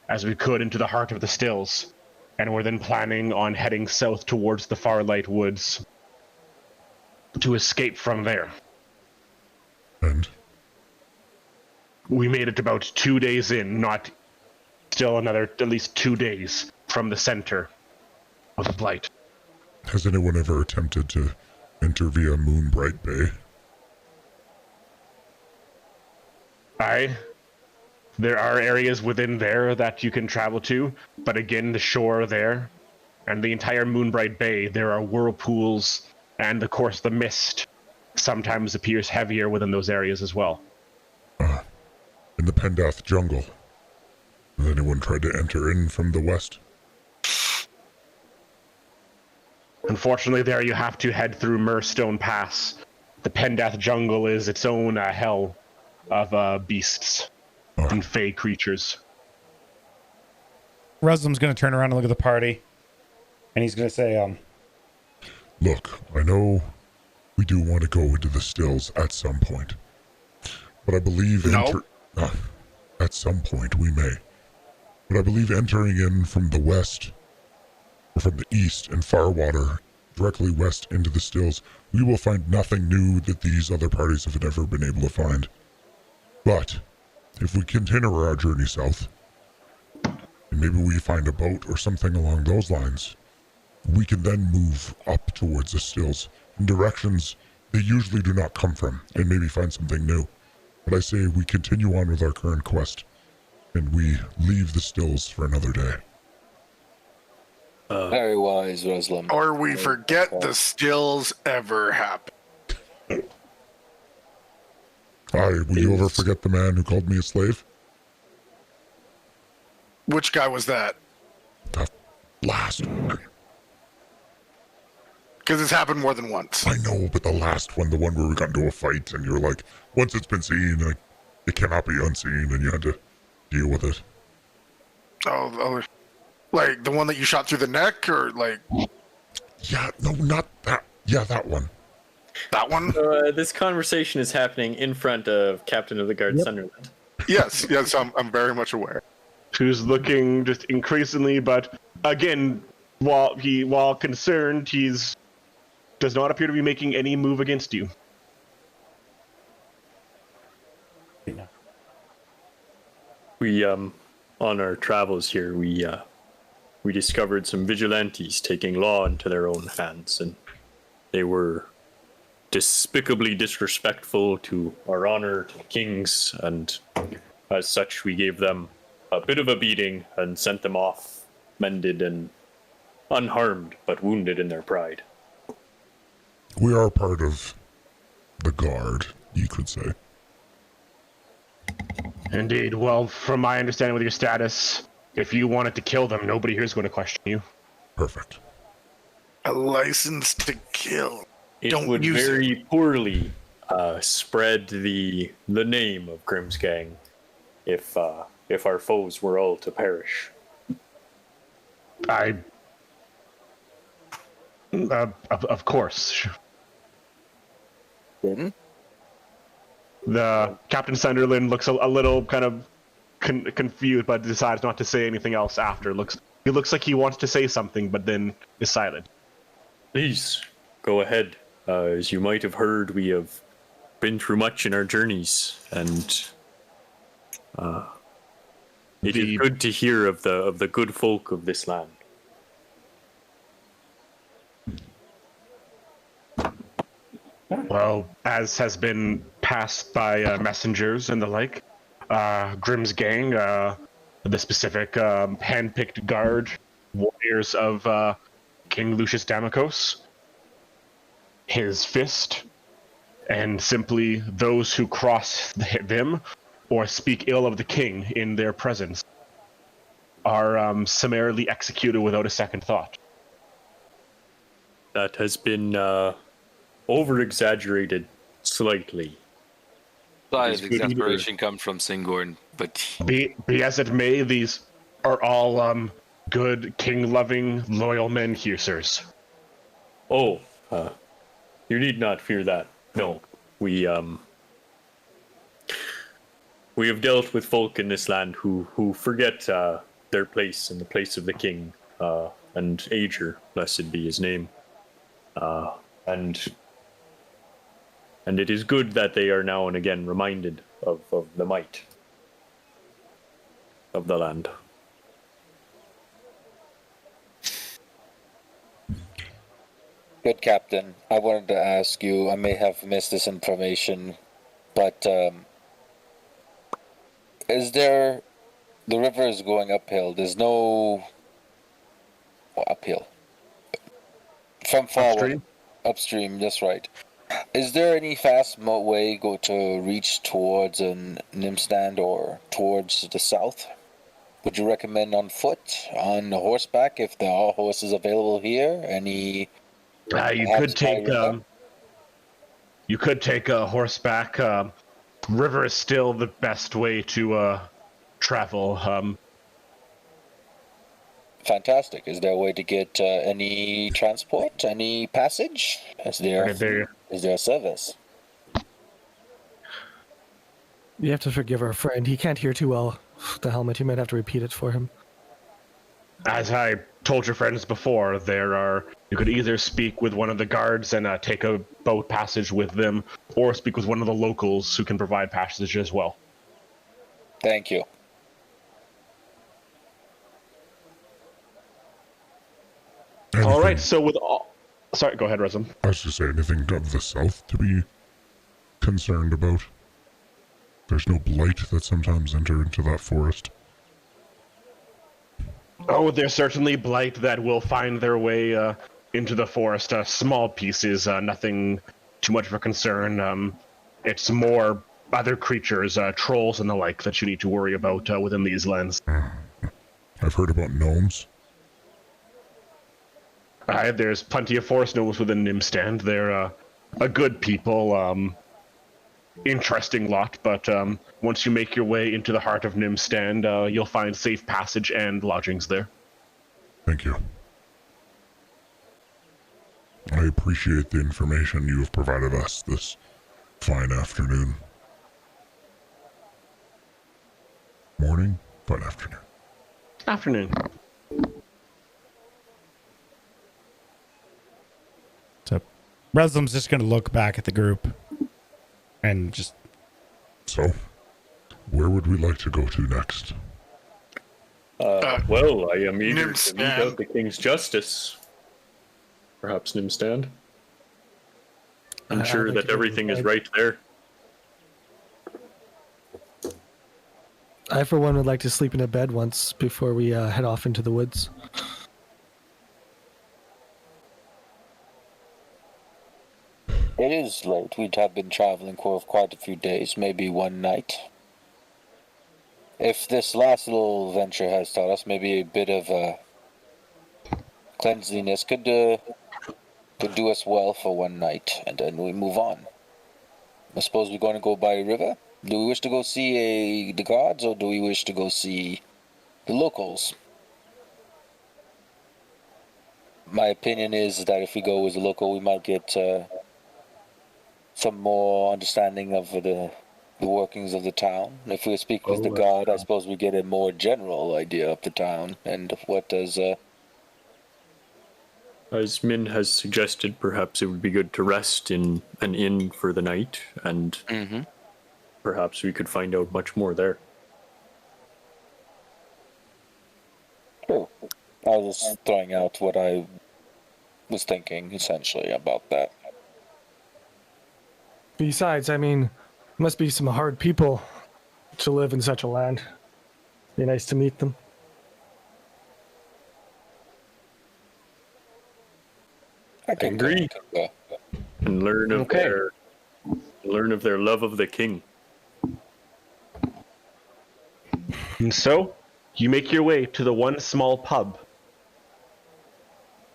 as we could into the heart of the stills, and we're then planning on heading south towards the Farlight Woods to escape from there. And? We made it about 2 days in, not still another at least 2 days from the center of the Blight. Has anyone ever attempted to enter via Moonbright Bay? Aye. There are areas within there that you can travel to, but again, the shore there, and the entire Moonbright Bay, there are whirlpools, and of course the mist sometimes appears heavier within those areas as well. In the Pendath jungle. Has anyone tried to enter in from the west? Unfortunately, there you have to head through Murstone Pass. The Pendath jungle is its own hell of beasts and fey creatures. Ruslam's going to turn around and look at the party, and he's going to say, Look, I know we do want to go into the stills at some point, but I believe at some point we may. But I believe entering in from the west, or from the east and Farwater, directly west into the stills, we will find nothing new that these other parties have never been able to find. But if we continue our journey south, and maybe we find a boat or something along those lines, we can then move up towards the stills in directions they usually do not come from, and maybe find something new. But I say we continue on with our current quest, and we leave the stills for another day. Very wise, Ruslam. Or we forget the stills ever happened. Will you ever forget the man who called me a slave? Which guy was that? The last one. Because it's happened more than once. I know, but the last one, the one where we got into a fight, and you're like, once it's been seen, it cannot be unseen, and you had to deal with it. Oh, like the one that you shot through the neck, or like? Yeah, no, not that. Yeah, that one. That one? This conversation is happening in front of Captain of the Guard Sunderland. Yes, I'm very much aware. Who's looking just increasingly, but again, while concerned, does not appear to be making any move against you. We on our travels here, we discovered some vigilantes taking law into their own hands, and they were despicably disrespectful to our honor, to the kings, and as such we gave them a bit of a beating and sent them off mended and unharmed, but wounded in their pride. We are part of the guard, you could say. Indeed. Well, from my understanding with your status, if you wanted to kill them, nobody here is going to question you. Perfect. A license to kill. It Don't would use very poorly spread the name of Grimsgang if our foes were all to perish. Of course. Mm-hmm. The Captain Sunderland looks a little kind of confused, but decides not to say anything else after. He looks like he wants to say something, but then is silent. These go ahead. As you might have heard, we have been through much in our journeys, and it is good to hear of the good folk of this land. Well, as has been passed by messengers and the like, Grimm's gang, the specific hand-picked guard warriors of King Lucius Damocos, his fist, and simply those who cross them or speak ill of the king in their presence are summarily executed without a second thought. That has been over-exaggerated slightly. Size exasperation comes from Singorn, but Be as it may, these are all good, king-loving, loyal men here, sirs. Oh, you need not fear that. No, we have dealt with folk in this land who forget their place in the place of the king, and Ager, blessed be his name. And it is good that they are now and again reminded of the might of the land. Good Captain, I wanted to ask you, I may have missed this information, but is there, the river is going uphill, there's no, uphill, from forward, upstream, that's right. Is there any fast way to reach towards a Nimstand or towards the south? Would you recommend on foot, on horseback, if there are horses available here? Any? You could take a horseback. River is still the best way to travel. Fantastic. Is there a way to get any transport, any passage? Is there a service? You have to forgive our friend. He can't hear too well. The helmet. You might have to repeat it for him. As I told your friends before, you could either speak with one of the guards and take a boat passage with them, or speak with one of the locals who can provide passage as well. Thank you. All right, so with all... Sorry, go ahead, Resum. I was just saying, anything of the south to be concerned about? There's no blight that sometimes enter into that forest. Oh, there's certainly blight that will find their way into the forest. Small pieces, nothing too much of a concern. It's more other creatures, trolls and the like, that you need to worry about within these lands. I've heard about gnomes. There's plenty of forest gnomes within Nimstand. They're a good people, interesting lot, but once you make your way into the heart of Nimstand, you'll find safe passage and lodgings there. Thank you. I appreciate the information you have provided us this fine afternoon. Morning, but afternoon. Afternoon. So, Resum's just going to look back at the group and just... So, where would we like to go to next? Well, I am eager to meet out the King's Justice. Perhaps Nimstand. I'm sure that everything is right there. I, for one, would like to sleep in a bed once before we head off into the woods. It is late. We'd have been traveling for quite a few days, maybe one night. If this last little venture has taught us, maybe a bit of cleanliness could do us well for one night, and then we move on. I suppose we're going to go by a river. Do we wish to go see the gods, or do we wish to go see the locals? My opinion is that if we go as a local, we might get some more understanding of the workings of the town. If we speak with the god, I suppose we get a more general idea of the town and of what does As Min has suggested, perhaps it would be good to rest in an inn for the night, and perhaps we could find out much more there. Sure. I was just throwing out what I was thinking, essentially, about that. Besides, I mean, must be some hard people to live in such a land. Be nice to meet them. I can agree. And learn of their love of the king. And so, you make your way to the one small pub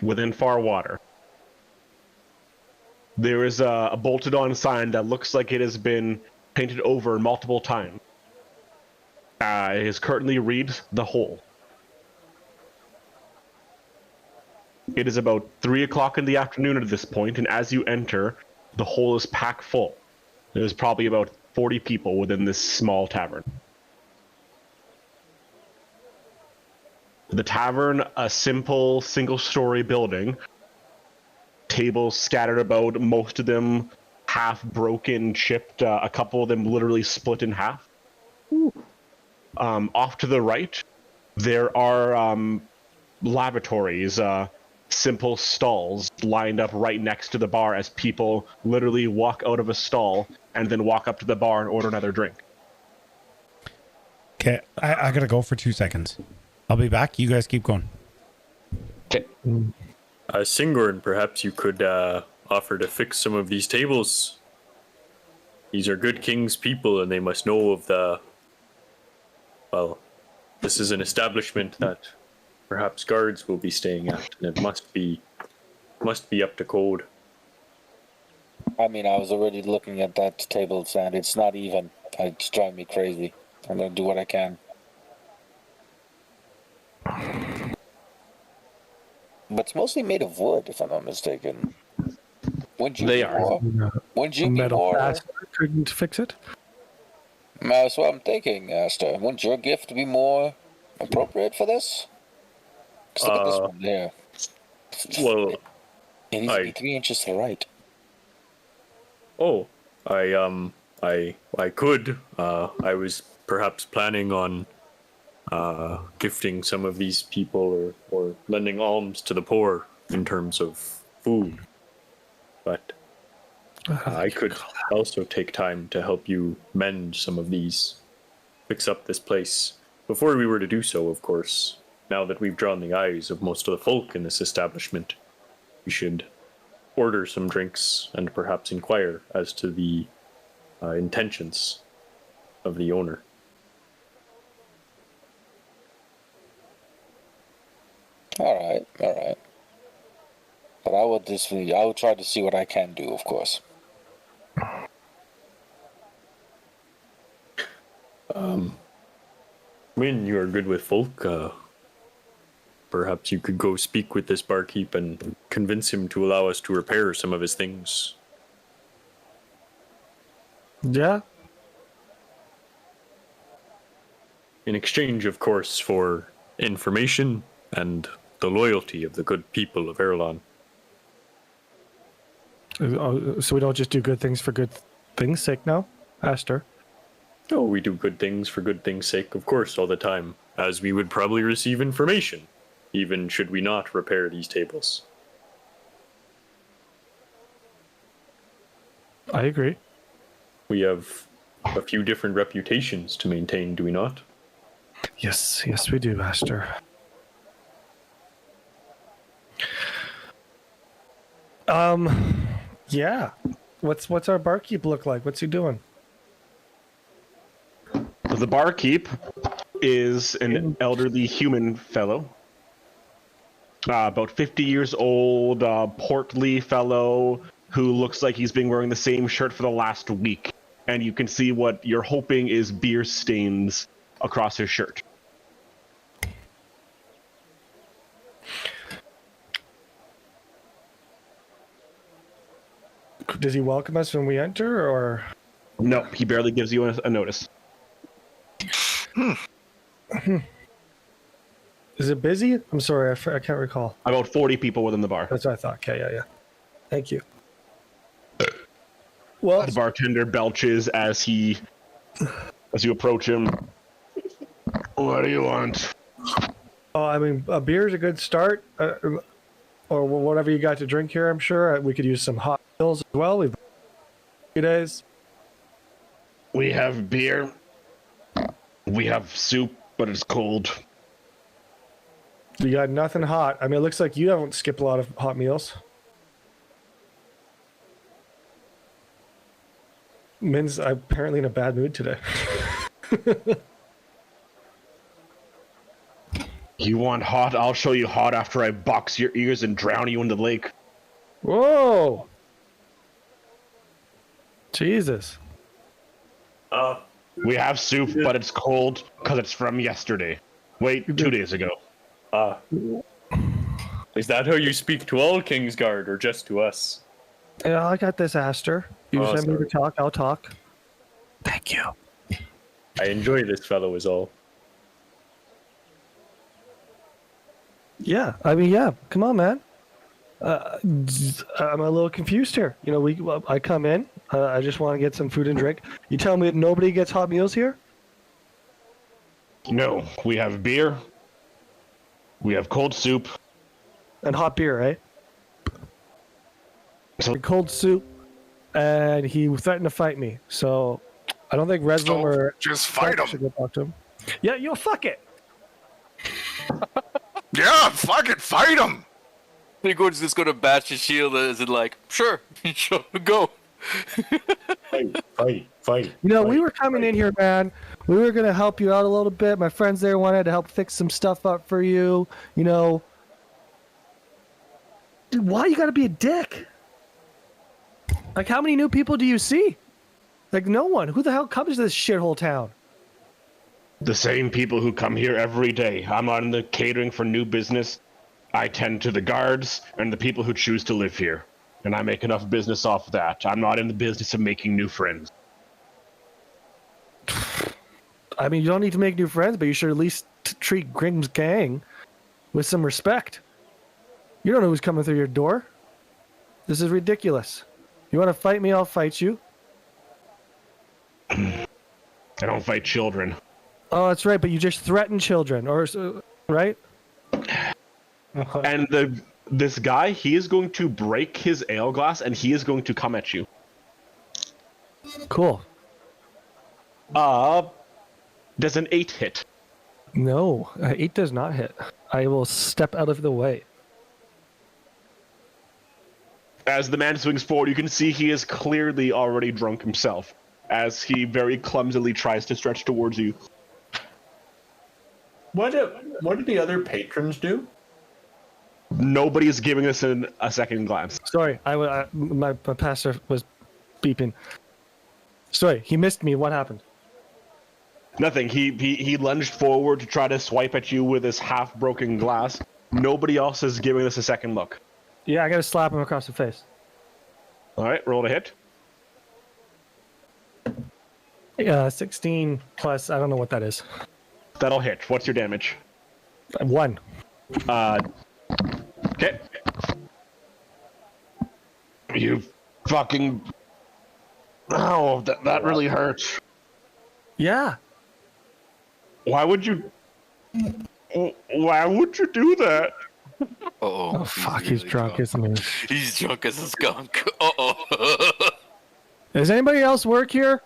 within far water. There is a bolted-on sign that looks like it has been painted over multiple times. It currently reads "The Hole." It is about 3 o'clock in the afternoon at this point, and as you enter, the hole is packed full. There's probably about 40 people within this small tavern. The tavern, a simple single-story building, tables scattered about, most of them half broken, chipped, a couple of them literally split in half. Off to the right, there are lavatories, simple stalls lined up right next to the bar as people literally walk out of a stall and then walk up to the bar and order another drink. Okay, I gotta go for 2 seconds. I'll be back. You guys keep going. Okay. Singorn, perhaps you could offer to fix some of these tables. These are good king's people, and they must know of the... Well, this is an establishment that perhaps guards will be staying at, and it must be up to code. I mean, I was already looking at that table, and it's not even. It's driving me crazy. I'm gonna do what I can. But it's mostly made of wood, if I'm not mistaken. Wouldn't you They be are. more? Wouldn't you be Metal more? faster couldn't fix it. That's what I'm thinking, Aster. Wouldn't your gift be more appropriate for this? 'Cause look at this one there. Well, It needs to be 3 inches to the right. Oh, I could. I was perhaps planning on gifting some of these people or lending alms to the poor in terms of food. But I could also take time to help you mend some of these, fix up this place. Before we were to do so, of course, now that we've drawn the eyes of most of the folk in this establishment, we should order some drinks and perhaps inquire as to the intentions of the owner. All right. But I will try to see what I can do, of course. When you are good with folk, perhaps you could go speak with this barkeep and convince him to allow us to repair some of his things. Yeah. In exchange, of course, for information and the loyalty of the good people of Aerillon. So we don't just do good things for good things' sake now, Aster? No, we do good things for good things' sake, of course, all the time, as we would probably receive information, even should we not repair these tables. I agree. We have a few different reputations to maintain, do we not? Yes, we do, Aster. Yeah. What's our barkeep look like? What's he doing? The barkeep is an elderly human fellow, about 50 years old, portly fellow who looks like he's been wearing the same shirt for the last week. And you can see what you're hoping is beer stains across his shirt. Does he welcome us when we enter, or? No, he barely gives you a notice. Is it busy? I'm sorry, I can't recall. About 40 people within the bar. That's what I thought. Okay, yeah. Thank you. Well, The bartender belches as you approach him. What do you want? I mean, a beer is a good start, or whatever you got to drink here. I'm sure we could use some hot meals as well. We've a few days. We have beer. We have soup, but it's cold. You got nothing hot. I mean, it looks like you don't skip a lot of hot meals. Min's apparently in a bad mood today. You want hot? I'll show you hot after I box your ears and drown you in the lake. Whoa! Jesus. We have soup, but it's cold because it's from yesterday. Wait, 2 days ago. Is that how you speak to all Kingsguard, or just to us? Yeah, I got this, Aster. You send me to talk, I'll talk. Thank you. I enjoy this fellow is all. Yeah, I mean, yeah. Come on, man. I'm a little confused here. You know, I come in. I just want to get some food and drink. You tell me that nobody gets hot meals here? No, we have beer. We have cold soup. And hot beer, eh? So Cold soup. And he threatened to fight me. So I don't think Reslam or just fight him. should go talk to him. Yeah, yo, fuck it. Yeah, fuck it, fight him. Gordon's just gonna bash his shield as in like, sure, go. Fight. You know, we were coming in here, man. We were going to help you out a little bit. My friends there wanted to help fix some stuff up for you. You know, dude, why you got to be a dick? Like, how many new people do you see? Like, no one. Who the hell comes to this shithole town? the same people who come here every day. I'm on the catering for new business. I tend to the guards and the people who choose to live here. And I make enough business off of that. I'm not in the business of making new friends. I mean, you don't need to make new friends, but you should at least treat Grimm's gang with some respect. You don't know who's coming through your door. This is ridiculous. You want to fight me, I'll fight you. I don't fight children. Oh, that's right, but you just threaten children, right? And this guy, he is going to break his ale glass and he is going to come at you. Cool. Does an 8 hit? No, 8 does not hit. I will step out of the way. As the man swings forward, you can see he is clearly already drunk himself, as he very clumsily tries to stretch towards you. What did the other patrons do? Nobody is giving us a second glance. Sorry, my pastor was beeping. Sorry, he missed me. What happened? Nothing. He lunged forward to try to swipe at you with his half-broken glass. Nobody else is giving us a second look. Yeah, I gotta slap him across the face. Alright, roll to hit. 16 plus, I don't know what that is. That'll hit. What's your damage? 1. Okay. You fucking... Oh, that really hurts. Yeah. Why would you do that? Oh fuck, he's drunk, isn't he? He's drunk as a skunk. Uh-oh. Does anybody else work here?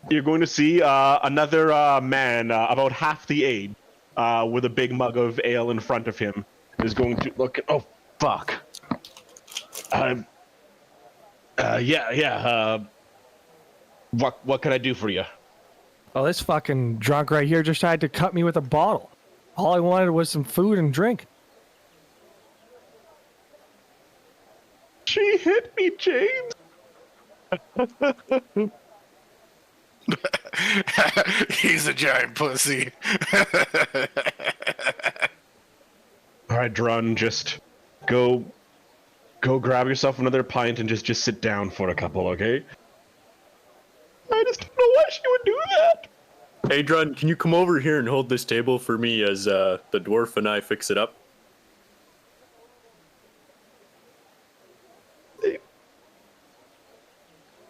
You're going to see another man, about half the age, with a big mug of ale in front of him, is going to look at... Oh, fuck. What can I do for you? Oh, this fucking drunk right here just tried to cut me with a bottle. All I wanted was some food and drink. She hit me, James. He's a giant pussy. All right, Drun, just go grab yourself another pint and just sit down for a couple, okay? I just don't know why she would do that. Adrian, can you come over here and hold this table for me as the dwarf and I fix it up?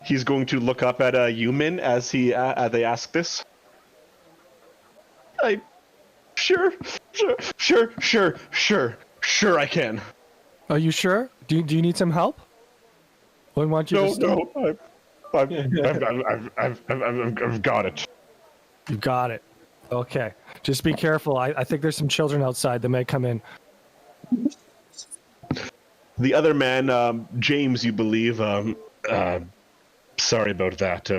He's going to look up at Yumin as they ask this. Sure, I can. Are you sure? Do you need some help? Why don't you just No, I've got it. You got it. Okay. Just be careful. I think there's some children outside that may come in. The other man, James, you believe, sorry about that.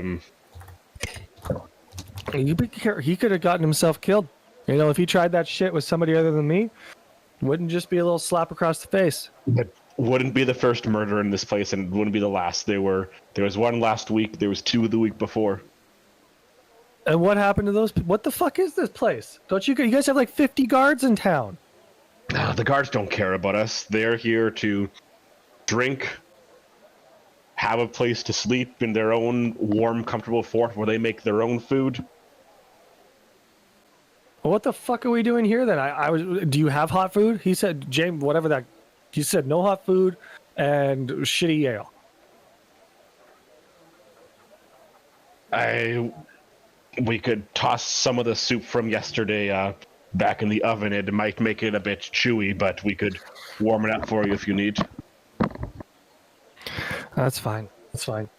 You be careful. He could have gotten himself killed. You know, if he tried that shit with somebody other than me, it wouldn't just be a little slap across the face. That wouldn't be the first murder in this place, and it wouldn't be the last. There was one last week. There was 2 the week before. And what happened to those? What the fuck is this place? Don't you guys have like 50 guards in town? The guards don't care about us. They're here to drink, have a place to sleep in their own warm, comfortable fort where they make their own food. Well, what the fuck are we doing here then? Do you have hot food? He said, James, whatever that. He said no hot food and shitty ale. We could toss some of the soup from yesterday back in the oven. It might make it a bit chewy, but we could warm it up for you if you need. That's fine. That's fine.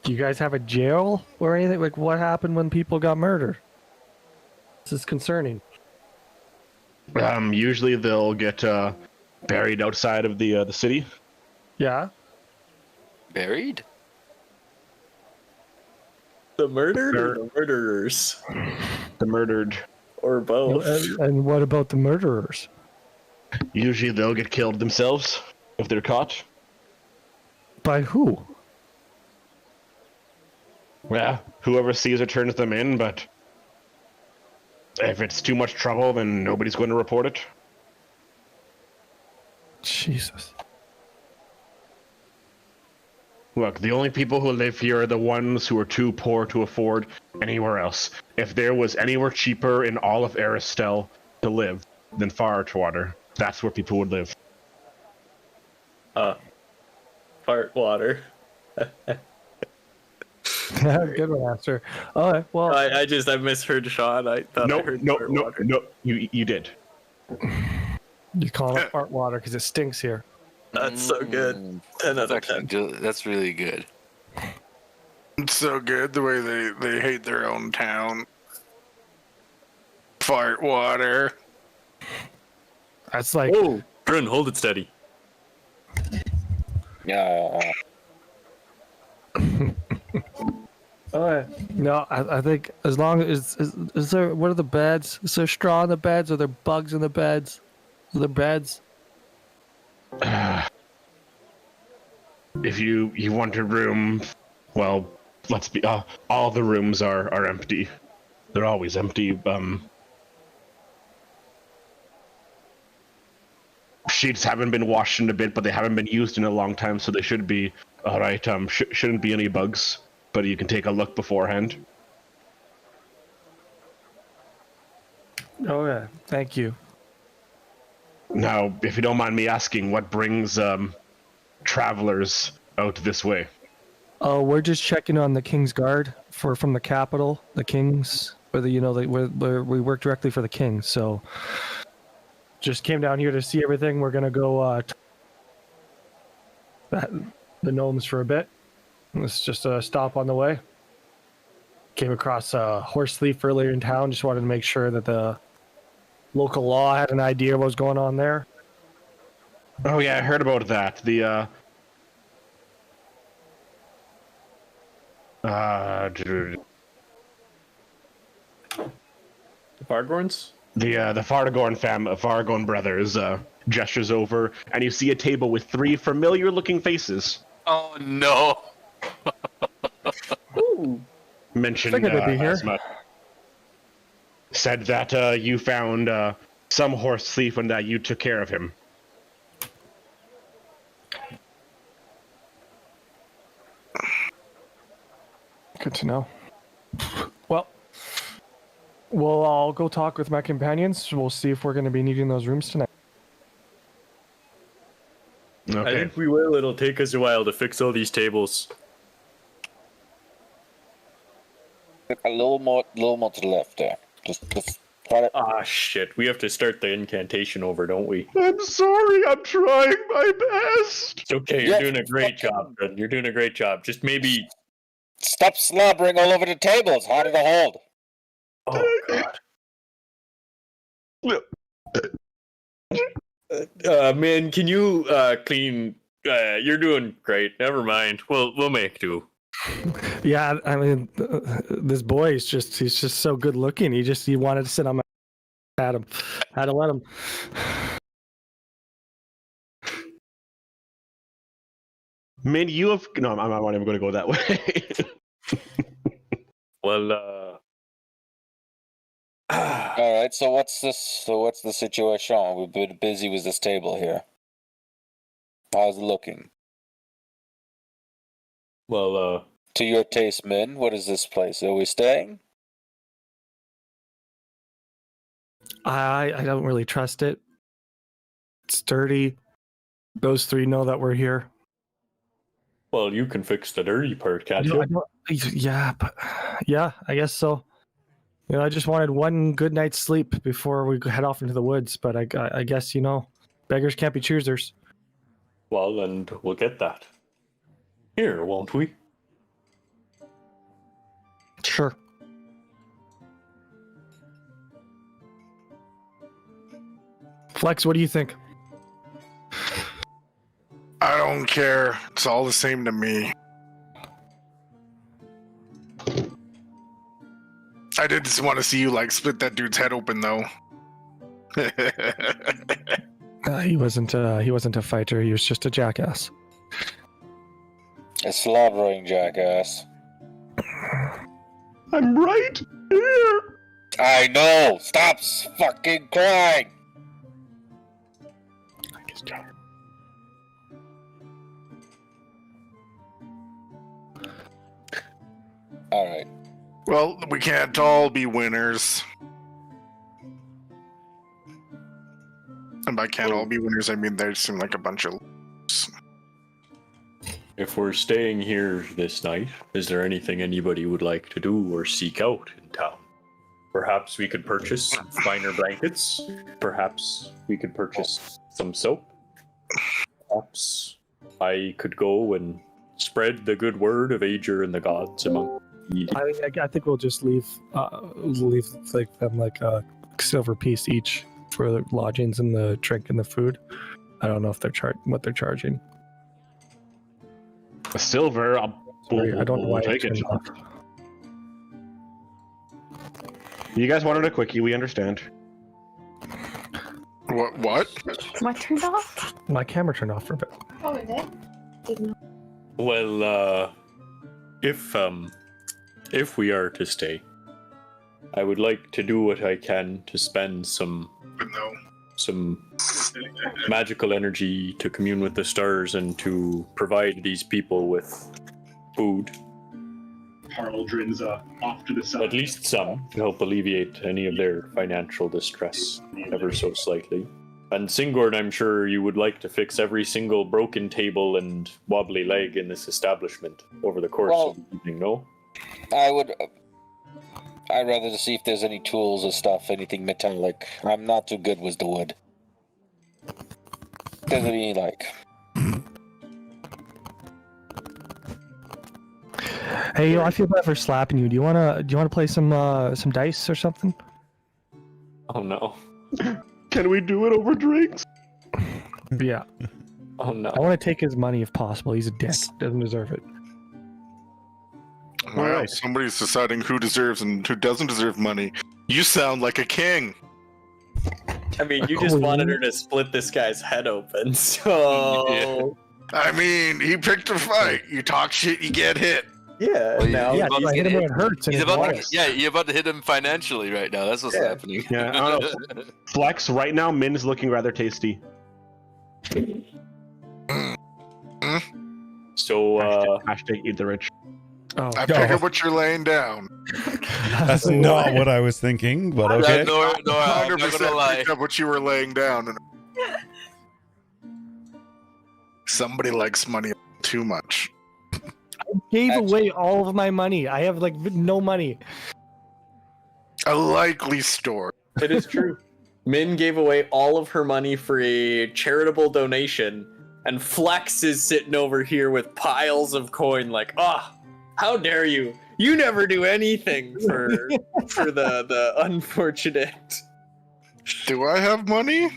Do you guys have a jail or anything? Like, what happened when people got murdered? This is concerning. Usually they'll get buried outside of the city. Yeah. Buried? The murdered or the murderers? The murdered. Or both. And what about the murderers? Usually they'll get killed themselves if they're caught. By who? Yeah, whoever sees it turns them in, but if it's too much trouble, then nobody's going to report it. Jesus. Look, the only people who live here are the ones who are too poor to afford anywhere else. If there was anywhere cheaper in all of Aristel to live than Fartwater, that's where people would live. Fart water. Good one, Master. Oh, well. I misheard Sean. I thought I heard fart water. No, you did. You call it fart water because it stinks here. That's so good. 10 out of 10. That's really good. It's so good the way they hate their own town. Fart water. That's like. Whoa, Bryn, hold it steady. Yeah. Oh, no, I think as long as is there, what are the beds? Is there straw in the beds? Are there bugs in the beds? Are there beds? If you want a room, well, let's be all the rooms are empty. They're always empty. Sheets haven't been washed in a bit, but they haven't been used in a long time, so they should be all right. Shouldn't be any bugs, but you can take a look beforehand. Oh yeah, thank you. Now, if you don't mind me asking, what brings travelers out this way? Oh, we're just checking on the King's Guard from the capital, the Kings, where we work directly for the King. So, just came down here to see everything. We're gonna go the gnomes for a bit. It's just a stop on the way. Came across a horse thief earlier in town. Just wanted to make sure that the local law had an idea of what was going on there. Oh yeah, I heard about that. The Fargorns? The Fargorn brothers gestures over, and you see a table with 3 familiar-looking faces. Oh no! Mentioned Figured they'd be here. Asma. Said that you found some horse thief and that you took care of him. Good to know. Well, I'll go talk with my companions. We'll see if we're going to be needing those rooms tonight. I Okay. think we will. It'll take us a while to fix all these tables. A little more to the left there. Just try to. Ah, shit. We have to start the incantation over, don't we? I'm sorry. I'm trying my best. It's okay. You're doing a great job, Fred. You're doing a great job. Just maybe... Stop slobbering all over the table. It's harder to hold. Oh, God. Man, can you clean... you're doing great. Never mind. We'll make do. Yeah, I mean, this boy is he's just so good looking. He wanted to sit on my... Had to let him. Man, you have... No, I'm not even going to go that way. Well, All right. So what's the situation? We've been busy with this table here. How's it looking? well, To your taste, Min, what is this place? Are we staying? I don't really trust it. It's dirty. Those three know that we're here. well, you can fix the dirty part, can't you? Yeah, I guess so. You know, I just wanted one good night's sleep before we head off into the woods, but I guess, beggars can't be choosers. Well, and we'll get that. Here, won't we? Sure. Flex, what do you think? I don't care. It's all the same to me. I did just want to see you split that dude's head open, though. He wasn't a fighter. He was just a jackass. A slobbering jackass. I'm right here. I know. Stop fucking crying. All right. Well, we can't all be winners. And by can't all be winners, I mean they seem like a bunch of... If we're staying here this night, is there anything anybody would like to do or seek out in town? Perhaps we could purchase some finer blankets. Perhaps we could purchase some soap. Perhaps I could go and spread the good word of Ager and the gods among the... I think we'll just leave them a silver piece each for the lodgings and the drink and the food. I don't know if they're what they're charging. A silver. I don't know why we'll I take it. turned off. You guys wanted a quickie, we understand. What? What turned off? My camera turned off for a bit. Oh, it did? Didn't know. Well, if we are to stay, I would like to do what I can to spend some magical energy to commune with the stars and to provide these people with food. Haraldrin's off to the side. At least some, to help alleviate any of their financial distress, ever so slightly. And Singord, I'm sure you would like to fix every single broken table and wobbly leg in this establishment over the course of the evening, no? I'd rather to see if there's any tools or stuff, anything metallic. I'm not too good with the wood. Doesn't mean Hey, I feel bad for slapping you. Do you wanna play some dice or something? Oh no. Can we do it over drinks? Yeah. Oh no. I want to take his money if possible. He's a dick. Doesn't deserve it. Well, Alright. somebody's deciding who deserves and who doesn't deserve money. You sound like a king. I mean, you just wanted her to split this guy's head open, so... I mean, he picked a fight. You talk shit, you get hit. Yeah, Well, now... Yeah, I hit him when it hurts. and He's it about hurts. you're about to hit him financially right now. That's what's happening. Yeah, I don't know. Flex, right now, Min is looking rather tasty. So, Hashtag eat the rich. Oh, I figured what you're laying down. That's not what I was thinking, but okay. No, I'm not 100% gonna lie. picked up what you were laying down. And somebody likes money too much. gave away all of my money. I have like no money. A likely story. It is true. Min gave away all of her money for a charitable donation, and Flex is sitting over here with piles of coin like, how dare you? You never do anything for the unfortunate. Do I have money?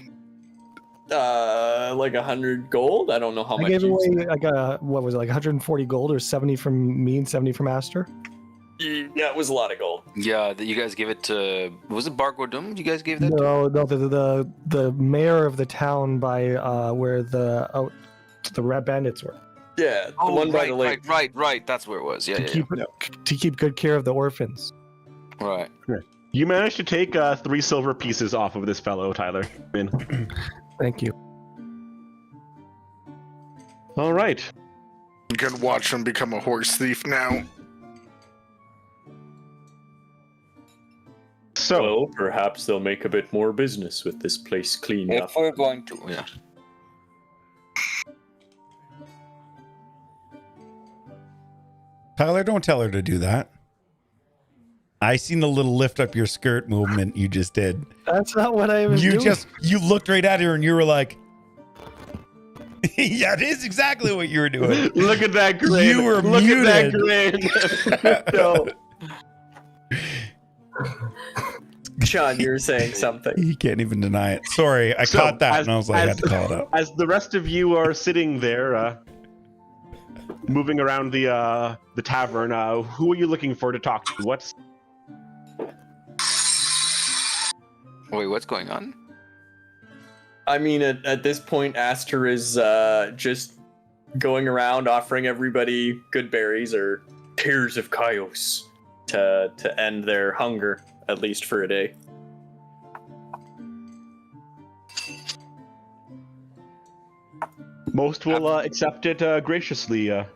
Like 100 gold? I don't know how much. I gave away like what was it, like 140 gold or 70 from me and 70 from Aster? Yeah, it was a lot of gold. Yeah, you guys gave it to... Was it Bargordum you guys gave that to? No, the mayor of the town by where the red bandits were. Yeah, the one by the lake. Right. That's where it was. Yeah, To keep good care of the orphans. Right. You managed to take 3 silver pieces off of this fellow, Tyler. Min. Thank you. All right. You can watch him become a horse thief now. So, Well, perhaps they'll make a bit more business with this place cleaned up. If we're going to, Yeah. Tyler, don't tell her to do that. I seen the little lift up your skirt movement you just did. That's not what I was doing. You looked right at her and you were like, yeah, it is exactly what you were doing. look at that grin. You were Look muted. at that grin. No. Sean, you were saying something. He can't even deny it. Sorry, I So, caught that as- and I was like, I had to as- call it out. As the rest of you are sitting there, moving around the tavern, who are you looking for to talk to? What's Wait, what's going on? I mean, at this point, Aster is just going around offering everybody good berries or tears of chaos to end their hunger, at least for a day. most will accept it graciously. A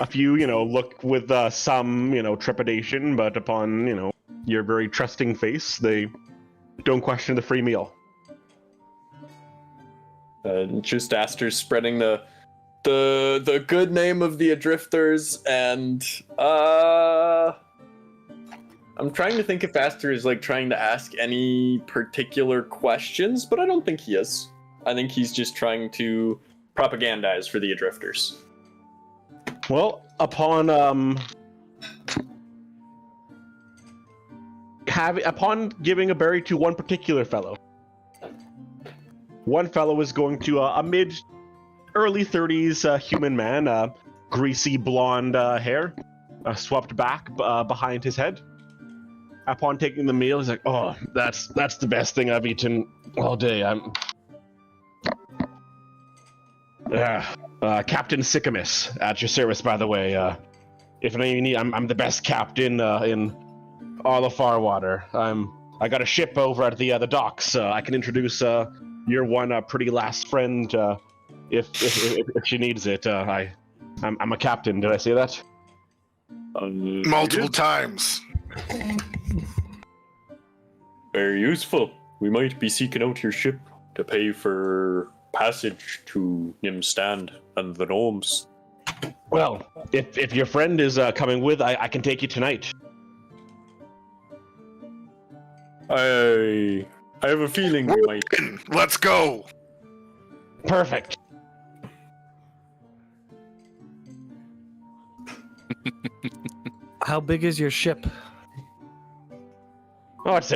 few, look with some, trepidation, but upon, your very trusting face, they don't question the free meal. Just Aster's spreading the good name of the Adrifters, and I'm trying to think if Aster is like trying to ask any particular questions, but I don't think he is. I think he's just trying to propagandize for the Adrifters. Well, upon giving a berry to one particular fellow, one fellow is going to a early 30s human man, greasy blonde hair, swept back behind his head. Upon taking the meal, he's like, "Oh, that's the best thing I've eaten all day. I'm Captain Sycamus at your service, by the way. If any of you need, I'm the best captain in all of Farwater. I got a ship over at the docks. I can introduce your one pretty last friend if she needs it. I'm a captain. Did I say that? Multiple times. Very useful. We might be seeking out your ship to pay for passage to Nimstand and the gnomes. Well, if your friend is coming with, I can take you tonight. I have a feeling we might. Let's go. Perfect. How big is your ship? Oh, it's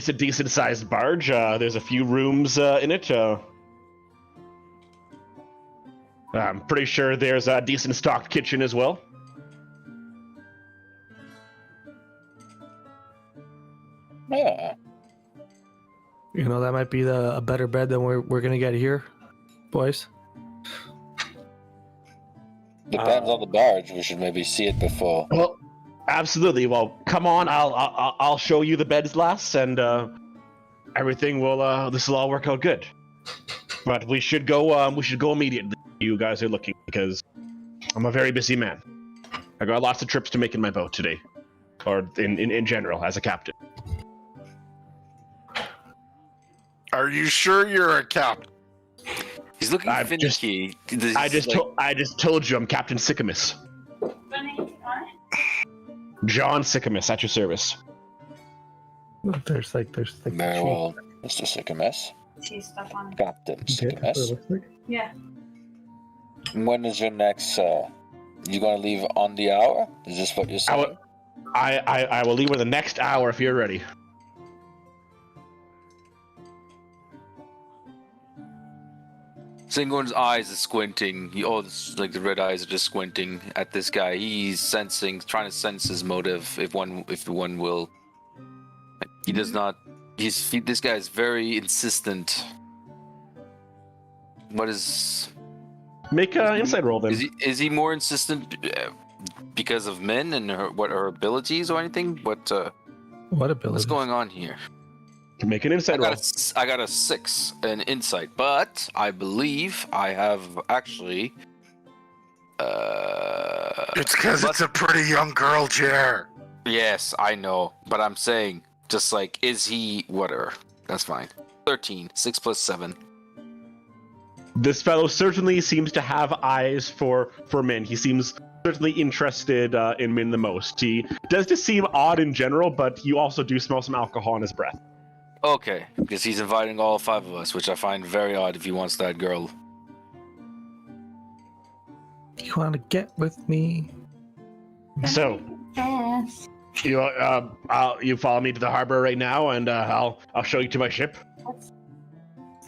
a decent sized barge. There's a few rooms in it. I'm pretty sure there's a decent stocked kitchen as well. yeah. You know, that might be a better bed than we're gonna get here, boys. Depends on the barge. We should maybe see it before. Well, absolutely. Well, come on. I'll show you the beds, lass, and everything will. This will all work out good. But we should go. We should go immediately. You guys are looking because I'm a very busy man. I got lots of trips to make in my boat today, or in general as a captain. Are you sure you're a captain? He's looking finicky. I just told you I'm Captain Sycamus. John Sycamus at your service. There's like Very well, Mr. Sycamus. Captain Sycamus. Yeah. When is your next? You gonna leave on the hour? Is this what you're saying? I will leave with the next hour if you're ready. Singorn's eyes are squinting. The red eyes are just squinting at this guy. He's trying to sense his motive, if one will. He does not. This guy is very insistent. What is? Make an insight roll then. Is he more insistent because of men and her abilities or anything? What abilities? What's going on here? Make an insight roll. I got a 6 in insight, but I believe I have actually. It's because it's a pretty young girl, Jer. Yes, I know, but I'm saying, just like, is he whatever? That's fine. 13, 6 plus 7. This fellow certainly seems to have eyes for men. He seems certainly interested in men the most. He does just seem odd in general, but you also do smell some alcohol in his breath. Okay, because he's inviting all 5 of us, which I find very odd if he wants that girl. You want to get with me? So, Yes. you follow me to the harbor right now, and I'll show you to my ship.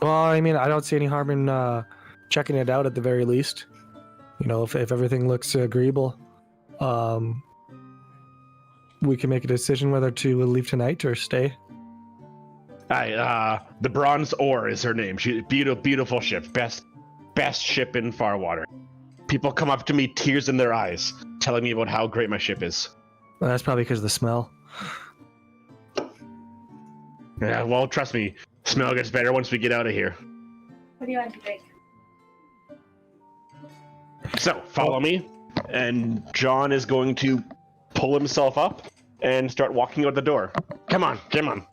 Well, I mean, I don't see any harm in checking it out at the very least. You know, if everything looks agreeable, we can make a decision whether to leave tonight or stay. The Bronze Oar is her name. She's beautiful ship, best ship in Farwater. People come up to me, tears in their eyes, telling me about how great my ship is. Well, that's probably because of the smell. Yeah, well, trust me, smell gets better once we get out of here. What do you want to drink? So, follow me, and John is going to pull himself up and start walking out the door. Come on. Silent?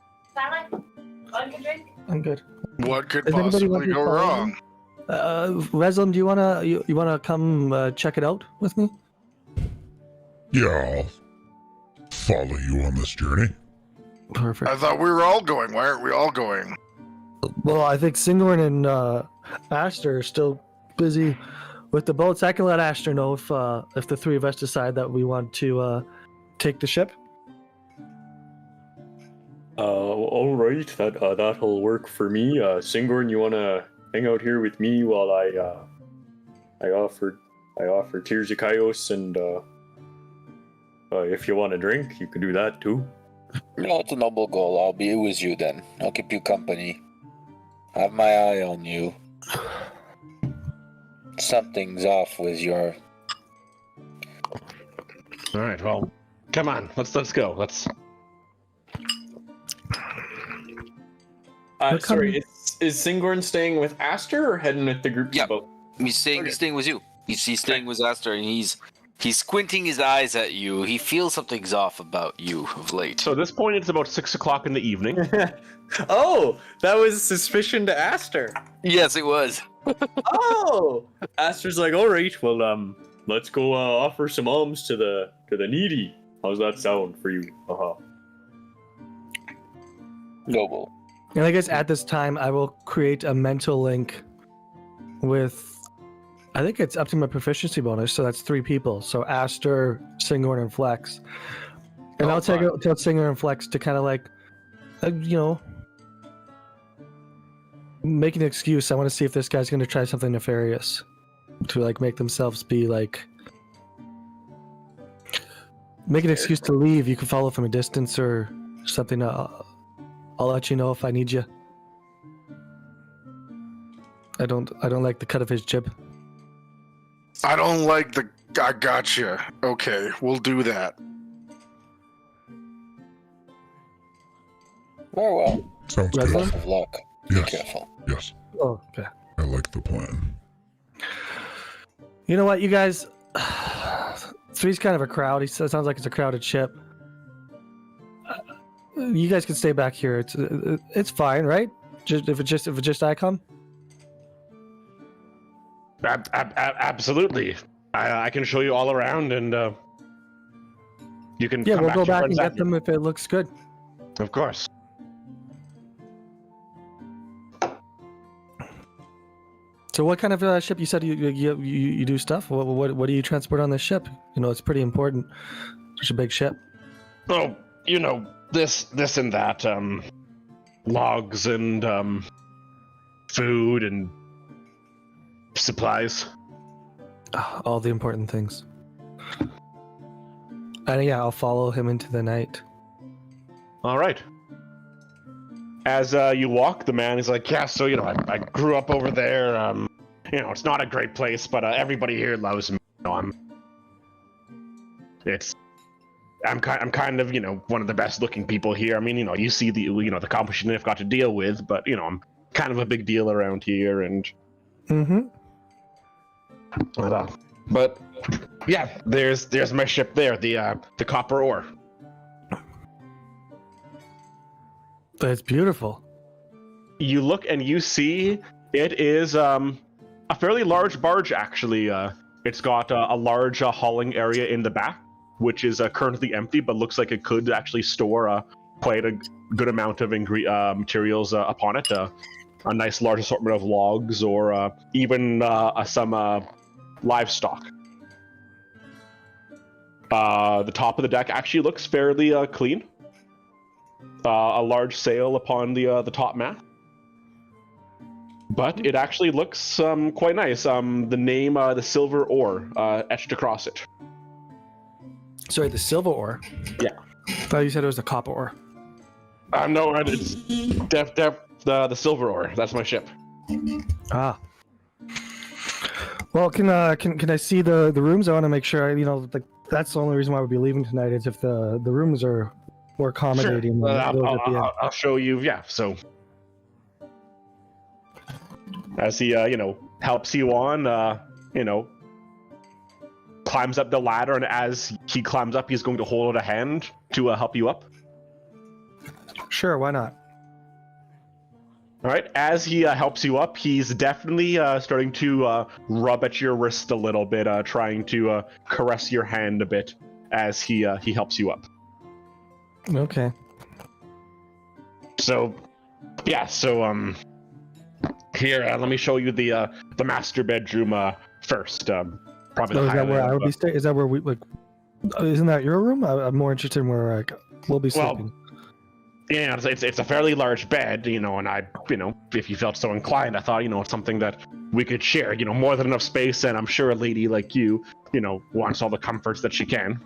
Want to drink? I'm good. What could Does anybody want possibly to go follow wrong? Reslin, do you wanna come check it out with me? Yeah, I'll follow you on this journey. Perfect. I thought we were all going. Why aren't we all going? Well, I think Singorn and Aster are still busy with the boats. I can let Aster know if the 3 of us decide that we want to take the ship. All right, that'll work for me. Singorn, you wanna hang out here with me while I offer Tears of Kaios, and if you want a drink, you can do that too. No, it's a noble goal. I'll be with you then. I'll keep you company. I have my eye on you. Something's off with your... All right, well, come on, let's go. Let's. Sorry, is Singorn staying with Aster or heading with the group? Yeah. boat? He's staying with you. He's staying with Aster, and he's squinting his eyes at you. He feels something's off about you of late. So at this point, it's about 6 o'clock in the evening. Oh, that was suspicion to Aster. Yes, it was. Oh, Aster's like, all right, well, let's go offer some alms to the needy. How's that sound for you? Noble. And I guess at this time, I will create a mental link with, I think it's up to my proficiency bonus, so that's 3 people. So Aster, Singorn, and Flex. And I'll tell Singorn and Flex to kind of like, make an excuse. I want to see if this guy's going to try something nefarious to like make themselves be like, make an excuse to leave. You can follow from a distance or something. I'll let you know if I need you. I don't like the cut of his jib. I don't like the... I gotcha. Okay, we'll do that. Very well. Sounds Reslin? good. Best of luck. Yes. Be careful. Yes. Oh, okay. I like the plan. You know what, you guys? Three's kind of a crowd. It sounds like it's a crowded ship. You guys can stay back here. It's fine, right? Just if it's just ICOM. Absolutely. I can show you all around, and you can. Yeah, come we'll go to your back and friends get after. them if it looks good. Of course. So, what kind of ship? You said you do stuff. What do you transport on this ship? You know, it's pretty important. Such a big ship. Oh, you know, this and that. Logs and food and supplies. All the important things. And yeah, I'll follow him into the night. All right. As you walk, the man is like, yeah, so, you know, I grew up over there. You know, it's not a great place, but everybody here loves me. You know, I'm kind of, you know, one of the best looking people here. I mean, you know, you see the competition I've got to deal with, but, you know, I'm kind of a big deal around here, and... Mm-hmm. But yeah, there's my ship there, the copper ore. That's beautiful. You look and you see it is a fairly large barge, actually. It's got a large hauling area in the back, which is currently empty, but looks like it could actually store quite a good amount of materials upon it. A nice large assortment of logs, or even some livestock. The top of the deck actually looks fairly clean. A large sail upon the top mast. But it actually looks quite nice. The name, the silver ore, etched across it. Sorry, the silver ore? Yeah. I thought you said it was the copper ore. No, it's the silver ore. That's my ship. Ah. Well, can I see the rooms? I want to make sure, that's the only reason why we'll be leaving tonight, is if the rooms are more accommodating. Sure. I'll show you. Yeah. So as he helps you on, climbs up the ladder, and as he climbs up, he's going to hold out a hand to help you up. Sure, why not? All right. As he helps you up, he's definitely starting to rub at your wrist a little bit, trying to caress your hand a bit as he helps you up. Okay. So, yeah. So, here, let me show you the master bedroom first. Probably the is that highlight where I of, would be staying? Is that where we isn't that your room? I'm more interested in where we'll be sleeping. Yeah, it's a fairly large bed, and I, if you felt so inclined, I thought, it's something that we could share, more than enough space, and I'm sure a lady like you, wants all the comforts that she can.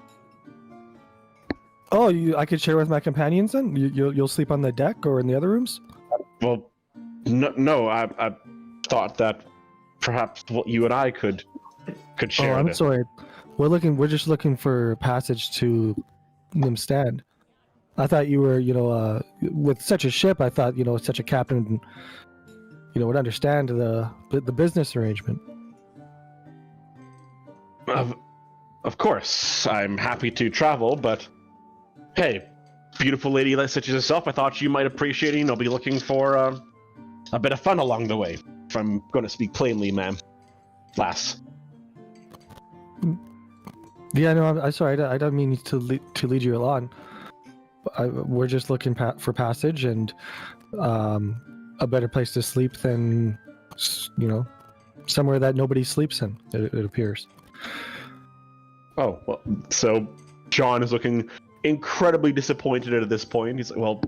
Oh, I could share with my companions then? You'll sleep on the deck or in the other rooms? Well, no, I thought that perhaps you and I could share. Oh, I'm sorry. We're just looking for passage to Nimstand. I thought you were, with such a ship, I thought, such a captain, would understand the business arrangement. Of course, I'm happy to travel, but hey, beautiful lady such as yourself, I thought you might appreciate it, be looking for a bit of fun along the way. If I'm going to speak plainly, ma'am. Lass. Yeah, no, I'm sorry. I don't mean to lead you along. We're just looking for passage and a better place to sleep than, somewhere that nobody sleeps in, it appears. Oh, well, so John is looking incredibly disappointed at this point. He's like, well,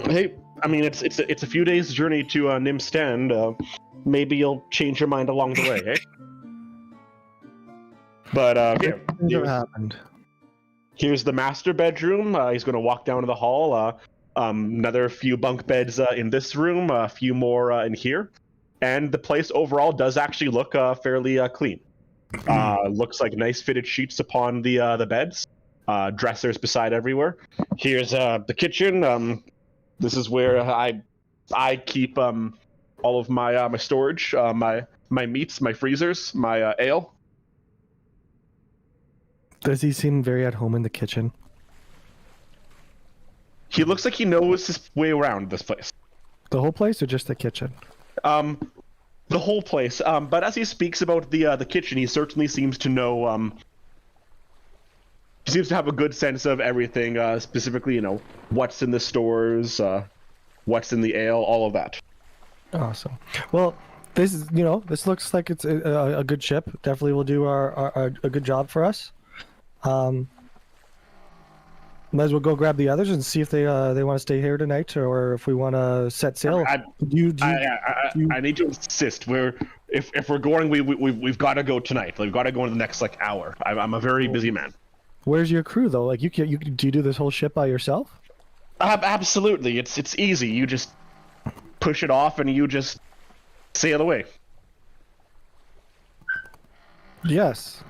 hey, I mean, it's a few days' journey to Nimstand. Maybe you'll change your mind along the way, eh? But, What happened? Here's the master bedroom. He's going to walk down to the hall. Another few bunk beds in this room, a few more in here. And the place overall does actually look fairly clean. Looks like nice fitted sheets upon the beds. Dressers beside everywhere. Here's the kitchen. This is where I keep all of my storage, my meats, my freezers, my ale. Does he seem very at home in the kitchen? He looks like he knows his way around this place. The whole place or just the kitchen? The whole place. But as he speaks about the kitchen, he certainly seems to know. He seems to have a good sense of everything. Specifically, what's in the stores, what's in the ale, all of that. Awesome. Well, this is this looks like it's a good ship. Definitely will do a good job for us. Might as well go grab the others and see if they want to stay here tonight or if we want to set sail. I need to insist. If we're going, we've got to go tonight. We've got to go in the next hour. I'm a very busy man. Where's your crew though? Like do you do this whole ship by yourself? Absolutely. It's easy. You just push it off and you just sail away. Yes.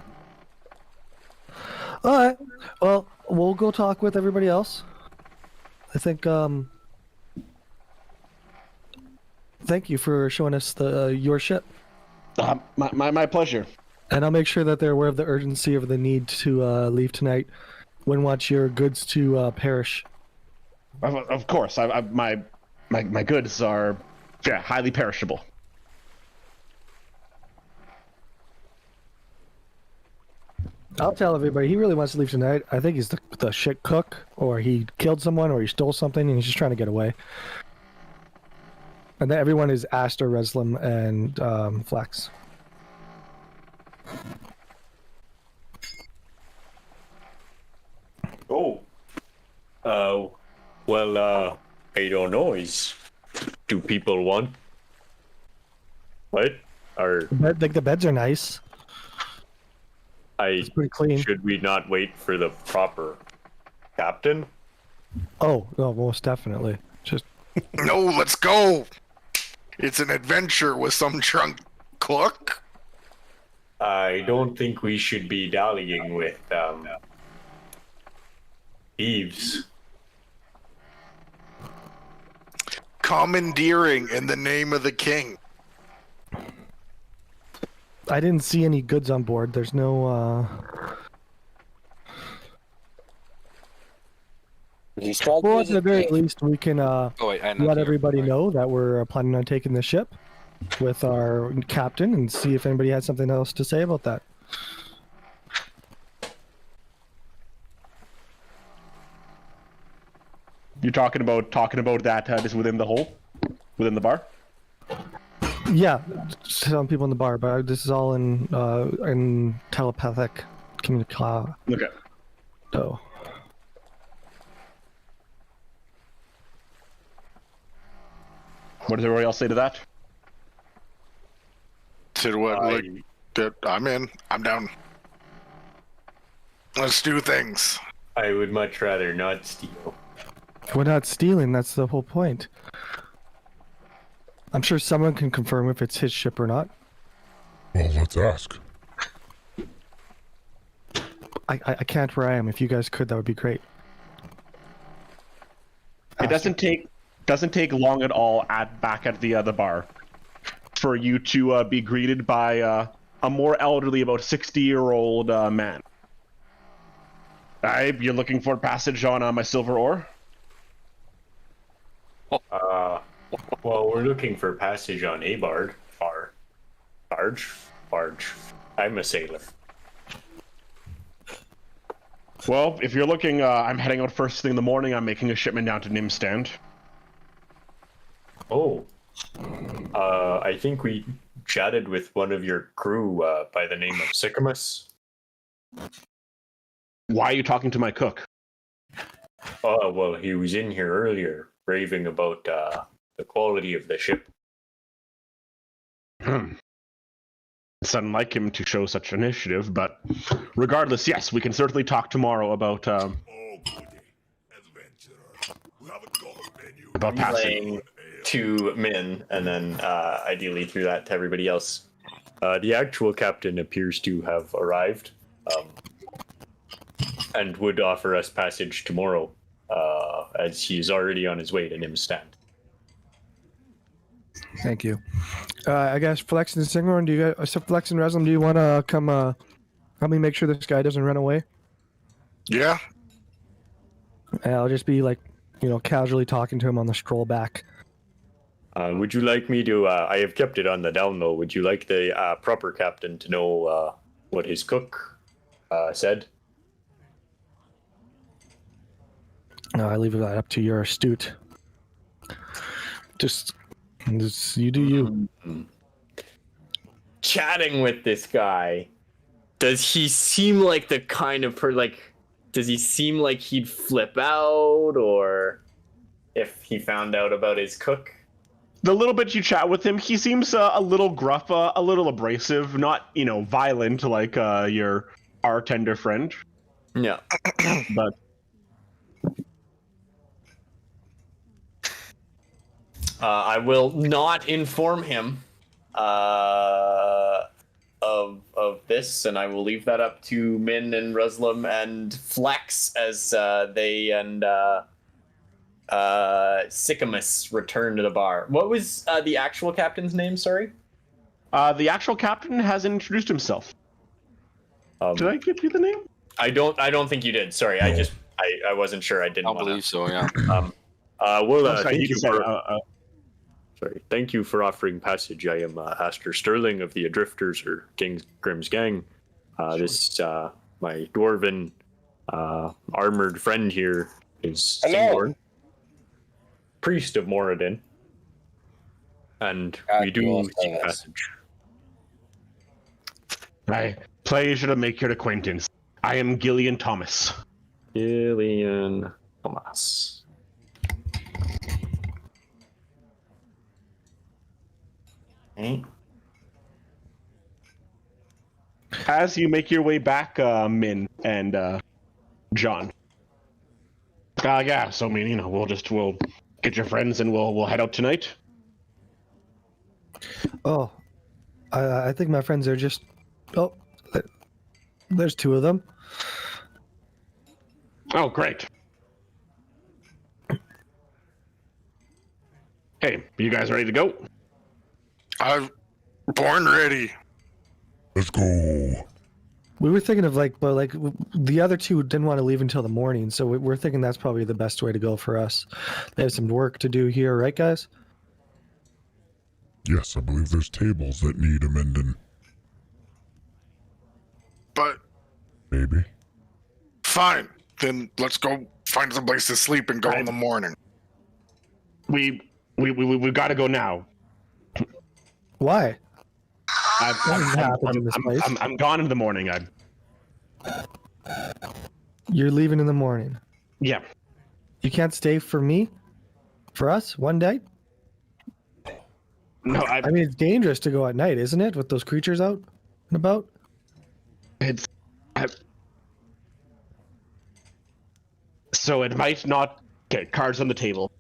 All right. Well, we'll go talk with everybody else. I think. Thank you for showing us your ship. My pleasure. And I'll make sure that they're aware of the urgency of the need to leave tonight. Wouldn't want your goods to perish. Of course, my goods are highly perishable. I'll tell everybody he really wants to leave tonight. I think he's the shit cook, or he killed someone, or he stole something, and he's just trying to get away. And then everyone is Aster, Reslam, and Flex. Well, I don't know. Do people want what? Or the beds are nice. It's pretty clean. Should we not wait for the proper captain? Oh, no, most definitely. Just No, let's go. It's an adventure with some drunk cook. I don't think we should be dallying with thieves. Commandeering in the name of the king. I didn't see any goods on board. There's no Well, at the very least, we can let everybody know that we're planning on taking the ship with our captain and see if anybody has something else to say about that. You're talking about that just within the bar? Yeah, some people in the bar, but this is all in telepathic communication. Okay. Oh. What does everybody else say to that? To what? I'm in. I'm down. Let's do things. I would much rather not steal. We're not stealing, that's the whole point. I'm sure someone can confirm if it's his ship or not. Well, let's ask. I can't where I am. If you guys could, that would be great. It doesn't take long at all back at the bar for you to be greeted by a more elderly, about 60-year-old man. You're looking for passage on my silver ore? Well, we're looking for passage on a barge. I'm a sailor. Well, if you're looking, I'm heading out first thing in the morning. I'm making a shipment down to Nimstand. Oh. I think we chatted with one of your crew by the name of Sycamus. Why are you talking to my cook? Oh, well, he was in here earlier, raving about the quality of the ship. It's unlike him to show such initiative, but regardless, yes, we can certainly talk tomorrow about passing. To Min, and then ideally through that to everybody else. The actual captain appears to have arrived, and would offer us passage tomorrow, as he is already on his way to Nimstand. Thank you. I guess Flex and Singron, Flex and Reslam, do you want to come help me make sure this guy doesn't run away? Yeah. And I'll just be like, casually talking to him on the stroll back. Would you like me to? I have kept it on the down low. Would you like the proper captain to know what his cook said? No, I leave that up to your astute. Just you do you. Chatting with this guy, does he seem like the kind of does he seem like he'd flip out, or if he found out about his cook? The little bit you chat with him, he seems a little gruff, a little abrasive, not, violent like your bartender friend. Yeah. But I will not inform him of this, and I will leave that up to Min and Ruslam and Flex as they and Sycamus return to the bar. What was the actual captain's name? Sorry. The actual captain hasn't introduced himself. Did I give you the name? I don't think you did. Sorry, I wasn't sure. I didn't believe so. Yeah. Thank you for. Sorry. Thank you for offering passage. I am Aster Sterling of the Adrifters, or King Grimm's gang. This my dwarven armored friend here is Sigmund, priest of Moradin, and we do seek passage. My pleasure to make your acquaintance. I am Gillian Thomas. Gillian Thomas. As you make your way back, Min and John. Yeah. So we'll get your friends and we'll head out tonight. Oh, I think my friends are just. Oh, there's two of them. Oh, great. Hey, you guys ready to go? I'm born ready. Let's go. We were thinking of but the other two didn't want to leave until the morning, so we're thinking that's probably the best way to go for us. They have some work to do here, right, guys? Yes, I believe there's tables that need amending. But Maybe. fine, then let's go find some place to sleep and go in the morning. We've got to go now. Why? I'm gone in the morning. You're leaving in the morning. Yeah. You can't stay for me? For us? One day? No, I mean, it's dangerous to go at night, isn't it? With those creatures out and about? So it might not get cards on the table.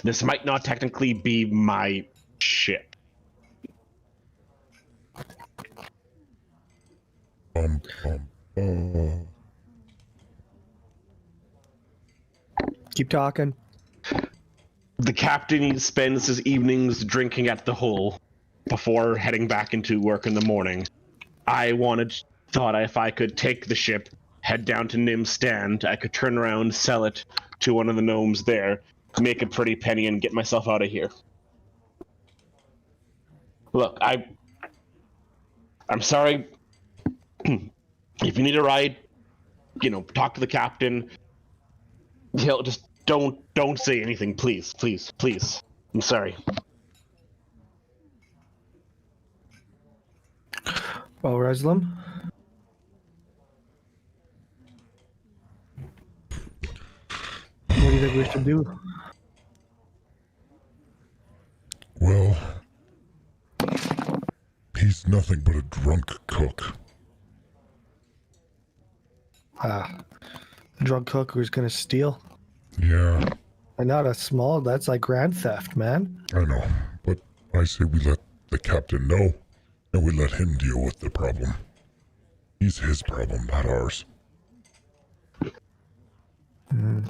This might not technically be my ship. Keep talking. The captain spends his evenings drinking at the Hole before heading back into work in the morning. I thought if I could take the ship, head down to Nim's stand, I could turn around, sell it to one of the gnomes there, make a pretty penny, and get myself out of here. Look, I'm sorry. If you need a ride, talk to the captain. He'll just don't say anything, please. I'm sorry. Well, Reslam? What do you think we should do? Well, he's nothing but a drunk cook. Drug cook who's gonna steal? Yeah, And not a small, that's like grand theft, man. I know, but I say we let the captain know, and we let him deal with the problem. He's his problem, not ours.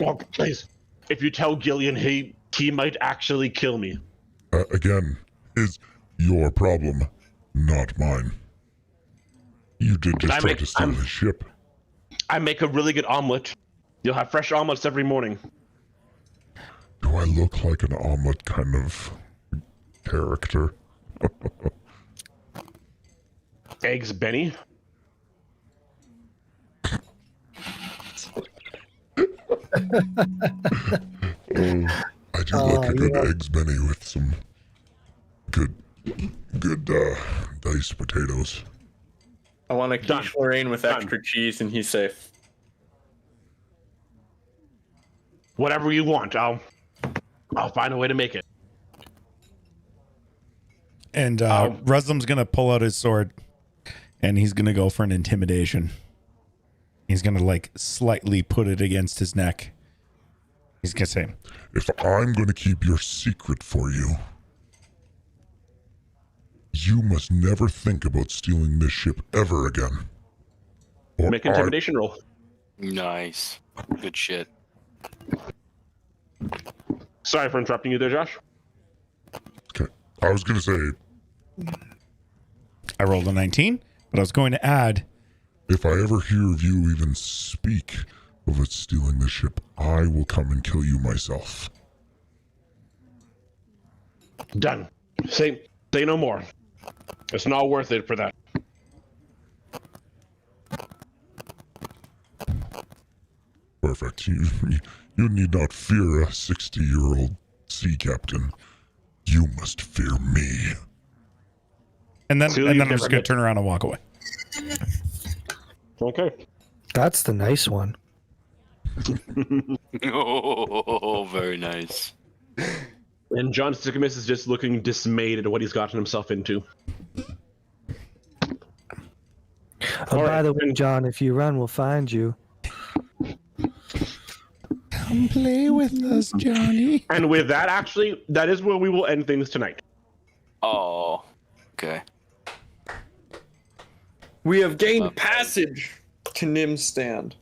Oh, please. If you tell Gillian, he might actually kill me. Again, is your problem, not mine. You did just try to steal his ship. I make a really good omelet. You'll have fresh omelets every morning. Do I look like an omelet kind of character? Eggs Benny. I do like a good eggs Benny with some good diced potatoes. I want a quiche Lorraine with extra cheese, and he's safe. Whatever you want, I'll find a way to make it. And Ruslam's gonna pull out his sword, and he's gonna go for an intimidation. He's gonna like slightly put it against his neck. He's gonna say, "If I'm gonna keep your secret for you, you must never think about stealing this ship ever again." Or Make an intimidation roll. Nice. Good shit. Sorry for interrupting you there, Josh. Okay. I was gonna say, I rolled a 19, but I was going to add, if I ever hear of you even speak of it stealing this ship, I will come and kill you myself. Done. Say no more. It's not worth it for that. Perfect. You need not fear a 60-year-old sea captain. You must fear me. and then I'm just gonna turn around and walk away. Okay. That's the nice one. Oh, very nice. And John Stickamus is just looking dismayed at what he's gotten himself into. By the way, John, if you run, we'll find you. Come play with us, Johnny. And with that, actually, that is where we will end things tonight. Oh, okay. We have gained passage to Nim's stand.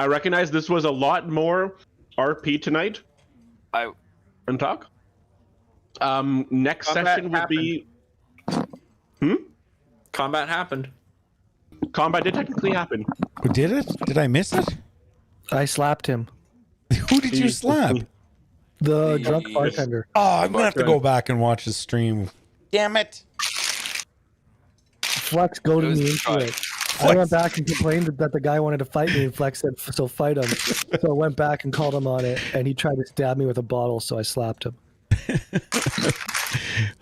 I recognize this was a lot more RP tonight. And talk. Next Combat session will be. Combat happened. Combat did technically happen. Did it? Did I miss it? I slapped him. Who did you slap? The drunk bartender. Oh, I'm gonna have to go back and watch the stream. Damn it! Flex goaded me into it. I went back and complained that the guy wanted to fight me, and Flex said, "So fight him." So I went back and called him on it, and he tried to stab me with a bottle, so I slapped him.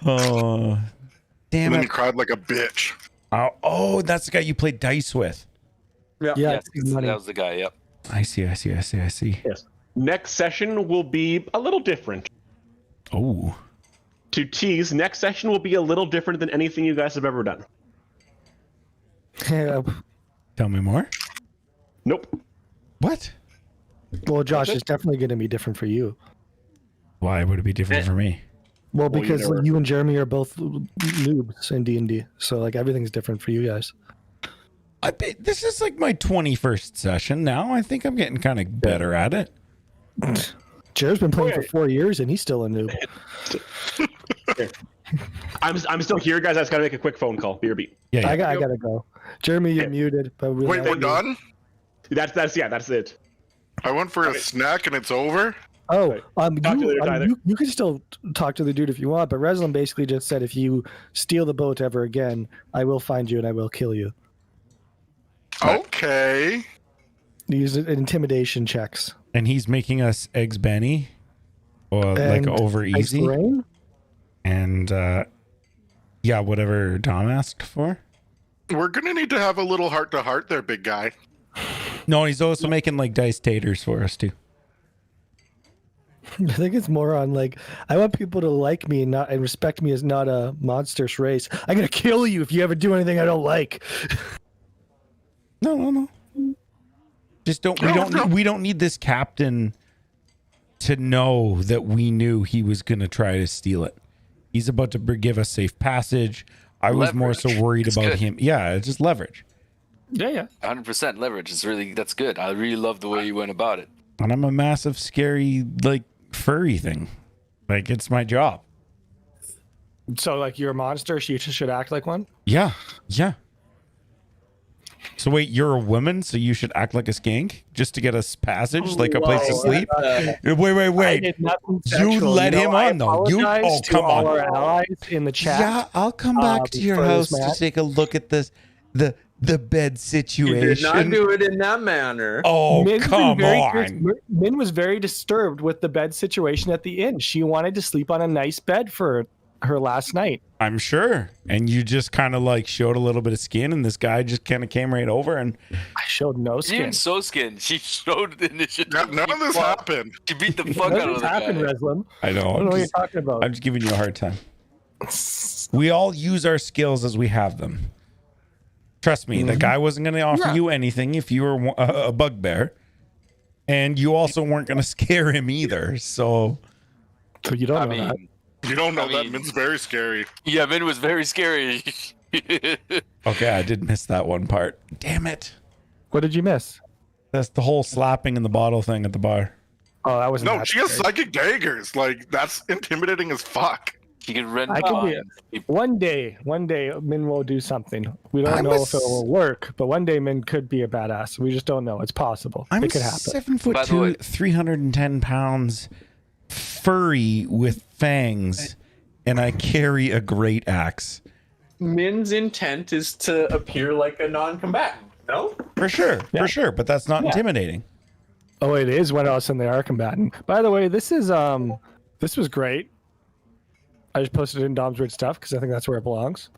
Oh, damn And then it! he cried like a bitch. Oh, that's the guy you played dice with. Yeah, Yes, that was the guy. Yep. I see. Yes. Next session will be a little different. Oh. To tease, next session will be a little different than anything you guys have ever done. Yeah. Tell me more. Nope. What? Well, Josh, it's definitely going to be different for you. Why would it be different for me? Well, because you and Jeremy are both noobs in D&D, so like everything's different for you guys. This is like my 21st session now. I think I'm getting kind of better at it. Jared's been playing for 4 years, and he's still a noob. I'm still here, guys. I just gotta make a quick phone call. BRB. Yeah. I gotta go. Jeremy, you're muted. But Wait, we're done? That's it. I went for a snack and it's over? Oh, Talk to the Tyler. you can still talk to the dude if you want, but Reslam basically just said if you steal the boat ever again, I will find you and I will kill you. Okay. Use intimidation checks. And he's making us eggs Benny, or like over easy. And yeah, whatever Dom asked for. We're gonna need to have a little heart-to-heart there, big guy. No, he's also making like diced taters for us too. I think it's more on like I want people to like me and respect me as not a monstrous race. I'm gonna kill you if you ever do anything I don't like. No. Just we don't need this captain to know that we knew he was gonna try to steal it. He's about to give us safe passage. I was more so worried about him. Yeah, it's just leverage. Yeah. 100% leverage. That's good. I really love the way you went about it. And I'm a massive, scary, like furry thing. Like it's my job. So like you're a monster, so you should act like one? Yeah. So wait, you're a woman, so you should act like a skank just to get us passage, like a place to sleep? Wait. I did nothing You sexual, let him I on, though. You apologize to come all on. our allies in the chat. Yeah, I'll come back to your for house this to match. take a look at this, the bed situation. You did not do it in that manner. Oh, Min's come been on. Min was very disturbed with the bed situation at the inn. She wanted to sleep on a nice bed for her last night. I'm sure. And you just kind of like showed a little bit of skin, and this guy just kind of came right over and I showed no She skin. didn't show skin. She showed the initiative. None of this happened. She beat the fuck out of the happened, guy. Reslim. I know. I don't know what you're talking about. I'm just giving you a hard time. We all use our skills as we have them. Trust me, the guy wasn't going to offer you anything if you were a bugbear. And you also weren't going to scare him either. So you don't know that. You don't know I that. mean- Min's very scary. Yeah, Min was very scary. okay, I did miss that one part. Damn it. What did you miss? That's the whole slapping in the bottle thing at the bar. Oh, that was No, she has psychic daggers. Like, that's intimidating as fuck. She can rend I can minds. be one day Min will do something. We don't know if it will work, but one day Min could be a badass. We just don't know. It's possible. I'm It could happen. 7'2", 310 pounds, furry with fangs, and I carry a great axe. Min's intent is to appear like a non-combatant. No? For sure, but that's not intimidating. Oh, it is when else and they are combatant. By the way, this was great. I just posted it in Dom's Weird Stuff because I think that's where it belongs.